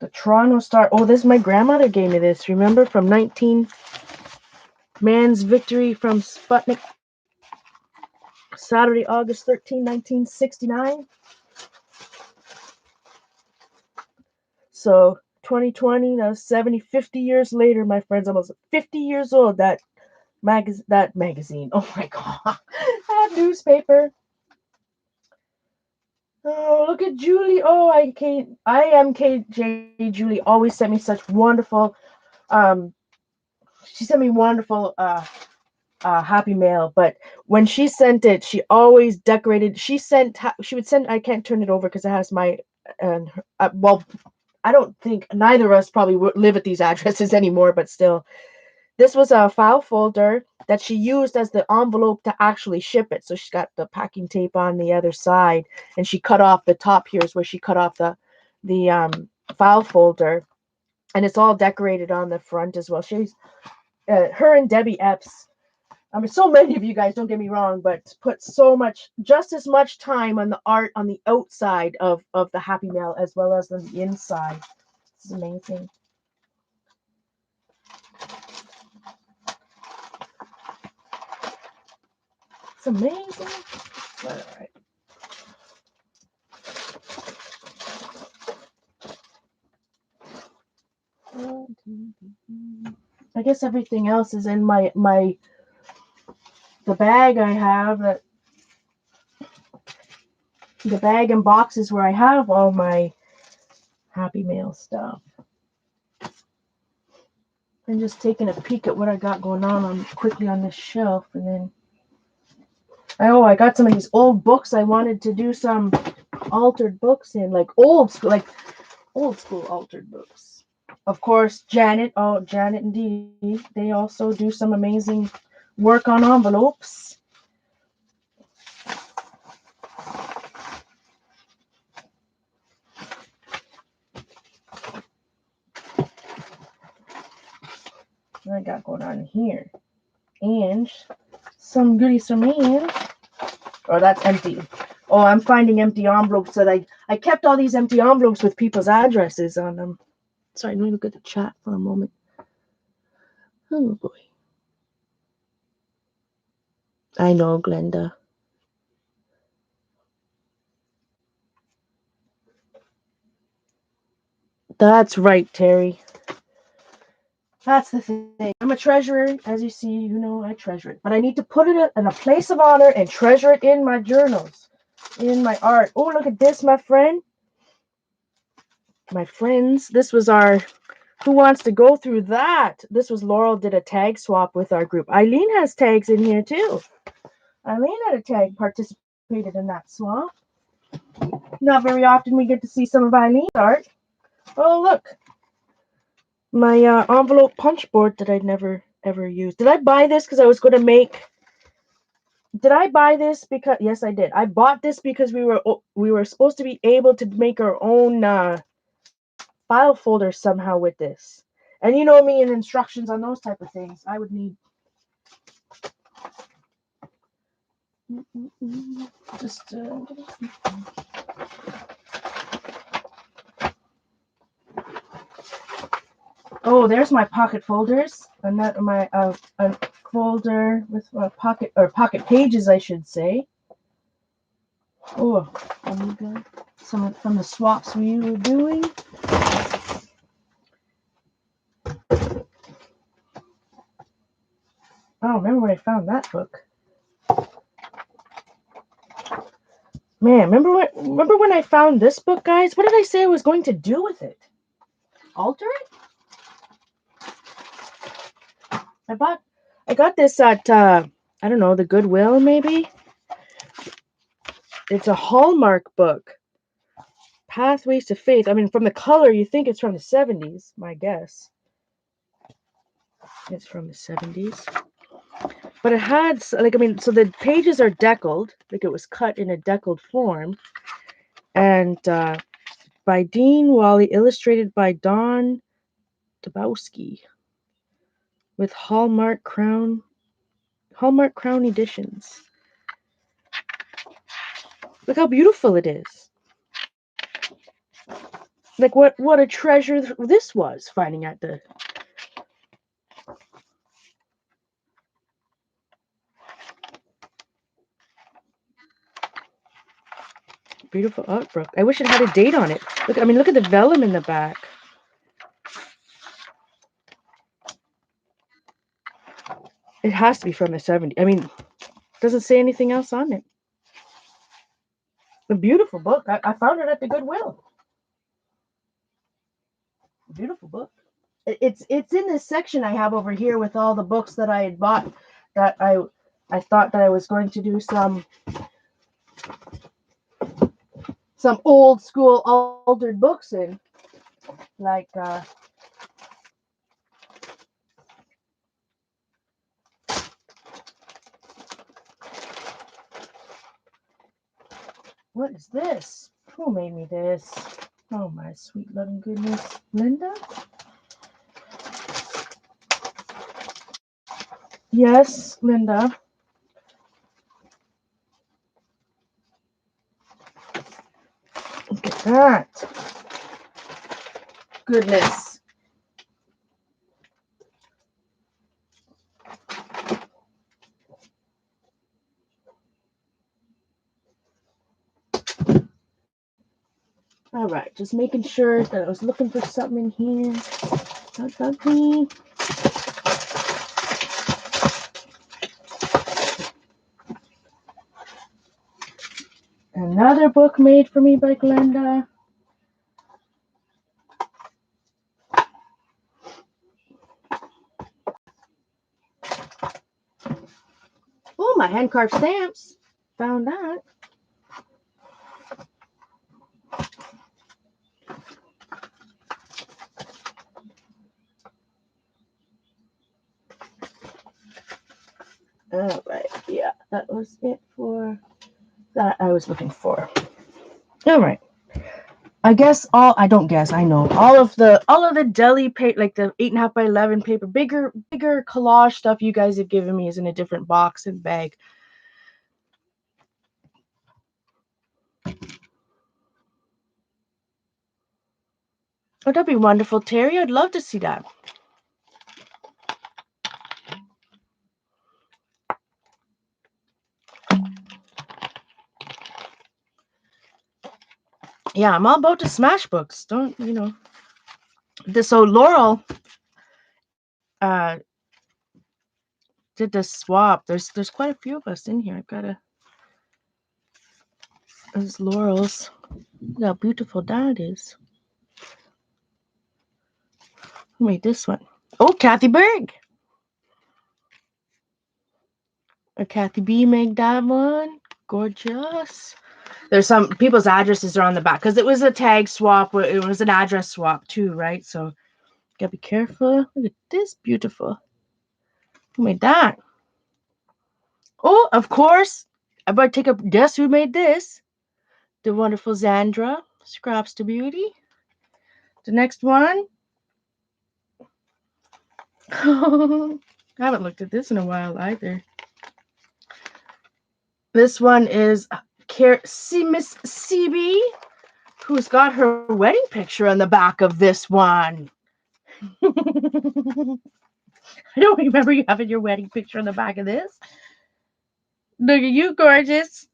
The Toronto Star. Oh, this my grandmother gave me this. Remember from 19 Man's Victory from Sputnik. Saturday, August 13, 1969. So 2020, now 50 years later, my friends, almost 50 years old. That magazine. Oh my god. That newspaper. Oh, look at Julie. Oh, I am KJ. Julie always sent me such wonderful, she sent me wonderful, Happy Mail. But when she sent it, she always decorated. She would send, I can't turn it over because it has my, well, I don't think neither of us probably live at these addresses anymore, but still, This was a file folder that she used as the envelope to actually ship it. So she's got the packing tape on the other side, and she cut off the top. Here's where she cut off the file folder, and it's all decorated on the front as well. She's her and Debbie Epps. I mean, so many of you guys, don't get me wrong, but put so much, just as much time on the art on the outside of the Happy Mail as well as on the inside. This is amazing. It's amazing. All right. I guess everything else is in the bag I have. The bag and boxes where I have all my Happy Mail stuff. I'm just taking a peek at what I got going on quickly on this shelf, and then I got some of these old books. I wanted to do some altered books in, like old school altered books. Of course, Janet and Dee, they also do some amazing work on envelopes. What I got going on here, and some goodies from me. Oh, that's empty. Oh, I'm finding empty envelopes that I kept all these empty envelopes with people's addresses on them. Sorry, let me look at the chat for a moment. Oh boy. I know, Glenda. That's right, Terry. That's the thing. I'm a treasurer. As you see, I treasure it. But I need to put it in a place of honor and treasure it in my journals, in my art. Oh, look at this, my friend. My friends, this was our Who Wants to Go Through That? This was Laurel did a tag swap with our group. Eileen has tags in here too. Eileen had a tag, participated in that swap. Not very often we get to see some of Eileen's art. Oh, look. My envelope punch board that I'd never ever used. Did I buy this because I was going to make... Did I buy this because... Yes, I did. I bought this because we were supposed to be able to make our own file folder somehow with this. And you know me and instructions on those type of things. I would need... Just... Oh, there's my pocket folders. And that my a folder with pocket pages, I should say. Oh, some from the swaps we were doing. Oh, remember when I found that book? Man, remember when I found this book, guys? What did I say I was going to do with it? Alter it? I got this at I don't know, the Goodwill maybe. It's a Hallmark book. Pathways to Faith. I mean, from the color, you think it's from the 70s, my guess. It's from the 70s. But it had, so the pages are deckled, like it was cut in a deckled form. And by Dean Wally, illustrated by Don Dabowski, with Hallmark Crown editions. Look how beautiful it is. Like what a treasure this was, finding at the... Beautiful art book. I wish it had a date on it. Look at the vellum in the back. It has to be from the 70s. I mean, doesn't say anything else on it. A beautiful book. I found it at the Goodwill. Beautiful book. It's in this section I have over here with all the books that I had bought that I thought that I was going to do some old school altered books in, like What is this? Who made me this? Oh my sweet loving goodness. Linda? Yes, Linda. Look at that. Goodness. All right, just making sure that I was looking for something in here. That's ugly. Another book made for me by Glenda. Oh, my hand carved stamps. Found that. All right, yeah, that was it for that I was looking for. All right. I guess I don't guess, I know. All of the deli paper, like the 8.5 by 11 paper, bigger collage stuff you guys have given me is in a different box and bag. Oh, that'd be wonderful, Terry. I'd love to see that. Yeah, I'm all about the smash books. Don't, you know. So Laurel did the swap. There's quite a few of us in here. I've got there's Laurel's. Look how beautiful that is. Who made this one? Oh, Kathy Berg. Or Kathy B made that one. Gorgeous. There's some people's addresses are on the back because it was a tag swap. It was an address swap too, right? So gotta be careful. Look at this, beautiful. Who made that? Oh, of course. I better take a guess who made this. The wonderful Zandra. Scraps to Beauty. The next one. I haven't looked at this in a while either. This one is Miss CB, who's got her wedding picture on the back of this one. I don't remember you having your wedding picture on the back of this. Look at you, gorgeous.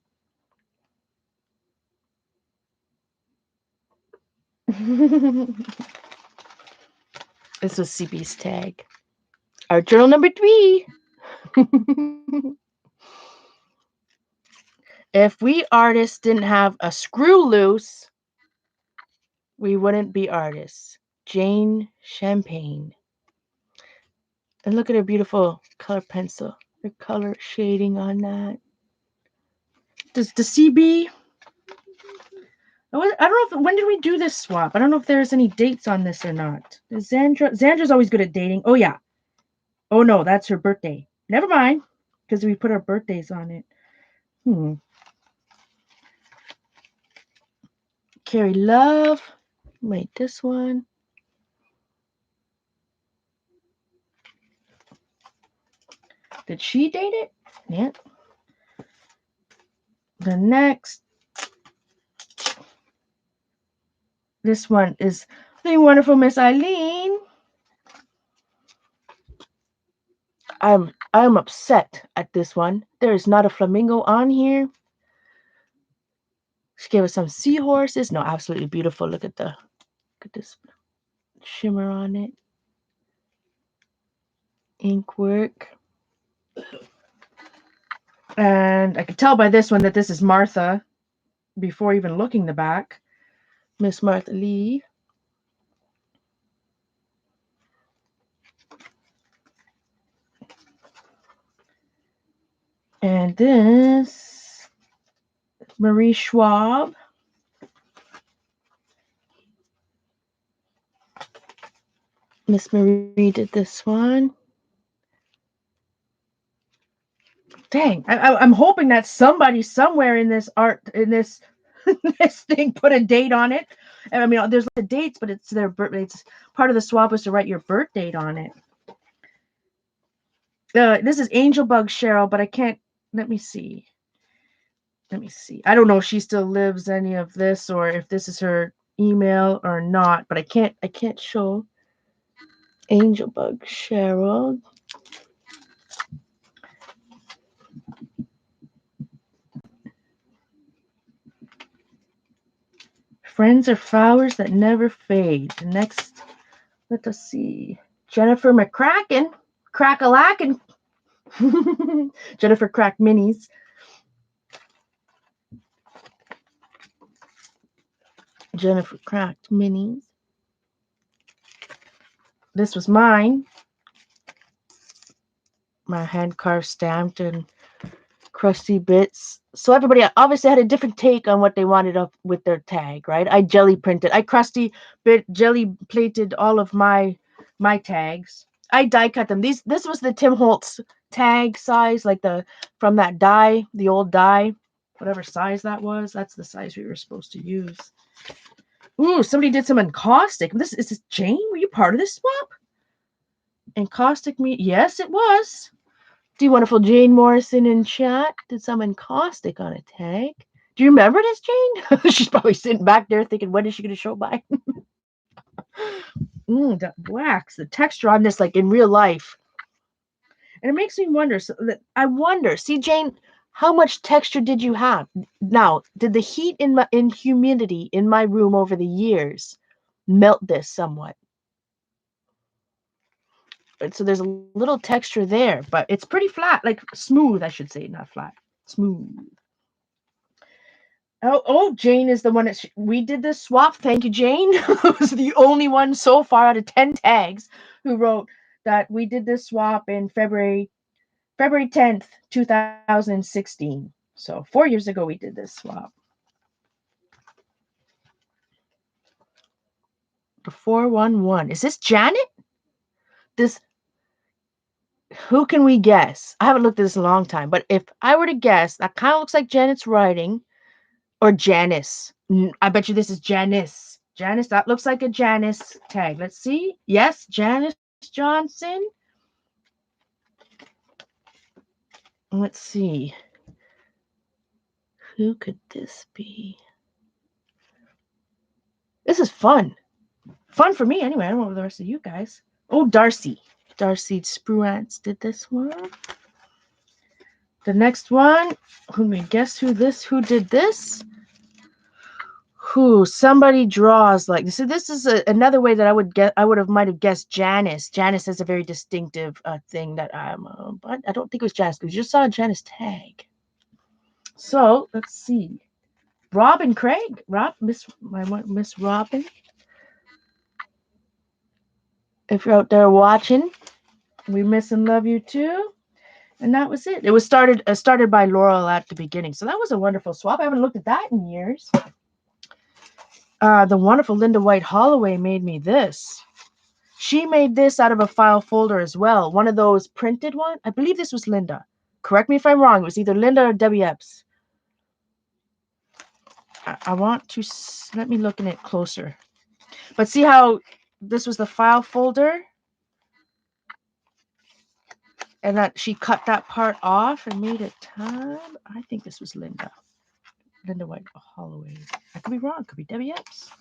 This was CB's tag. Our journal number 3. If we artists didn't have a screw loose, we wouldn't be artists. Jane Champagne. And look at her beautiful color pencil. Her color shading on that. Does the CB... I don't know when did we do this swap? I don't know if there's any dates on this or not. Zandra's always good at dating. Oh, yeah. Oh, no, that's her birthday. Never mind, because we put our birthdays on it. Carrie Love. Wait, this one. Did she date it? Yeah. The next. This one is the wonderful Miss Eileen. I'm upset at this one. There is not a flamingo on here. She gave us some seahorses. No, absolutely beautiful. Look at this shimmer on it. Ink work. And I could tell by this one that this is Martha before even looking the back. Miss Martha Lee. And this Marie Schwab. Miss Marie did this one. Dang, I'm hoping that somebody somewhere in this this thing put a date on it. And I mean, there's the dates, but it's their birthday. It's part of the swap was to write your birth date on it. This is Angel Bug Cheryl, but I can't. Let me see. Let me see. I don't know if she still lives any of this or if this is her email or not, but I can't show Angel Bug Cheryl. Friends are flowers that never fade. Next, let us see. Jennifer McCracken. Crack-a-lackin'. Jennifer Crack Minis. Jennifer Cracked Minis. This was mine. My hand carved, stamped, and crusty bits. So everybody obviously had a different take on what they wanted up with their tag, right? I jelly printed. I crusty bit jelly plated all of my tags. I die cut them. This was the Tim Holtz tag size, like from that die, the old die, whatever size that was. That's the size we were supposed to use. Ooh, somebody did some encaustic. Is this Jane? Were you part of this swap? Encaustic me? Yes, it was. The wonderful Jane Morrison in chat did some encaustic on a tag. Do you remember this, Jane? She's probably sitting back there thinking, when is she going to show by? That wax, the texture on this, like in real life. And it makes me wonder. I wonder, see, Jane, how much texture did you have? Now, did the heat in humidity in my room over the years melt this somewhat? So there's a little texture there, but it's pretty flat, like smooth, I should say, not flat, smooth. Oh, Jane is the one that we did this swap. Thank you, Jane. Was the only one so far out of 10 tags who wrote that we did this swap in February 10th, 2016. So 4 years ago, we did this swap. The 411. Is this Janet? Who can we guess? I haven't looked at this in a long time, but if I were to guess, that kind of looks like Janet's writing. Or Janice. I bet you this is Janice. Janice, that looks like a Janice tag. Let's see. Yes, Janice Johnson. Let's see. Who could this be? This is fun. Fun for me anyway. I don't know the rest of you guys. Oh, Darcy. Darcy Spruance did this one. The next one. Guess who did this? Somebody draws like this. So this is another way that I might have guessed Janice. Janice has a very distinctive thing that but I don't think it was Janice because you just saw a Janice tag. So let's see, Robin Craig, Miss Robin. If you're out there watching, we miss and love you too. And that was it. It was started by Laurel at the beginning. So that was a wonderful swap. I haven't looked at that in years. The wonderful Linda White Holloway made me this. She made this out of a file folder as well. One of those printed one. I believe this was Linda. Correct me if I'm wrong. It was either Linda or Debbie Epps. I want to, let me look in it closer. But see how this was the file folder? And that she cut that part off and made a tab. I think this was Linda. Linda White Holloway. I could be wrong. Could be Debbie Epps.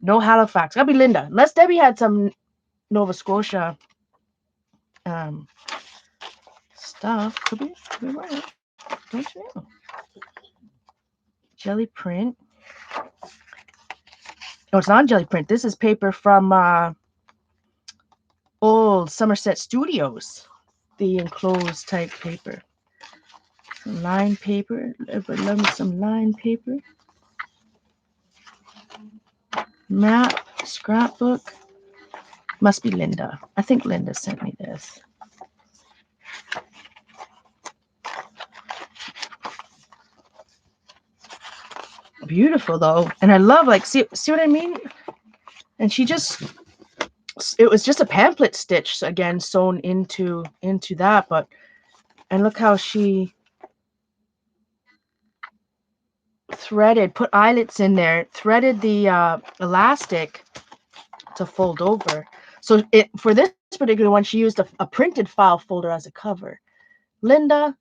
No Halifax. Gotta be Linda. Unless Debbie had some Nova Scotia stuff. Could be right. Don't you know? Jelly print. No, it's not jelly print. This is paper from old Somerset Studios. The enclosed type paper. Some line paper. Everybody love me some line paper. Map, scrapbook. Must be Linda. I think Linda sent me this. Beautiful though. And I love, like, see what I mean? And it was just a pamphlet stitch again sewn into that, and look how she threaded, put eyelets in there, threaded the elastic to fold over. So for this particular one, she used a printed file folder as a cover. Linda,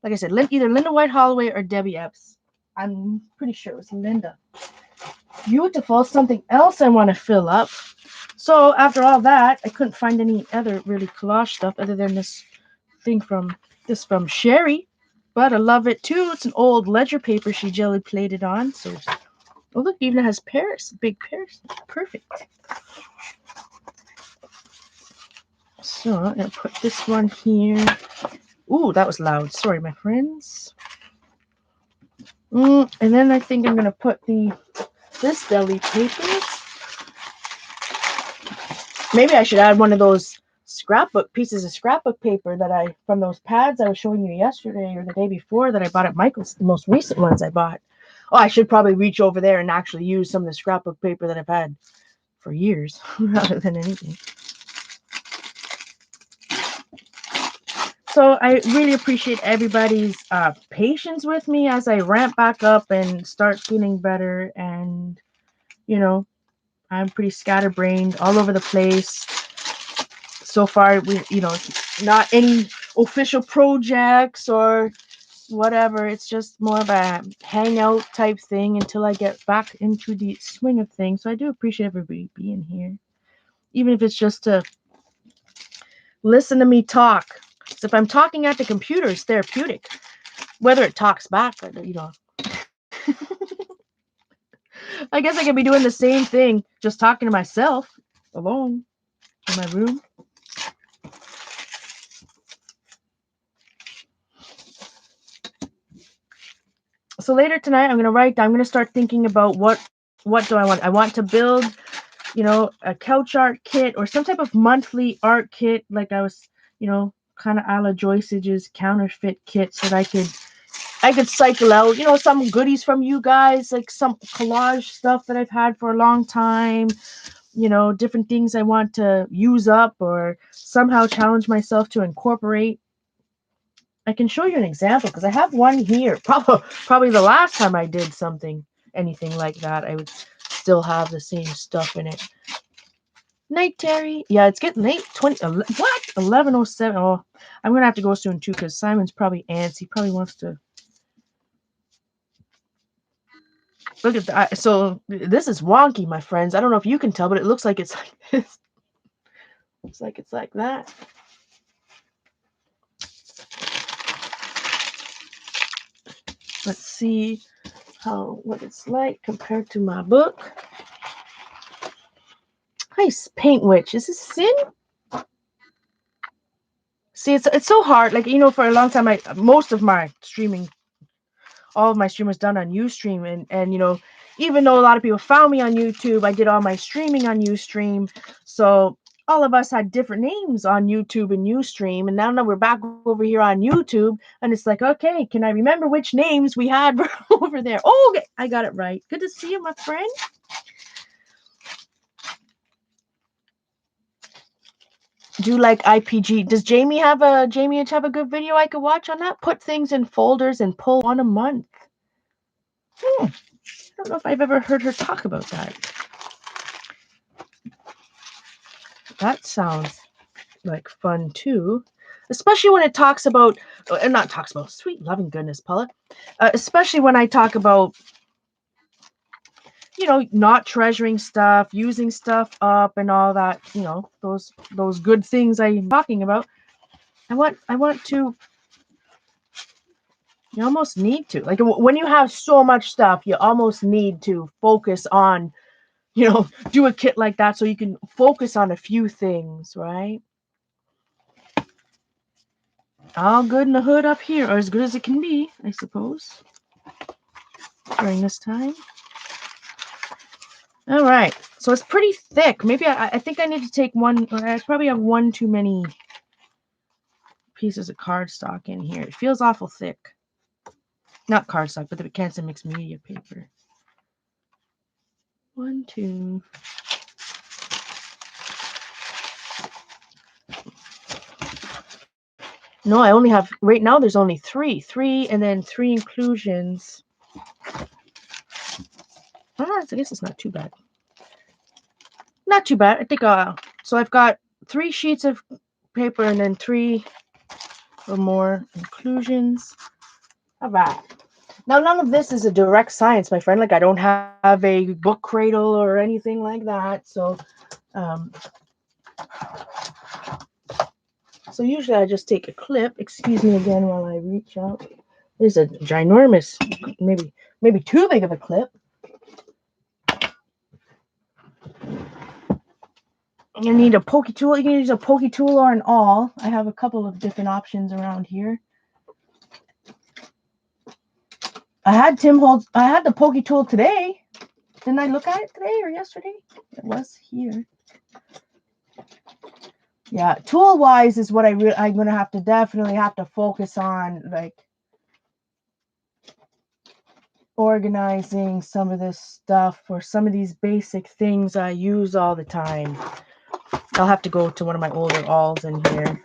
like I said, either Linda White Holloway or Debbie Epps. I'm pretty sure it was Linda. Beautiful. Something else I want to fill up. So after all that, I couldn't find any other really collage stuff other than this thing from Sherry. But I love it too. It's an old ledger paper she jelly plated on. So, oh look, even it has Paris, big Paris. Perfect. So I'm gonna put this one here. Ooh, that was loud. Sorry, my friends. And then I think I'm gonna put this deli paper. Maybe I should add one of those pieces of scrapbook paper that from those pads I was showing you yesterday or the day before that I bought at Michael's, the most recent ones I bought. Oh, I should probably reach over there and actually use some of the scrapbook paper that I've had for years rather than anything. So I really appreciate everybody's patience with me as I ramp back up and start feeling better. And, you know, I'm pretty scatterbrained all over the place. So far, not any official projects or whatever. It's just more of a hangout type thing until I get back into the swing of things. So I do appreciate everybody being here, even if it's just to listen to me talk. So if I'm talking at the computer, it's therapeutic. Whether it talks back, I guess I could be doing the same thing, just talking to myself alone in my room. So later tonight, I'm going to start thinking about what do I want? I want to build, a couch art kit or some type of monthly art kit, like I was, kind of a la Joyce's counterfeit kit, so that I could cycle out, some goodies from you guys, like some collage stuff that I've had for a long time, different things I want to use up or somehow challenge myself to incorporate. I can show you an example because I have one here. Probably the last time I did anything like that, I would still have the same stuff in it. Night, Terry. Yeah, it's getting late. 11:07. Oh, I'm going to have to go soon too because Simon's probably antsy. He probably wants to. Look at that. So this is wonky, my friends. I don't know if you can tell, but it looks like it's like this. Looks like it's like that. Let's see what it's like compared to my book. Nice paint witch. Is this sin? See, it's so hard. Like, for a long time, most of my streaming, all of my stream was done on Ustream, and even though a lot of people found me on YouTube, I did all my streaming on Ustream. So all of us had different names on YouTube and Ustream, and now we're back over here on YouTube, and it's like, okay, can I remember which names we had over there? Oh, okay, I got it right. Good to see you, my friend. Do like IPG. Does Jamie have a good video I could watch on that? Put things in folders and pull one a month. I don't know if I've ever heard her talk about that. That sounds like fun too, especially when it talks about, sweet loving goodness, Paula. Especially when I talk about, not treasuring stuff, using stuff up, and all that. Those good things I'm talking about. I want to. You almost need to. Like when you have so much stuff, you almost need to focus on, do a kit like that so you can focus on a few things, right? All good in the hood up here, or as good as it can be, I suppose, during this time. All right, so it's pretty thick. Maybe I think I need to take one. I probably have one too many pieces of cardstock in here. It feels awful thick. Not cardstock, but the Canson mixed media paper. 1, 2. No, I only have, right now there's only 3, and then 3 inclusions. I guess it's not too bad. Not too bad. I think so I've got 3 sheets of paper and then 3 or more inclusions. All right. Now none of this is a direct science, my friend. Like I don't have a book cradle or anything like that. Um so usually I just take a clip. Excuse me again while I reach out. There's a ginormous, maybe too big of a clip. You need a pokey tool. You can use a pokey tool or an awl. I have a couple of different options around here. I had the pokey tool today. Didn't I look at it today or yesterday? It was here. Yeah, tool wise is what I'm gonna definitely have to focus on, like organizing some of this stuff or some of these basic things I use all the time. I'll have to go to one of my older awls in here.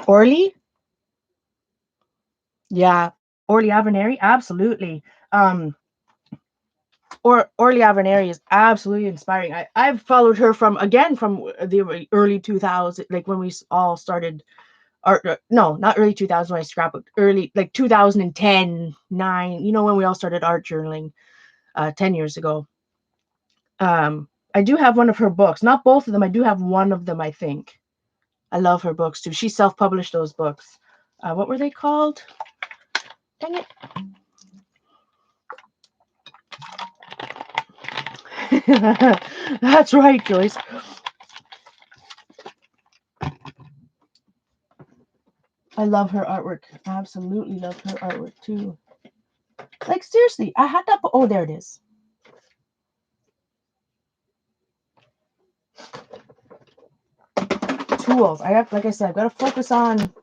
Orly? Yeah, Orly Avenary, absolutely. Orly Avenary is absolutely inspiring. I've followed her from the early 2000s, like when we all started art. No, not early 2000s when I scrapbooked. Early like 2010, 9. You know when we all started art journaling, 10 years ago. I do have one of her books. Not both of them. I do have one of them. I think. I love her books too. She self-published those books. What were they called? Dang it. That's right, Joyce. I love her artwork. Absolutely love her artwork too. Like seriously, I had that. Oh, there it is. Tools. Like I said, I've got to focus on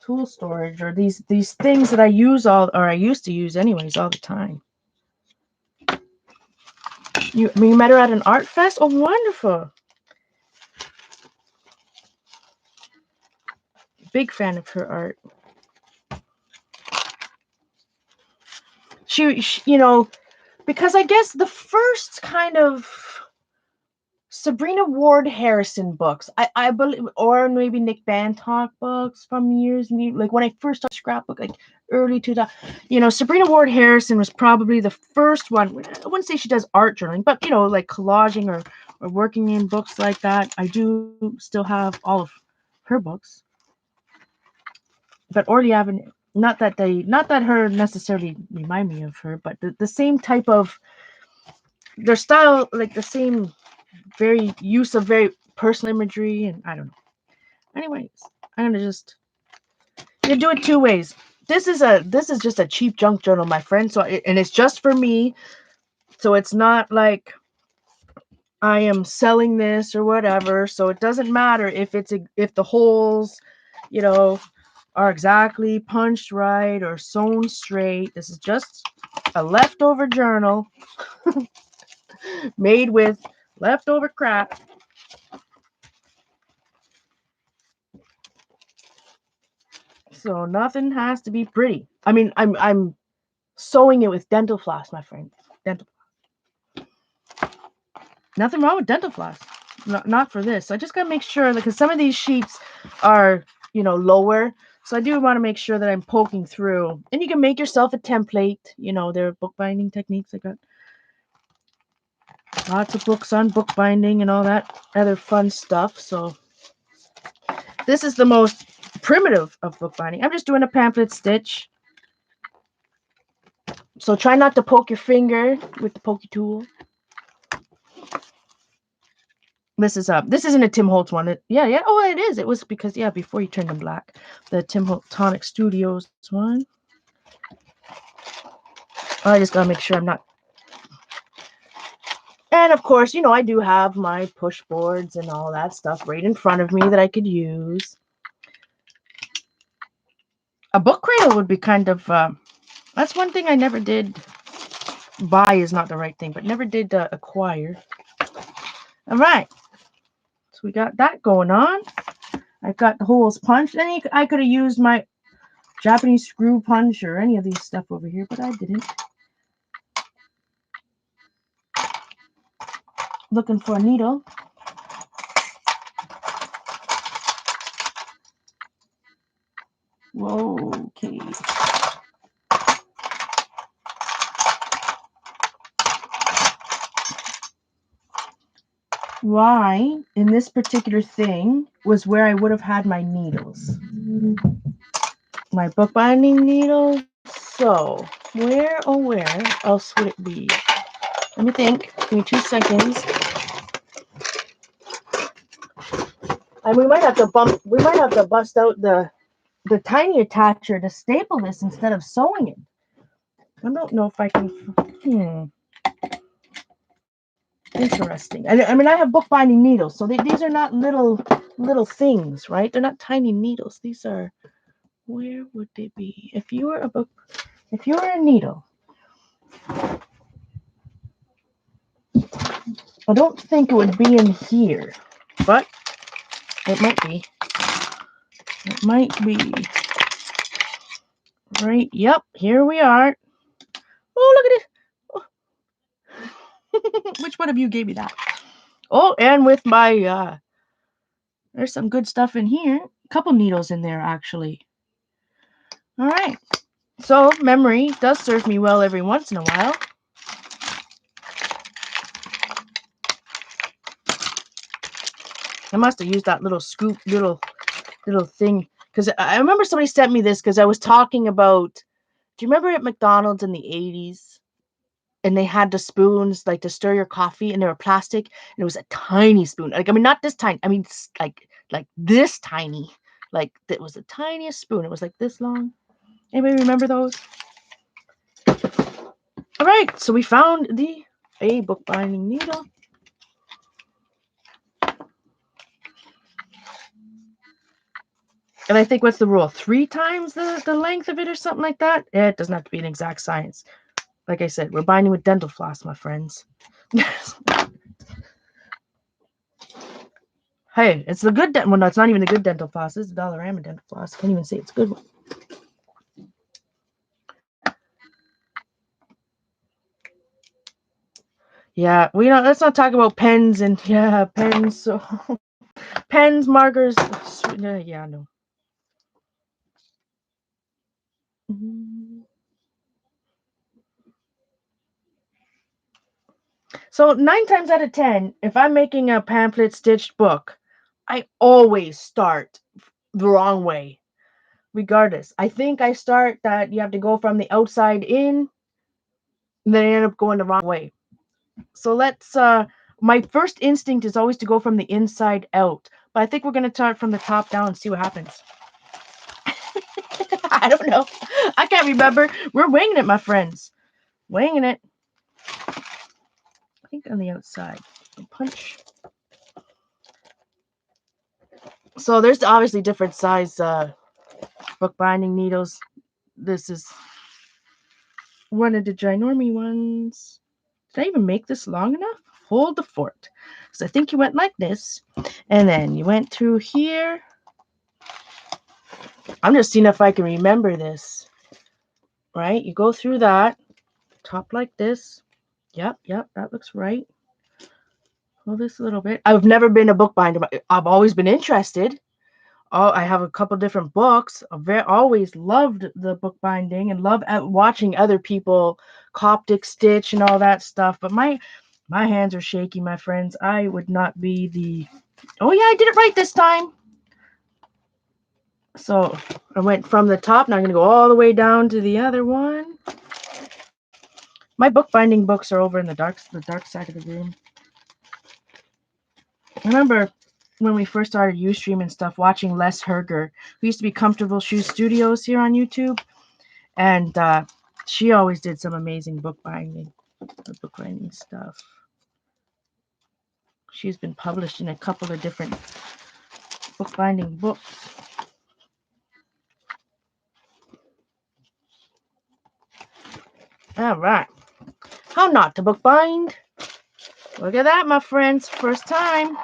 tool storage or these things that I used to use anyways all the time. You met her at an art fest? Oh, wonderful. Big fan of her art. She because I guess the first kind of Sabrina Ward Harrison books, I believe, or maybe Nick Bantock books from years, like when I first started scrapbook, like early 2000. Sabrina Ward Harrison was probably the first one. I wouldn't say she does art journaling, but like collaging or working in books like that. I do still have all of her books, but Orly Avenue. Not that her necessarily remind me of her, but the same type of their style, like the same very use of very personal imagery, and I don't know. Anyways, I'm gonna just do it 2 ways. This is just a cheap junk journal, my friend. And it's just for me, so it's not like I am selling this or whatever. So it doesn't matter if the holes, are exactly punched right or sewn straight. This is just a leftover journal made with leftover crap. So nothing has to be pretty. I mean, I'm sewing it with dental floss, my friend. Dental floss. Nothing wrong with dental floss. Not for this. So I just gotta make sure, because some of these sheets are, lower. So I do want to make sure that I'm poking through. And you can make yourself a template. There are bookbinding techniques. I got lots of books on bookbinding and all that other fun stuff. So this is the most primitive of bookbinding. I'm just doing a pamphlet stitch. So try not to poke your finger with the pokey tool. This isn't a Tim Holtz one. Yeah. Oh, it is. It was because before you turned them black, the Tim Holtz Tonic Studios one. I just gotta make sure I'm not. And of course, I do have my push boards and all that stuff right in front of me that I could use. A book cradle would be kind of. That's one thing I never did. Buy is not the right thing, but never did acquire. All right. So we got that going on. I got the holes punched. And I could have used my Japanese screw punch or any of these stuff over here, but I didn't. Looking for a needle. Whoa, okay. Why in this particular thing was where I would have had my needles. My bookbinding needles. So, where, oh, where else would it be? Let me think. Give me 2 seconds. And we might have to bust out the tiny attacher to staple this instead of sewing it. I don't know if I can. Interesting. I mean, I have bookbinding needles, so these are not little things, right? They're not tiny needles. These are. Where would they be? If you were a needle, I don't think it would be in here, but it might be. It might be. Right. Yep. Here we are. Oh, look at it. Which one of you gave me that? Oh, and with my there's some good stuff in here. A couple needles in there, actually. All right. So memory does serve me well every once in a while. I must have used that little scoop, little thing, because I remember somebody sent me this because I was talking about. Do you remember at McDonald's in the 80s? And they had the spoons like to stir your coffee, and they were plastic, and it was a tiny spoon. Like, I mean, not this tiny. I mean, like this tiny. Like, it was the tiniest spoon. It was like this long. Anybody remember those? All right, so we found a bookbinding needle. And I think, what's the rule? 3 times the length of it or something like that? It doesn't have to be an exact science. Like I said, we're binding with dental floss, my friends. Hey, it's the good well, no, it's not even the good dental floss. It's the Dollarama dental floss. Can't even say it's a good one. Yeah, let's not talk about pens and pens. So pens, markers. Yeah, no. So 9 times out of 10, if I'm making a pamphlet stitched book, I always start the wrong way, regardless. I think I start that you have to go from the outside in, and then I end up going the wrong way. So my first instinct is always to go from the inside out, but I think we're going to start from the top down and see what happens. I don't know. I can't remember. We're winging it, my friends. Winging it. I think on the outside. Punch. So there's obviously different size bookbinding needles. This is one of the ginormy ones. Did I even make this long enough? Hold the fort. So I think you went like this, and then you went through here. I'm just seeing if I can remember this. Right? You go through that, top like this. Yep, that looks right. Pull this a little bit. I've never been a bookbinder, but I've always been interested. Oh, I have a couple different books. I've always loved the bookbinding and love watching other people Coptic stitch and all that stuff. But my hands are shaky, my friends. I would not be the. Oh yeah, I did it right this time. So I went from the top. Now I'm gonna go all the way down to the other one. My bookbinding books are over in the dark side of the room. I remember when we first started Ustream and stuff, watching Les Herger, who used to be Comfortable Shoe Studios here on YouTube, and she always did some amazing bookbinding stuff. She's been published in a couple of different bookbinding books. All right. How not to bookbind? Look at that, my friends. First time.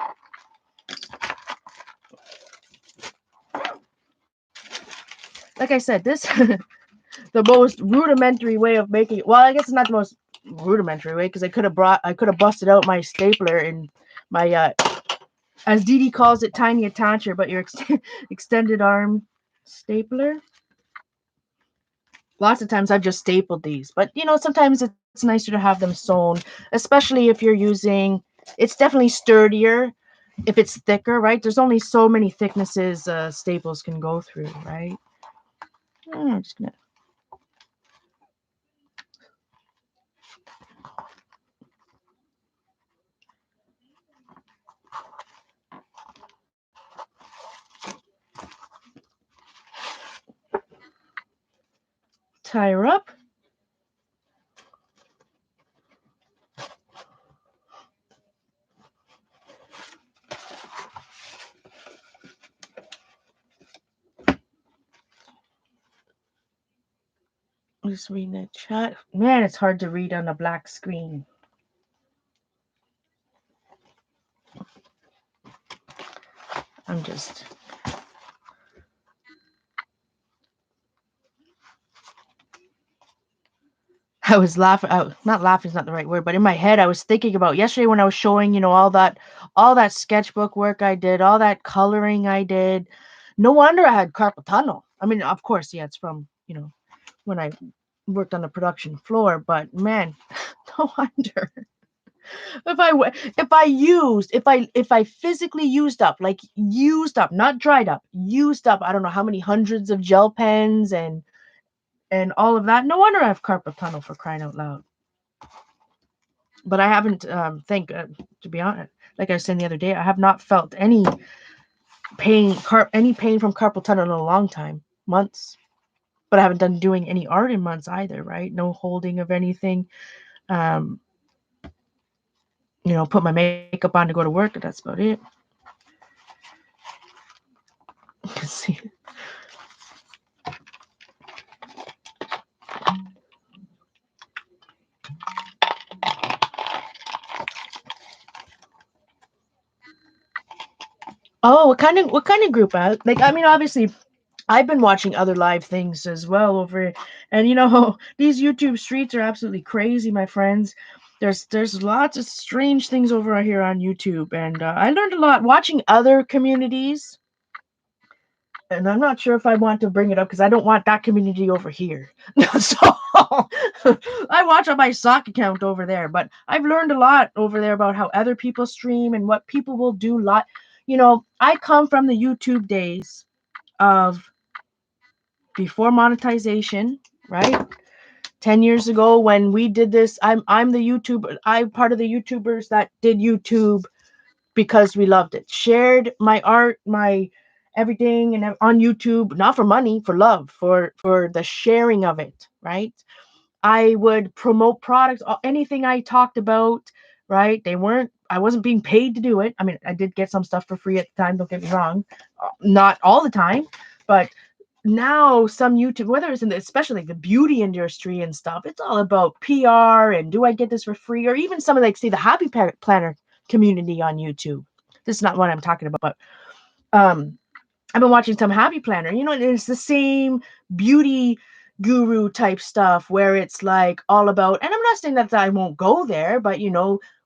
like I said, this the most rudimentary way of making it. Well, I guess it's not the most rudimentary way because I could have busted out my stapler and my as Dee Dee calls it, tiny attacher, but your extended arm stapler. Lots of times I've just stapled these, but sometimes it's nicer to have them sewn, especially if you're using. It's definitely sturdier if it's thicker, right? There's only so many thicknesses staples can go through, right? I'm just gonna tie her up. Just reading the chat. Man, it's hard to read on a black screen. I'm just. I was laughing. Not laughing is not the right word, but in my head, I was thinking about yesterday when I was showing, all that sketchbook work I did, all that coloring I did. No wonder I had carpal tunnel. I mean, of course, yeah, it's from when I worked on the production floor, but man, no wonder. If I physically used up, not dried up, used up, I don't know how many hundreds of gel pens and all of that. No wonder I have carpal tunnel, for crying out loud. But I haven't to be honest, like I was saying the other day, I have not felt any pain from carpal tunnel in a long time, months. But I haven't done doing any art in months either, right? No holding of anything. Um, put my makeup on to go to work, and that's about it. See. Oh, what kind of group? Like, I mean, obviously, I've been watching other live things as well over, and these YouTube streets are absolutely crazy, my friends. There's lots of strange things over here on YouTube, and I learned a lot watching other communities. And I'm not sure if I want to bring it up because I don't want that community over here. So I watch on my sock account over there, but I've learned a lot over there about how other people stream and what people will do. I come from the YouTube days of before monetization, right? 10 years ago when we did this, I'm the YouTuber. I'm part of the YouTubers that did YouTube because we loved it. Shared my art, my everything and on YouTube, not for money, for love, for the sharing of it, right? I would promote products, anything I talked about, right? I wasn't being paid to do it. I mean, I did get some stuff for free at the time, don't get me wrong. Not all the time, but now some YouTube, whether it's especially like the beauty industry and stuff, it's all about PR and do I get this for free? Or even some of say the happy planner community on YouTube. This is not what I'm talking about, but I've been watching some happy planner. It's the same beauty guru type stuff where it's like all about, and I'm not saying that I won't go there, but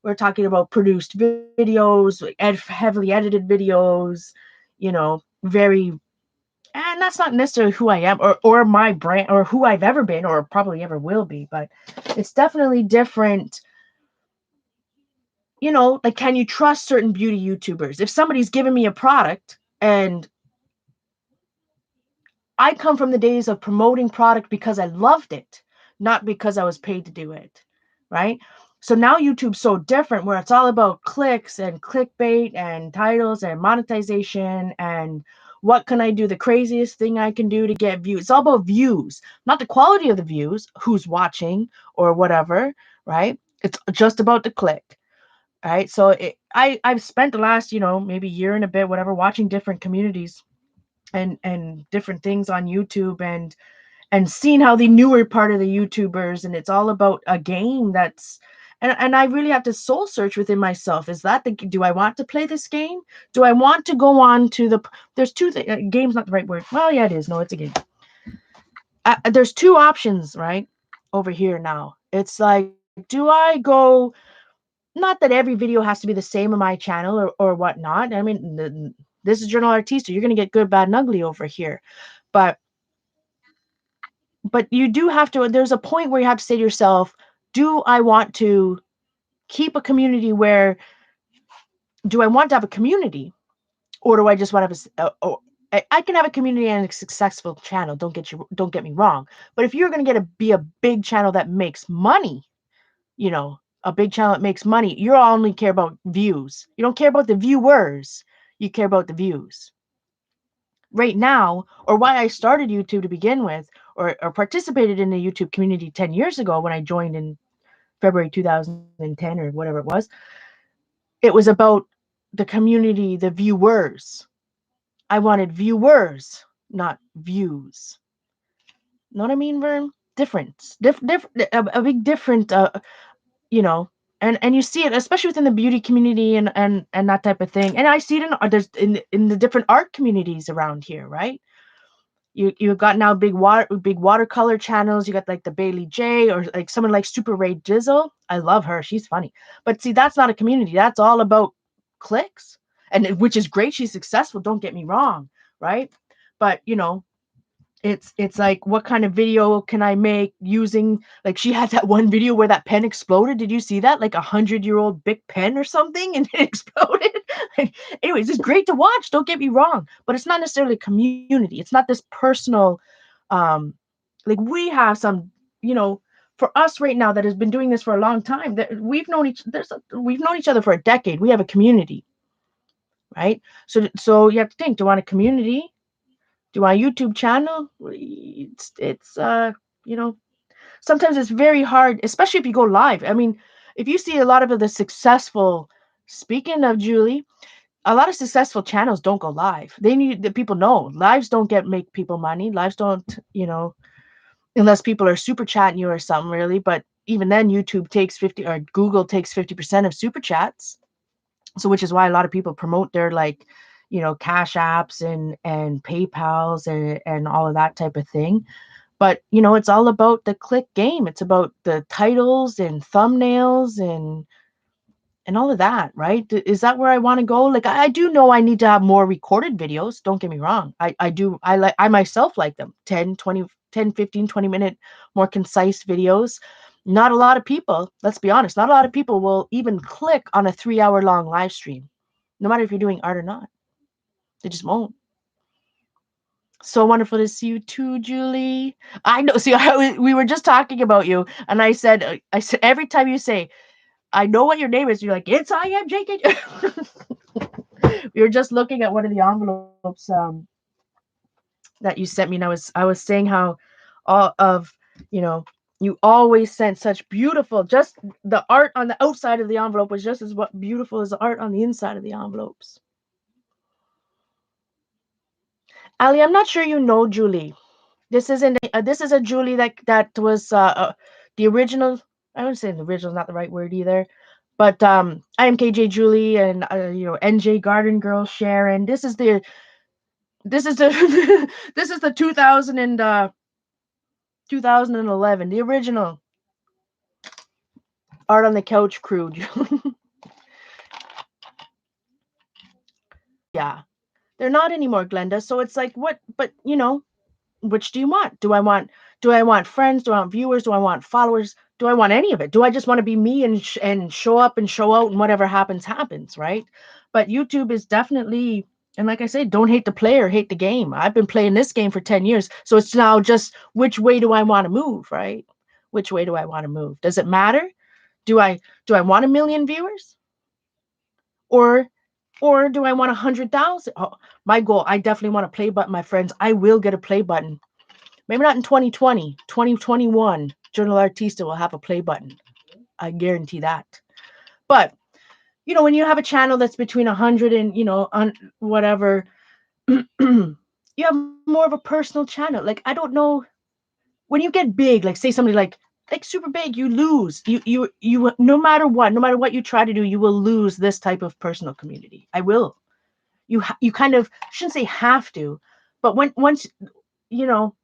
we're talking about produced videos, heavily edited videos, very, and that's not necessarily who I am or my brand or who I've ever been or probably ever will be, but it's definitely different. Like, can you trust certain beauty YouTubers? If somebody's giving me a product, and I come from the days of promoting product because I loved it, not because I was paid to do it, right? So now YouTube's so different where it's all about clicks and clickbait and titles and monetization and what can I do, the craziest thing I can do to get views. It's all about views, not the quality of the views, who's watching or whatever, right? It's just about the click. Right. So I've spent the last, maybe year and a bit, whatever, watching different communities and different things on YouTube and seeing how the newer part of the YouTubers, and it's all about a game that's and I really have to soul search within myself. Is that do I want to play this game? Do I want to go on to there's two things, game's not the right word. Well, yeah, it is. No, it's a game. there's two options, right? Over here now. It's like, do I go, not that every video has to be the same on my channel or whatnot. I mean, this is Journal Artista. You're going to get good, bad, and ugly over here. But you do have to, there's a point where you have to say to yourself, do I want to keep a community where, do I want to have a community, or do I just want to have I can have a community and a successful channel. Don't get me wrong. But if you're going to be a big channel that makes money, you know, a big channel that makes money, you only care about views. You don't care about the viewers. You care about the views. Right now, or why I started YouTube to begin with, or participated in the YouTube community 10 years ago when I joined in February 2010 or whatever it was about the community, the viewers. I wanted viewers, not views. Know what I mean, Vern? Difference, a big different, you know, and you see it, especially within the beauty community and that type of thing. And I see it there's in the different art communities around here, right? You've got now big watercolor channels. You got like the Bailey J, or like someone like Super Ray Dizzle. I love her. She's funny. But see, that's not a community. That's all about clicks. Which is great. She's successful. Don't get me wrong, right? But it's like, what kind of video can I make using, like, she had that one video where that pen exploded. Did you see that? Like 100-year-old big pen or something, and it exploded. Anyways, it's great to watch, don't get me wrong, but it's not necessarily a community. It's not this personal, um like, we have some, for us right now that has been doing this for a long time, that we've known each other for a decade. We have a community, right? So you have to think, do I want a community? Do I YouTube channel? It's sometimes it's very hard, especially if you go live. I mean, if you see a lot of the successful, speaking of Julie, a lot of successful channels don't go live. They need the people know lives don't make people money. Lives don't, unless people are super chatting you or something, really. But even then, YouTube takes 50, or Google takes 50% of super chats. So, which is why a lot of people promote their, like, cash apps and PayPals and all of that type of thing. But it's all about the click game. It's about the titles and thumbnails and all of that, right? Is that where I want to go? Like, I do know I need to have more recorded videos. Don't get me wrong. I do. I myself like them. 10, 15, 20 minute, more concise videos. Not a lot of people, let's be honest, not a lot of people will even click on a 3-hour long live stream, no matter if you're doing art or not. They just won't. So wonderful to see you too, Julie. I know. See, we were just talking about you, and I said, every time you say, "I know what your name is," you're like, "It's I am JK." We were just looking at one of the envelopes that you sent me, and I was saying how all of you always sent such beautiful. Just the art on the outside of the envelope was just as beautiful as the art on the inside of the envelopes. Ali, I'm not sure you know Julie. This isn't. This is a Julie that was the original. I wouldn't say the original is not the right word either, but I am KJ Julie and NJ Garden Girl Sharon. This is the this is the 2011, the original Art on the Couch crew. Yeah, they're not anymore, Glenda. So it's like, what? But which do you want? Do I want friends? Do I want viewers? Do I want followers? Do I want any of it? Do I just want to be me and show up and show out, and whatever happens, right? But YouTube is definitely, and like I say, don't hate the player, hate the game. I've been playing this game for 10 years. So it's now just, which way do I want to move, right? Which way do I want to move? Does it matter? Do I want 1 million viewers? Or do I want 100,000? Oh, my goal, I definitely want a play button, my friends. I will get a play button. Maybe not in 2020, 2021, Journal Artista will have a play button. I guarantee that. But, when you have a channel that's between 100 and, on whatever, you have more of a personal channel. Like, I don't know, when you get big, like say somebody like super big, you lose. You no matter what you try to do, you will lose this type of personal community. I will. You kind of shouldn't say have to, but once, you know,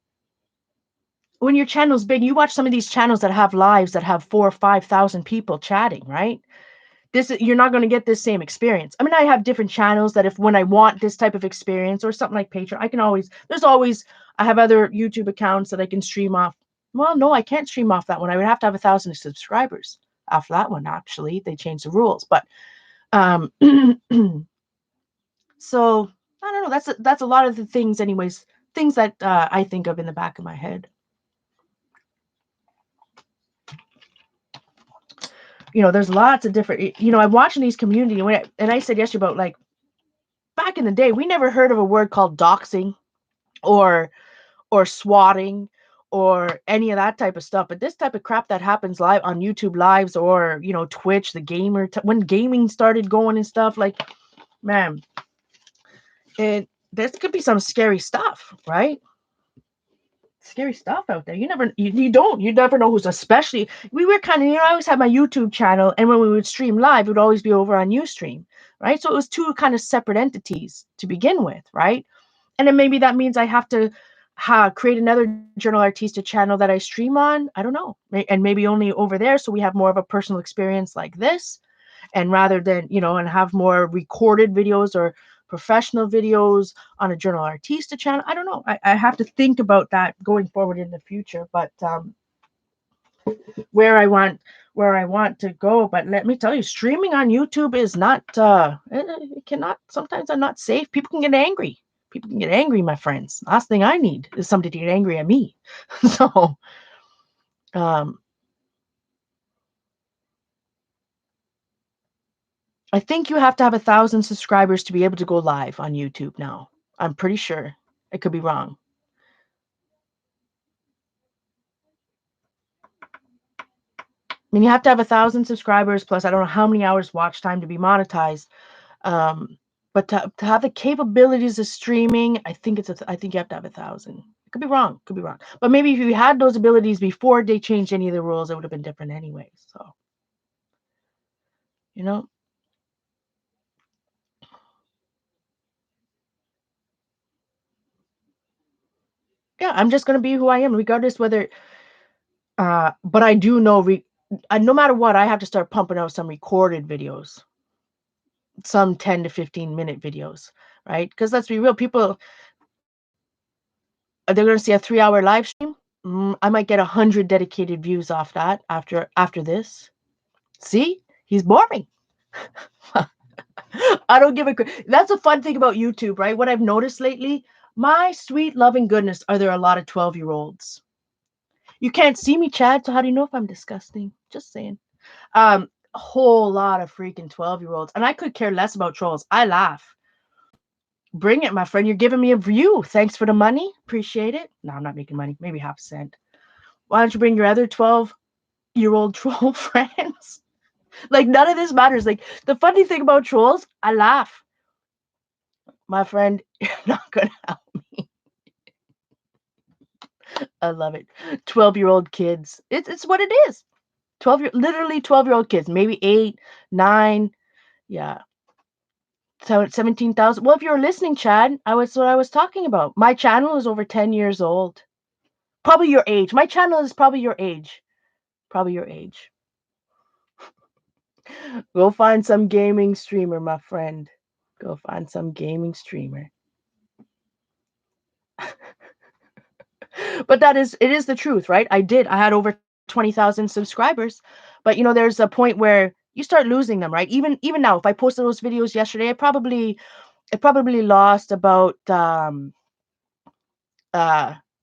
when your channel's big, you watch some of these channels that have lives that have 4 or 5,000 people chatting, right? You're not going to get this same experience. I mean, I have different channels that if when I want this type of experience or something like Patreon, I can always, there's always, I have other YouTube accounts that I can stream off. Well, no, I can't stream off that one. I would have to have 1,000 subscribers after that one. Actually, they changed the rules, but um, so I don't know. That's a lot of the things, anyways. Things that I think of in the back of my head. There's lots of different. I'm watching these community, and I said yesterday about like back in the day, we never heard of a word called doxing or swatting or any of that type of stuff. But this type of crap that happens live on YouTube lives or Twitch, the gamer when gaming started going and stuff, like, man, this could be some scary stuff, right? Scary stuff out there. You never know who's, especially we were kind of, I always had my YouTube channel, and when we would stream live, it would always be over on Ustream, right? So it was two kind of separate entities to begin with, right? And then maybe that means I have to create another Journal Artista channel that I stream on. I don't know. And maybe only over there, so we have more of a personal experience like this. And rather than, and have more recorded videos or professional videos on a Journal Artista channel. I don't know. I have to think about that going forward in the future. But where I want to go. But let me tell you, streaming on YouTube is not, it cannot, sometimes I'm not safe. People can get angry. People can get angry, my friends. Last thing I need is somebody to get angry at me. So, I think you have to have 1,000 subscribers to be able to go live on YouTube now. I'm pretty sure. I could be wrong. I mean, you have to have 1,000 subscribers plus I don't know how many hours watch time to be monetized. But to have the capabilities of streaming, I think you have to have 1,000. Could be wrong. But maybe if you had those abilities before they changed any of the rules, it would have been different anyway. So, yeah, I'm just gonna be who I am, regardless whether. But I do know, no matter what, I have to start pumping out some recorded videos, some 10 to 15-minute videos, right? Because let's be real, people, they're gonna see a 3-hour live stream. I might get 100 dedicated views off that after this. See, he's boring. I don't give a crap. That's a fun thing about YouTube, right? What I've noticed lately, my sweet loving goodness, are there a lot of 12-year-olds? You can't see me, Chad, so how do you know if I'm disgusting? Just saying. A whole lot of freaking 12-year-olds. And I could care less about trolls. I laugh. Bring it, my friend. You're giving me a view. Thanks for the money. Appreciate it. No, I'm not making money. Maybe half a cent. Why don't you bring your other 12-year-old troll friends? Like, none of this matters. Like, the funny thing about trolls, I laugh. My friend, you're not going to help me. I love it. 12-year-old kids. It's what it is. Literally 12-year-old kids. Maybe 8, 9. Yeah. So 17,000. Well, if you're listening, Chad, what I was talking about. My channel is over 10 years old. Probably your age. My channel is probably your age. Probably your age. Go find some gaming streamer, my friend. Go find some gaming streamer. But it is the truth, right? I had over 20,000 subscribers, but there's a point where you start losing them, right? Even now, if I posted those videos yesterday, I probably lost about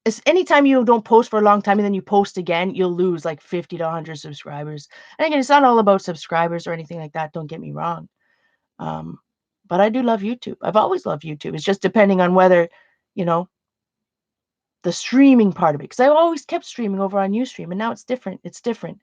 it's anytime you don't post for a long time and then you post again, you'll lose like 50 to 100 subscribers. And again, it's not all about subscribers or anything like that. Don't get me wrong. But I do love YouTube. I've always loved YouTube. It's just depending on whether, the streaming part of it. Because I always kept streaming over on Ustream, and now it's different. It's different.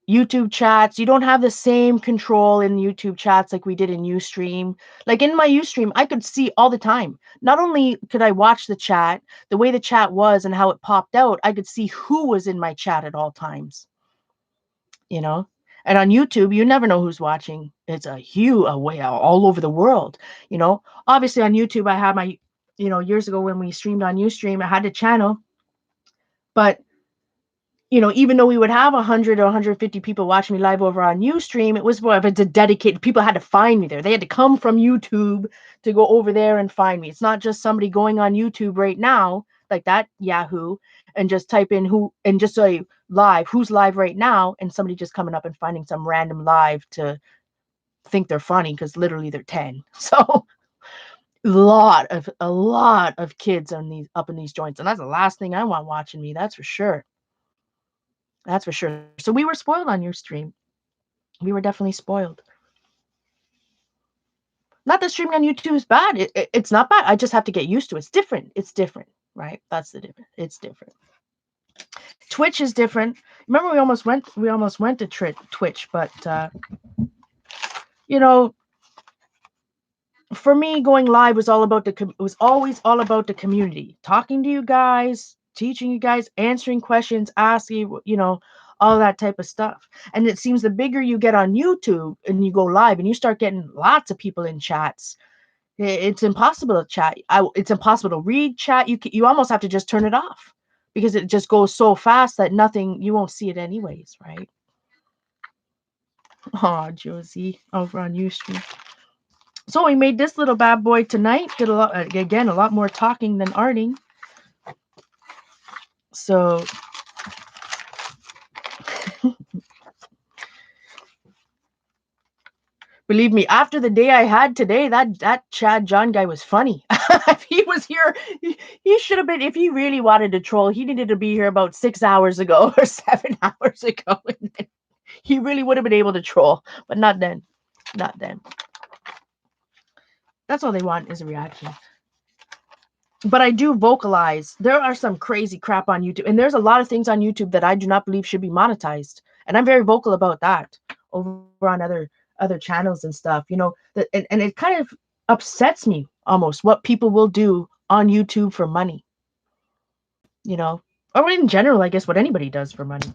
YouTube chats, you don't have the same control in YouTube chats like we did in Ustream. Like in my Ustream, I could see all the time. Not only could I watch the chat, the way the chat was and how it popped out, I could see who was in my chat at all times. And on YouTube, you never know who's watching. It's a huge way all over the world. Obviously on YouTube, I had my, years ago when we streamed on Ustream, I had a channel. But even though we would have 100 or 150 people watching me live over on Ustream, it was more of a dedicated. People had to find me there. They had to come from YouTube to go over there and find me. It's not just somebody going on YouTube right now, like that Yahoo, and just type in who and just say live, who's live right now, and somebody just coming up and finding some random live to think they're funny because literally they're 10. So a lot of kids on up in these joints, and that's the last thing I want watching me. That's for sure. That's for sure. So we were spoiled on your stream. We were definitely spoiled. Not that streaming on YouTube is bad. It's not bad. I just have to get used to it. It's different. It's different, right? That's the difference. It's different. Twitch is different. Remember, we almost went to Twitch, but for me, going live was always all about the community, talking to you guys, teaching you guys, answering questions, asking, all that type of stuff. And it seems the bigger you get on YouTube and you go live and you start getting lots of people in chats, it's impossible to chat. It's impossible to read chat. You almost have to just turn it off because it just goes so fast that you won't see it anyways, right? Oh, Josie, over on Ustream. So we made this little bad boy tonight. Did a lot more talking than arting. So believe me, after the day I had today, that Chad John guy was funny. If he was here, he should have been. If he really wanted to troll, he needed to be here about 6 hours ago or 7 hours ago. And he really would have been able to troll, but not then. Not then. That's all they want is a reaction. But I do vocalize. There are some crazy crap on YouTube, and there's a lot of things on YouTube that I do not believe should be monetized, and I'm very vocal about that over on other channels and stuff. And it kind of upsets me almost what people will do on YouTube for money. Or in general, I guess what anybody does for money.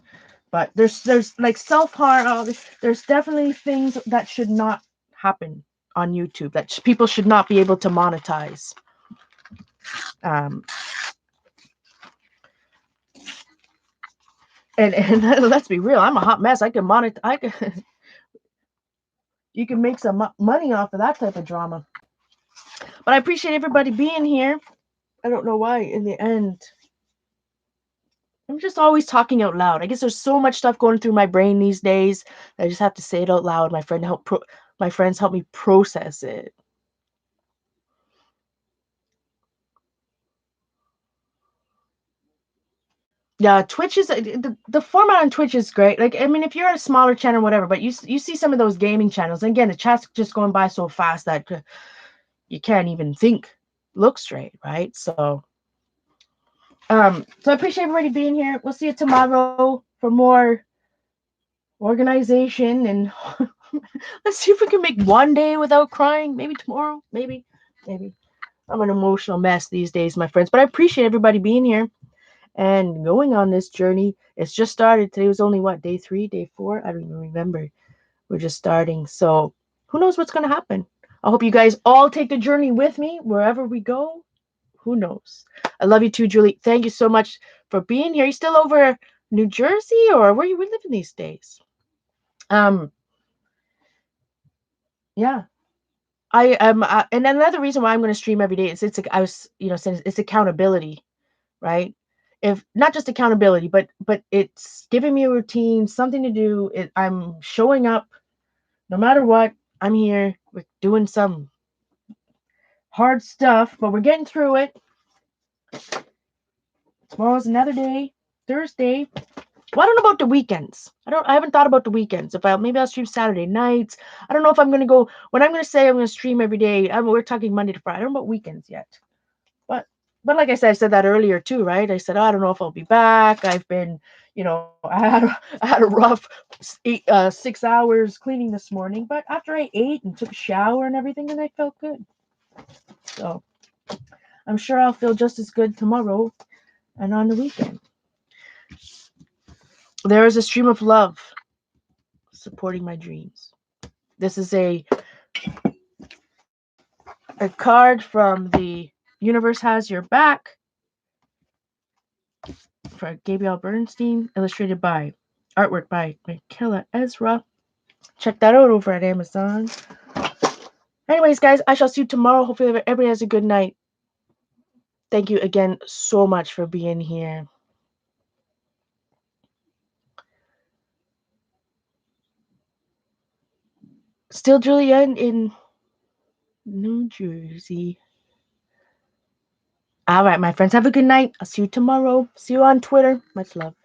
But there's like self-harm. There's definitely things that should not happen on YouTube that people should not be able to monetize. And let's be real, I'm a hot mess. I can monetize. You can make some money off of that type of drama. But I appreciate everybody being here. I don't know why in the end I'm just always talking out loud. I guess there's so much stuff going through my brain these days that I just have to say it out loud. My friends help me process it. Yeah, Twitch is the format on Twitch is great. Like, I mean, if you're at a smaller channel, whatever, but you see some of those gaming channels. And again, the chat's just going by so fast that you can't even look straight, right? So I appreciate everybody being here. We'll see you tomorrow for more organization, and let's see if we can make one day without crying. Maybe tomorrow. Maybe. I'm an emotional mess these days, my friends. But I appreciate everybody being here and going on this journey. It's just started. Today was only day 3, day 4? I don't even remember. We're just starting. So who knows what's going to happen? I hope you guys all take the journey with me wherever we go. Who knows? I love you too, Julie. Thank you so much for being here. You still over New Jersey, or where you living these days? Yeah. I am, and another reason why I'm going to stream every day is saying it's accountability, right? If not just accountability, but it's giving me a routine, something to do. I'm showing up no matter what. I'm here. We're doing some hard stuff, but we're getting through it. Tomorrow's another day, Thursday. Well, I don't know about the weekends. I haven't thought about the weekends. Maybe I'll stream Saturday nights. I don't know if I'm going to go, when I'm going to say I'm going to stream every day, we're talking Monday to Friday. I don't know about weekends yet. But like I said that earlier too, right? I said, I don't know if I'll be back. I've been, I had a rough 6 hours cleaning this morning, but after I ate and took a shower and everything, and I felt good. So I'm sure I'll feel just as good tomorrow and on the weekend. There is a stream of love supporting my dreams. This is a card from the Universe Has Your Back for Gabrielle Bernstein, illustrated by artwork by Michaela Ezra. Check that out over at Amazon. Anyways, guys, I shall see you tomorrow. Hopefully everybody has a good night. Thank you again so much for being here. Still Julianne in New Jersey. All right, my friends, have a good night. I'll see you tomorrow. See you on Twitter. Much love.